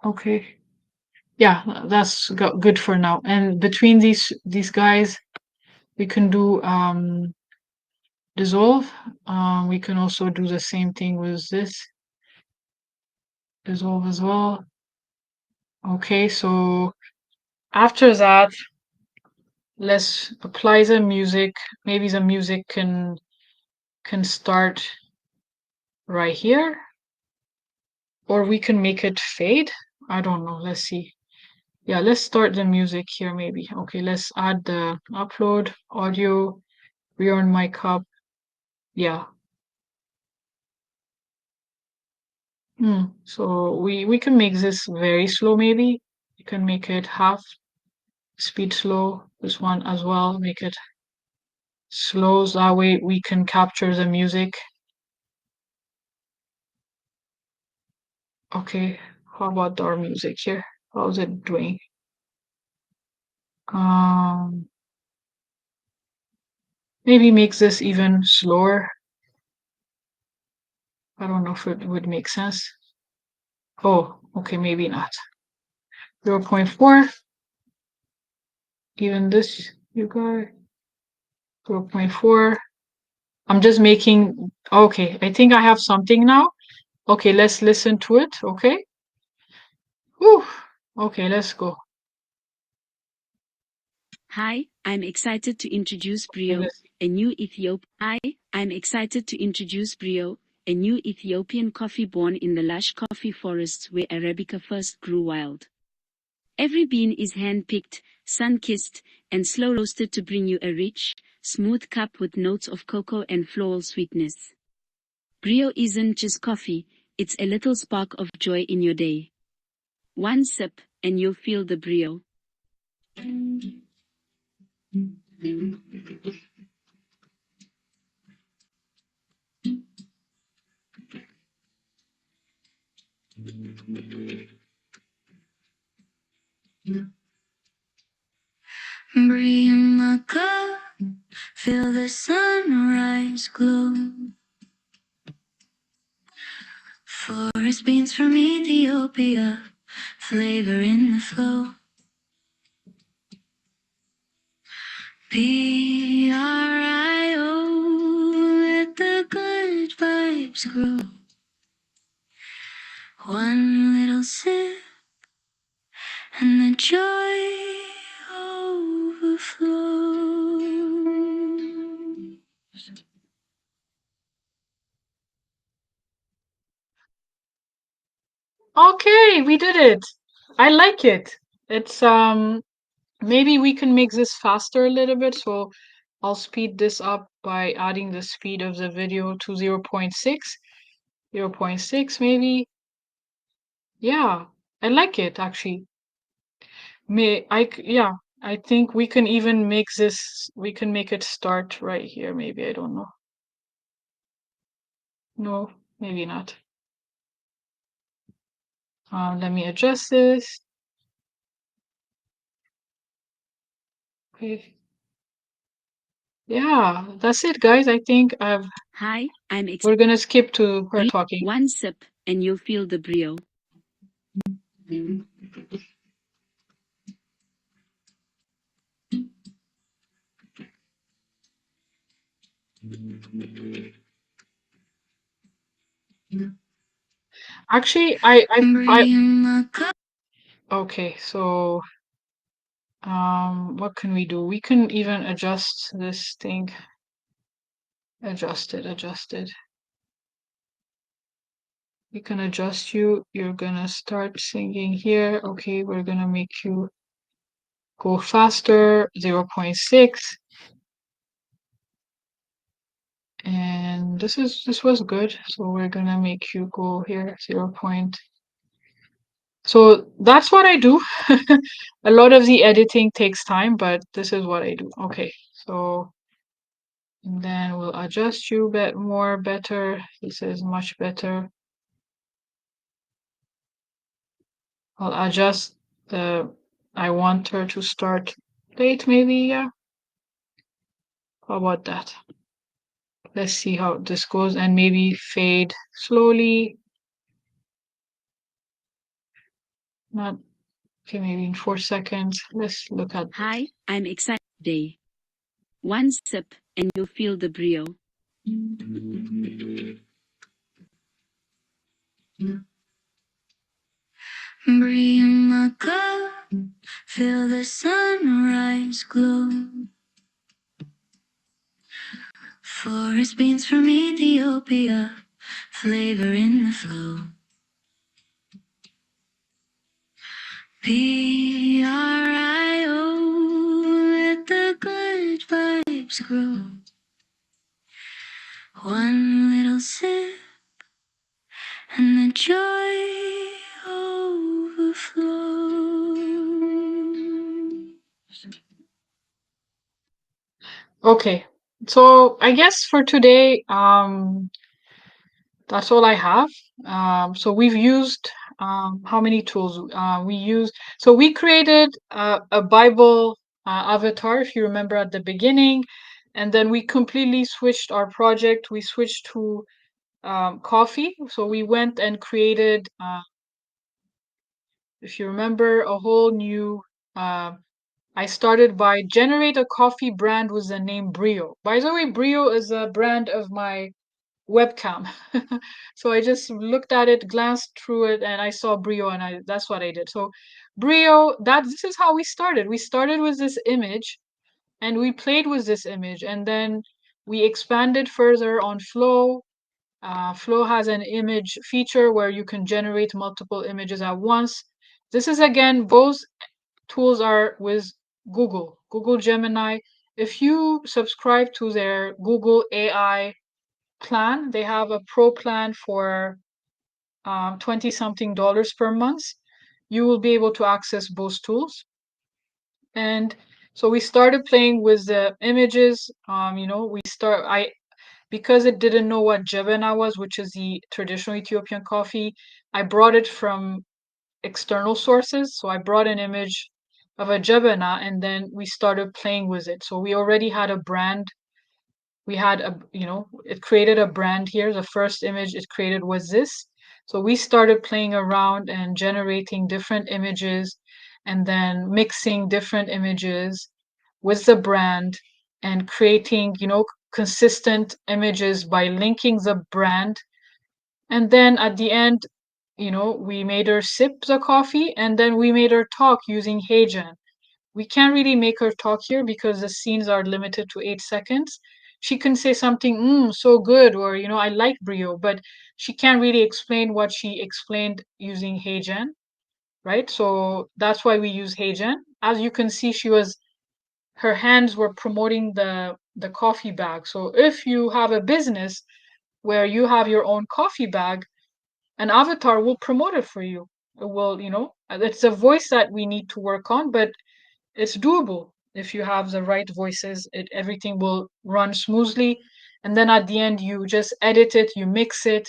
Okay. Yeah, that's good for now. And between these guys, we can do dissolve. We can also do the same thing with this. Dissolve as well. Okay, so after that, let's apply the music. Maybe the music can start right here, or we can make it fade. I don't know. Let's see. Yeah, let's start the music here maybe. Okay, let's add the upload audio. We are in my cup. Yeah. So we can make this very slow maybe. You can make it half speed slow. This one as well. Make it slow. So that way we can capture the music. Okay, how about our music here? How's it doing? Maybe make this even slower. I don't know if it would make sense. Oh, okay, maybe not. 0.4. Even this, you guys. 0.4. I'm just making, okay, I think I have something now. Okay, let's listen to it, okay? Whew. Okay, let's go. Hi, I'm excited to introduce Brio, a new Ethiopian. Hi, I'm excited to introduce Brio, a new Ethiopian coffee born in the lush coffee forests where Arabica first grew wild. Every bean is hand-picked, sun-kissed, and slow-roasted to bring you a rich, smooth cup with notes of cocoa and floral sweetness. Brio isn't just coffee, it's a little spark of joy in your day. One sip, and you'll feel the Brio. Brie in my cup, feel the sunrise glow. Forest beans from Ethiopia, flavor in the flow. P-R-I-O, let the good vibes grow. One little sip, and the joy overflows. Okay, we did it. I like it. It's maybe we can make this faster a little bit, so I'll speed this up by adding the speed of the video to 0.6. 0.6 maybe. Yeah, I like it actually. Yeah, I think we can even make we can make it start right here, maybe, I don't know. No, maybe not. Let me adjust this. Okay. Yeah, that's it, guys. I think Hi, I'm we're gonna skip to her talking. One sip, and you'll feel the Brio. Actually, okay, so what can we do? We can even adjust this thing. Adjust it. We can adjust you. You're gonna start singing here. Okay, we're gonna make you go faster, 0.6. And this was good. So we're gonna make you go here, 0. So that's what I do. A lot of the editing takes time, but this is what I do. Okay, so and then we'll adjust you a bit more better. This is much better. I'll adjust I want her to start late, maybe, yeah. How about that? Let's see how this goes and maybe fade slowly. Not okay, maybe in 4 seconds. Let's look at Hi, I'm excited today. One sip, and you'll feel the Brio. Brie in my cup, feel the sunrise glow. Forest beans from Ethiopia, flavor in the flow. P-R-I-O, let the good vibes grow. One little sip, and the joy overflows. Okay, so I guess for today, that's all I have. So we've used how many tools? So we created a Bible avatar, if you remember at the beginning, and then we completely switched our project. We switched to coffee. So we went and created, if you remember, a whole new. I started by generate a coffee brand with the name Brio. By the way, Brio is a brand of my webcam. So I just looked at it, glanced through it, and I saw Brio, and that's what I did. So Brio, this is how we started. We started with this image, and we played with this image, and then we expanded further on Flow. Flow has an image feature where you can generate multiple images at once. This is again, both tools are with Google Gemini. If you subscribe to their Google AI plan, they have a pro plan for 20 something dollars per month. You will be able to access both tools. And so we started playing with the images. Because it didn't know what jebena was, which is the traditional Ethiopian coffee, I brought it from external sources. So I brought an image of a jebena and then we started playing with it. So we already had a brand. We had it created a brand here. The first image it created was this. So we started playing around and generating different images and then mixing different images with the brand and creating, consistent images by linking the brand. And then at the end, we made her sip the coffee and then we made her talk using HeyGen. We can't really make her talk here because the scenes are limited to 8 seconds. She can say something, so good, or, I like Brio, but she can't really explain what she explained using HeyGen, right? So that's why we use HeyGen. As you can see, her hands were promoting the coffee bag. So if you have a business where you have your own coffee bag, an avatar will promote it for you. It will, it's a voice that we need to work on, but it's doable. If you have the right voices, everything will run smoothly. And then at the end, you just edit it, you mix it,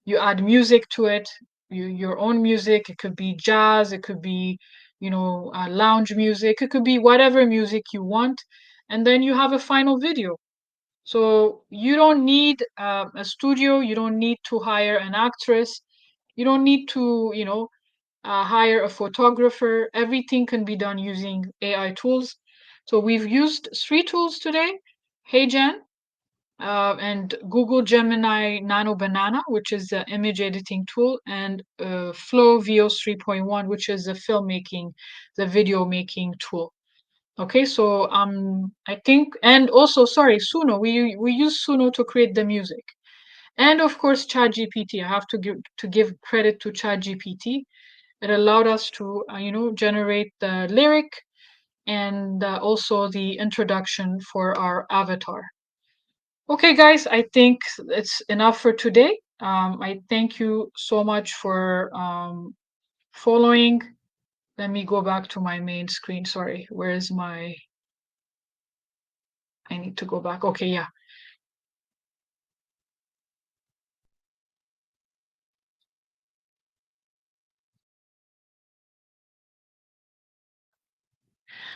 you add music to it, your own music. It could be jazz, it could be, lounge music, it could be whatever music you want. And then you have a final video. So you don't need a studio, you don't need to hire an actress, you don't need to, hire a photographer. Everything can be done using AI tools. So we've used 3 tools today: HeyGen, and Google Gemini Nano Banana, which is the image editing tool, and Flow VO 3.1, which is the filmmaking, the video making tool. Okay, so I think, and also, sorry, Suno. We use Suno to create the music, and of course, ChatGPT. I have to give credit to ChatGPT. It allowed us to, generate the lyric and also the introduction for our avatar. Okay, guys, I think it's enough for today. I thank you so much for following. Let me go back to my main screen. Sorry, where is my... I need to go back. Okay, yeah.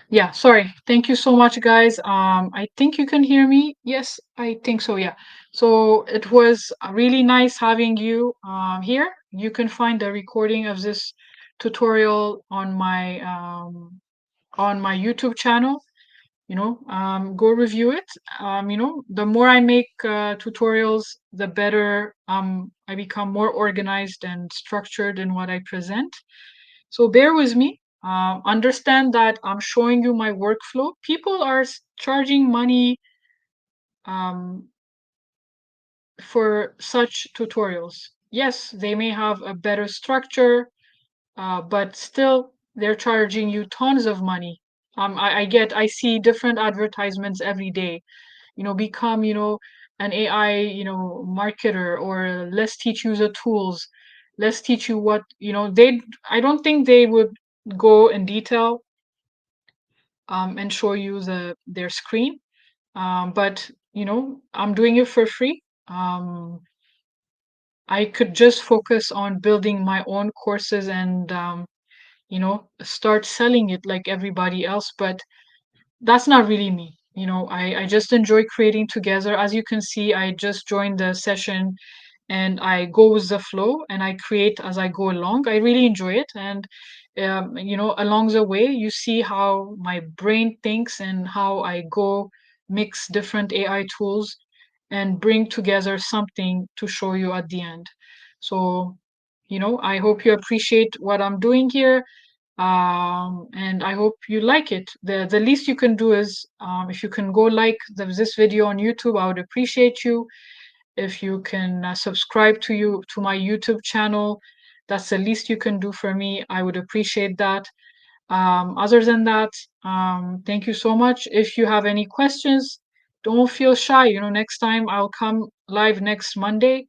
Yeah, sorry. Thank you so much, guys. I think you can hear me. Yes, I think so. Yeah. So it was really nice having you here. You can find the recording of this tutorial on my YouTube channel. Go review it. The more I make tutorials, the better I become more organized and structured in what I present. So bear with me. Understand that I'm showing you my workflow. People are charging money for such tutorials. Yes, they may have a better structure, but still they're charging you tons of money. I see different advertisements every day. Become, an AI, marketer, or let's teach you the tools. Let's teach you what, I don't think they would go in detail and show you their screen. But I'm doing it for free. I could just focus on building my own courses and start selling it like everybody else. But that's not really me. I just enjoy creating together. As you can see, I just joined the session and I go with the flow and I create as I go along. I really enjoy it. And, along the way, you see how my brain thinks and how I go mix different AI tools and bring together something to show you at the end. So, I hope you appreciate what I'm doing here. And I hope you like it. The least you can do is if you can go like this video on YouTube, I would appreciate you. If you can subscribe to my YouTube channel, that's the least you can do for me. I would appreciate that. Other than that, thank you so much. If you have any questions, don't feel shy. Next time I'll come live next Monday.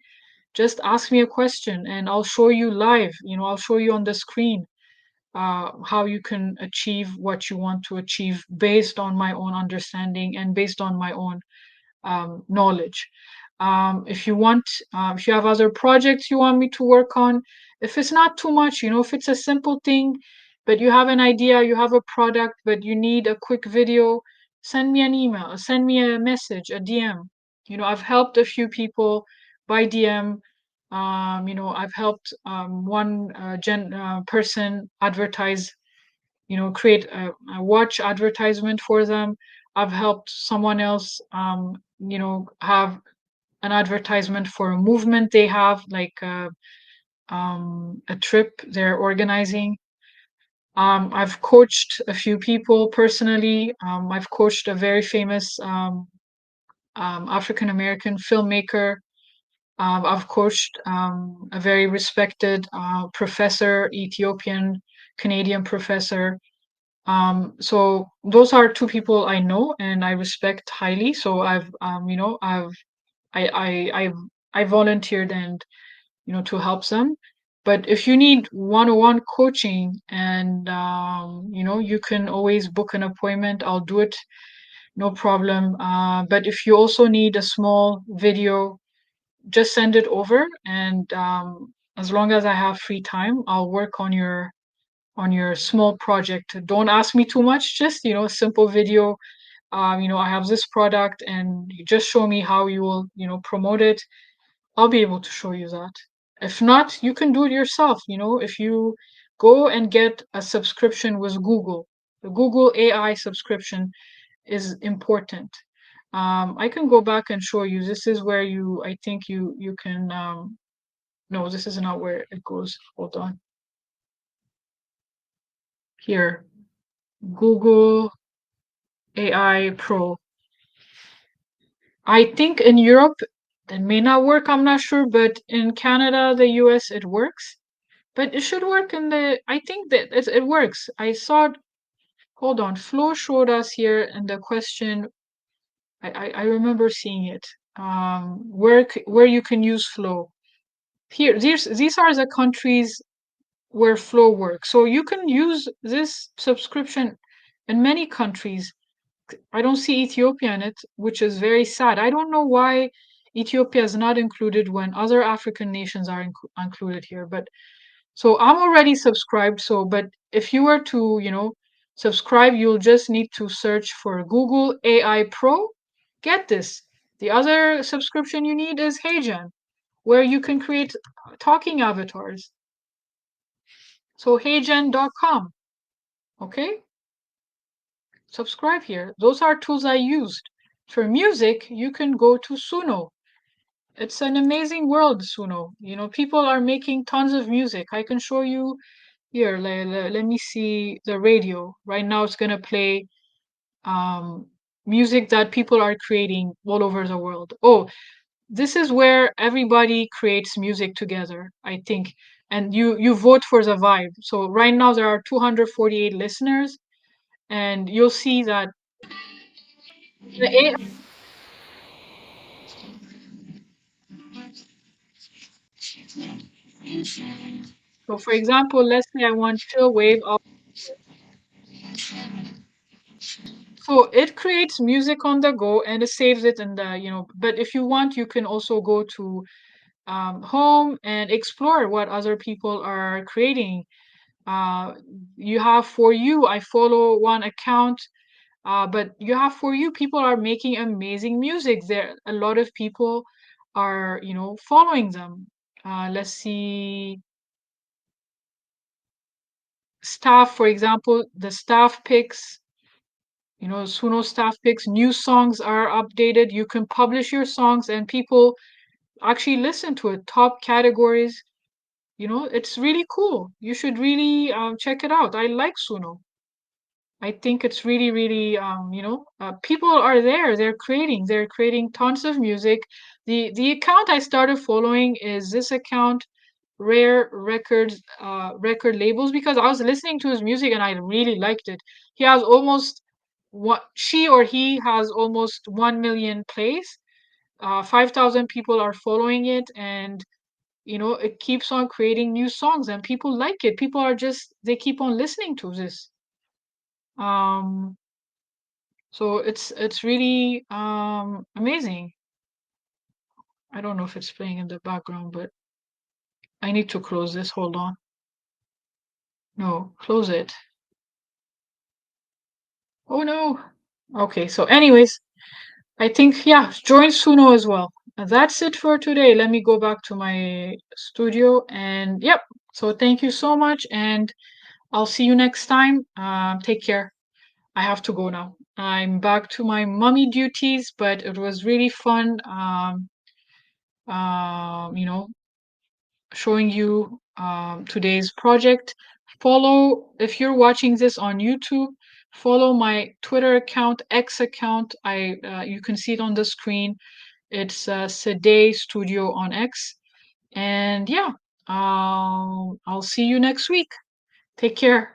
Just ask me a question and I'll show you live. I'll show you on the screen how you can achieve what you want to achieve based on my own understanding and based on my own knowledge. If you want, if you have other projects you want me to work on, if it's not too much, if it's a simple thing, but you have an idea, you have a product, but you need a quick video, send me an email, send me a message, a DM. I've helped a few people by DM. I've helped one person advertise, create a watch advertisement for them. I've helped someone else, have an advertisement for a movement they have, like a trip they're organizing. I've coached a few people personally. I've coached a very famous African American filmmaker. I've coached a very respected professor, Ethiopian Canadian professor. So those are two people I know and I respect highly. So I volunteered and to help them. But if you need one-on-one coaching and you can always book an appointment. I'll do it, no problem. But if you also need a small video, just send it over, and as long as I have free time, I'll work on your small project. Don't ask me too much, just a simple video. I have this product and you just show me how you will, promote it. I'll be able to show you that. If not, you can do it yourself. If you go and get a subscription with Google, the Google AI subscription is important. I can go back and show you. This is where I think you can, no, this is not where it goes. Hold on. Here, Google AI Pro. I think in Europe that may not work, I'm not sure, but in Canada, the US, it works. But it should work I think that it works. I saw it, hold on, Flo showed us here in the question. I remember seeing it. Where you can use Flow. Here, these are the countries where Flow works. So you can use this subscription in many countries. I don't see Ethiopia in it, which is very sad. I don't know why Ethiopia is not included when other African nations are included here. But so I'm already subscribed. But if you were to, subscribe, you'll just need to search for Google AI Pro. Get this. The other subscription you need is HeyGen, where you can create talking avatars. So heygen.com. Okay? Subscribe here. Those are tools I used. For music, you can go to Suno. It's an amazing world, Suno. People are making tons of music. I can show you here. Let me see the radio. Right now, it's going to play music that people are creating all over the world. Oh, this is where everybody creates music together, I think. And you vote for the vibe. So right now, there are 248 listeners. And you'll see that the AI. So for example, let's say I want chill wave. So it creates music on the go and it saves it in but if you want, you can also go to home and explore what other people are creating. Uh, you have For You, I follow one account, but you have For You, people are making amazing music. A lot of people are, following them. Let's see, staff, for example, the staff picks, Suno staff picks, new songs are updated. You can publish your songs and people actually listen to it. Top categories. You know, it's really cool. You should really check it out. I like Suno. I think it's really, really, people are there. They're creating tons of music. The account I started following is this account, Rare Records, record labels, because I was listening to his music and I really liked it. He has almost what she or he has almost 1 million plays. 5,000 people are following it, and it keeps on creating new songs, and people like it. People are just they keep on listening to this. Um, so it's really amazing. I don't know if it's playing in the background, but I need to close this. Hold on. No, close it. Oh no. Okay, so anyways, I think yeah, join Suno as well. And that's it for today. Let me go back to my studio and yep. So thank you so much and I'll see you next time. Take care. I have to go now. I'm back to my mummy duties, but it was really fun. You know, showing you today's project. Follow, if you're watching this on YouTube, follow my Twitter account, X account. You can see it on the screen. It's Tseday Studio on X. And yeah, I'll see you next week. Take care.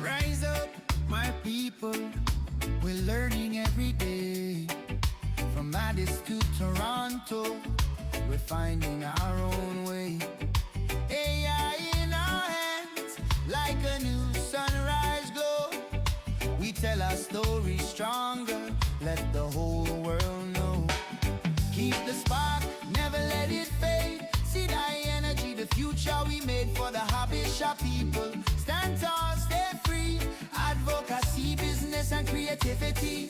Rise up, my people. We're learning every day. From Addis to Toronto, we're finding our own way. AI in our hands, like a new sunrise glow. We tell our story stronger, let the whole world know. Keep the spark, never let it fade. See that energy, the future we made for the hobby shop people. Stand tall, stay free. Advocacy, business and creativity.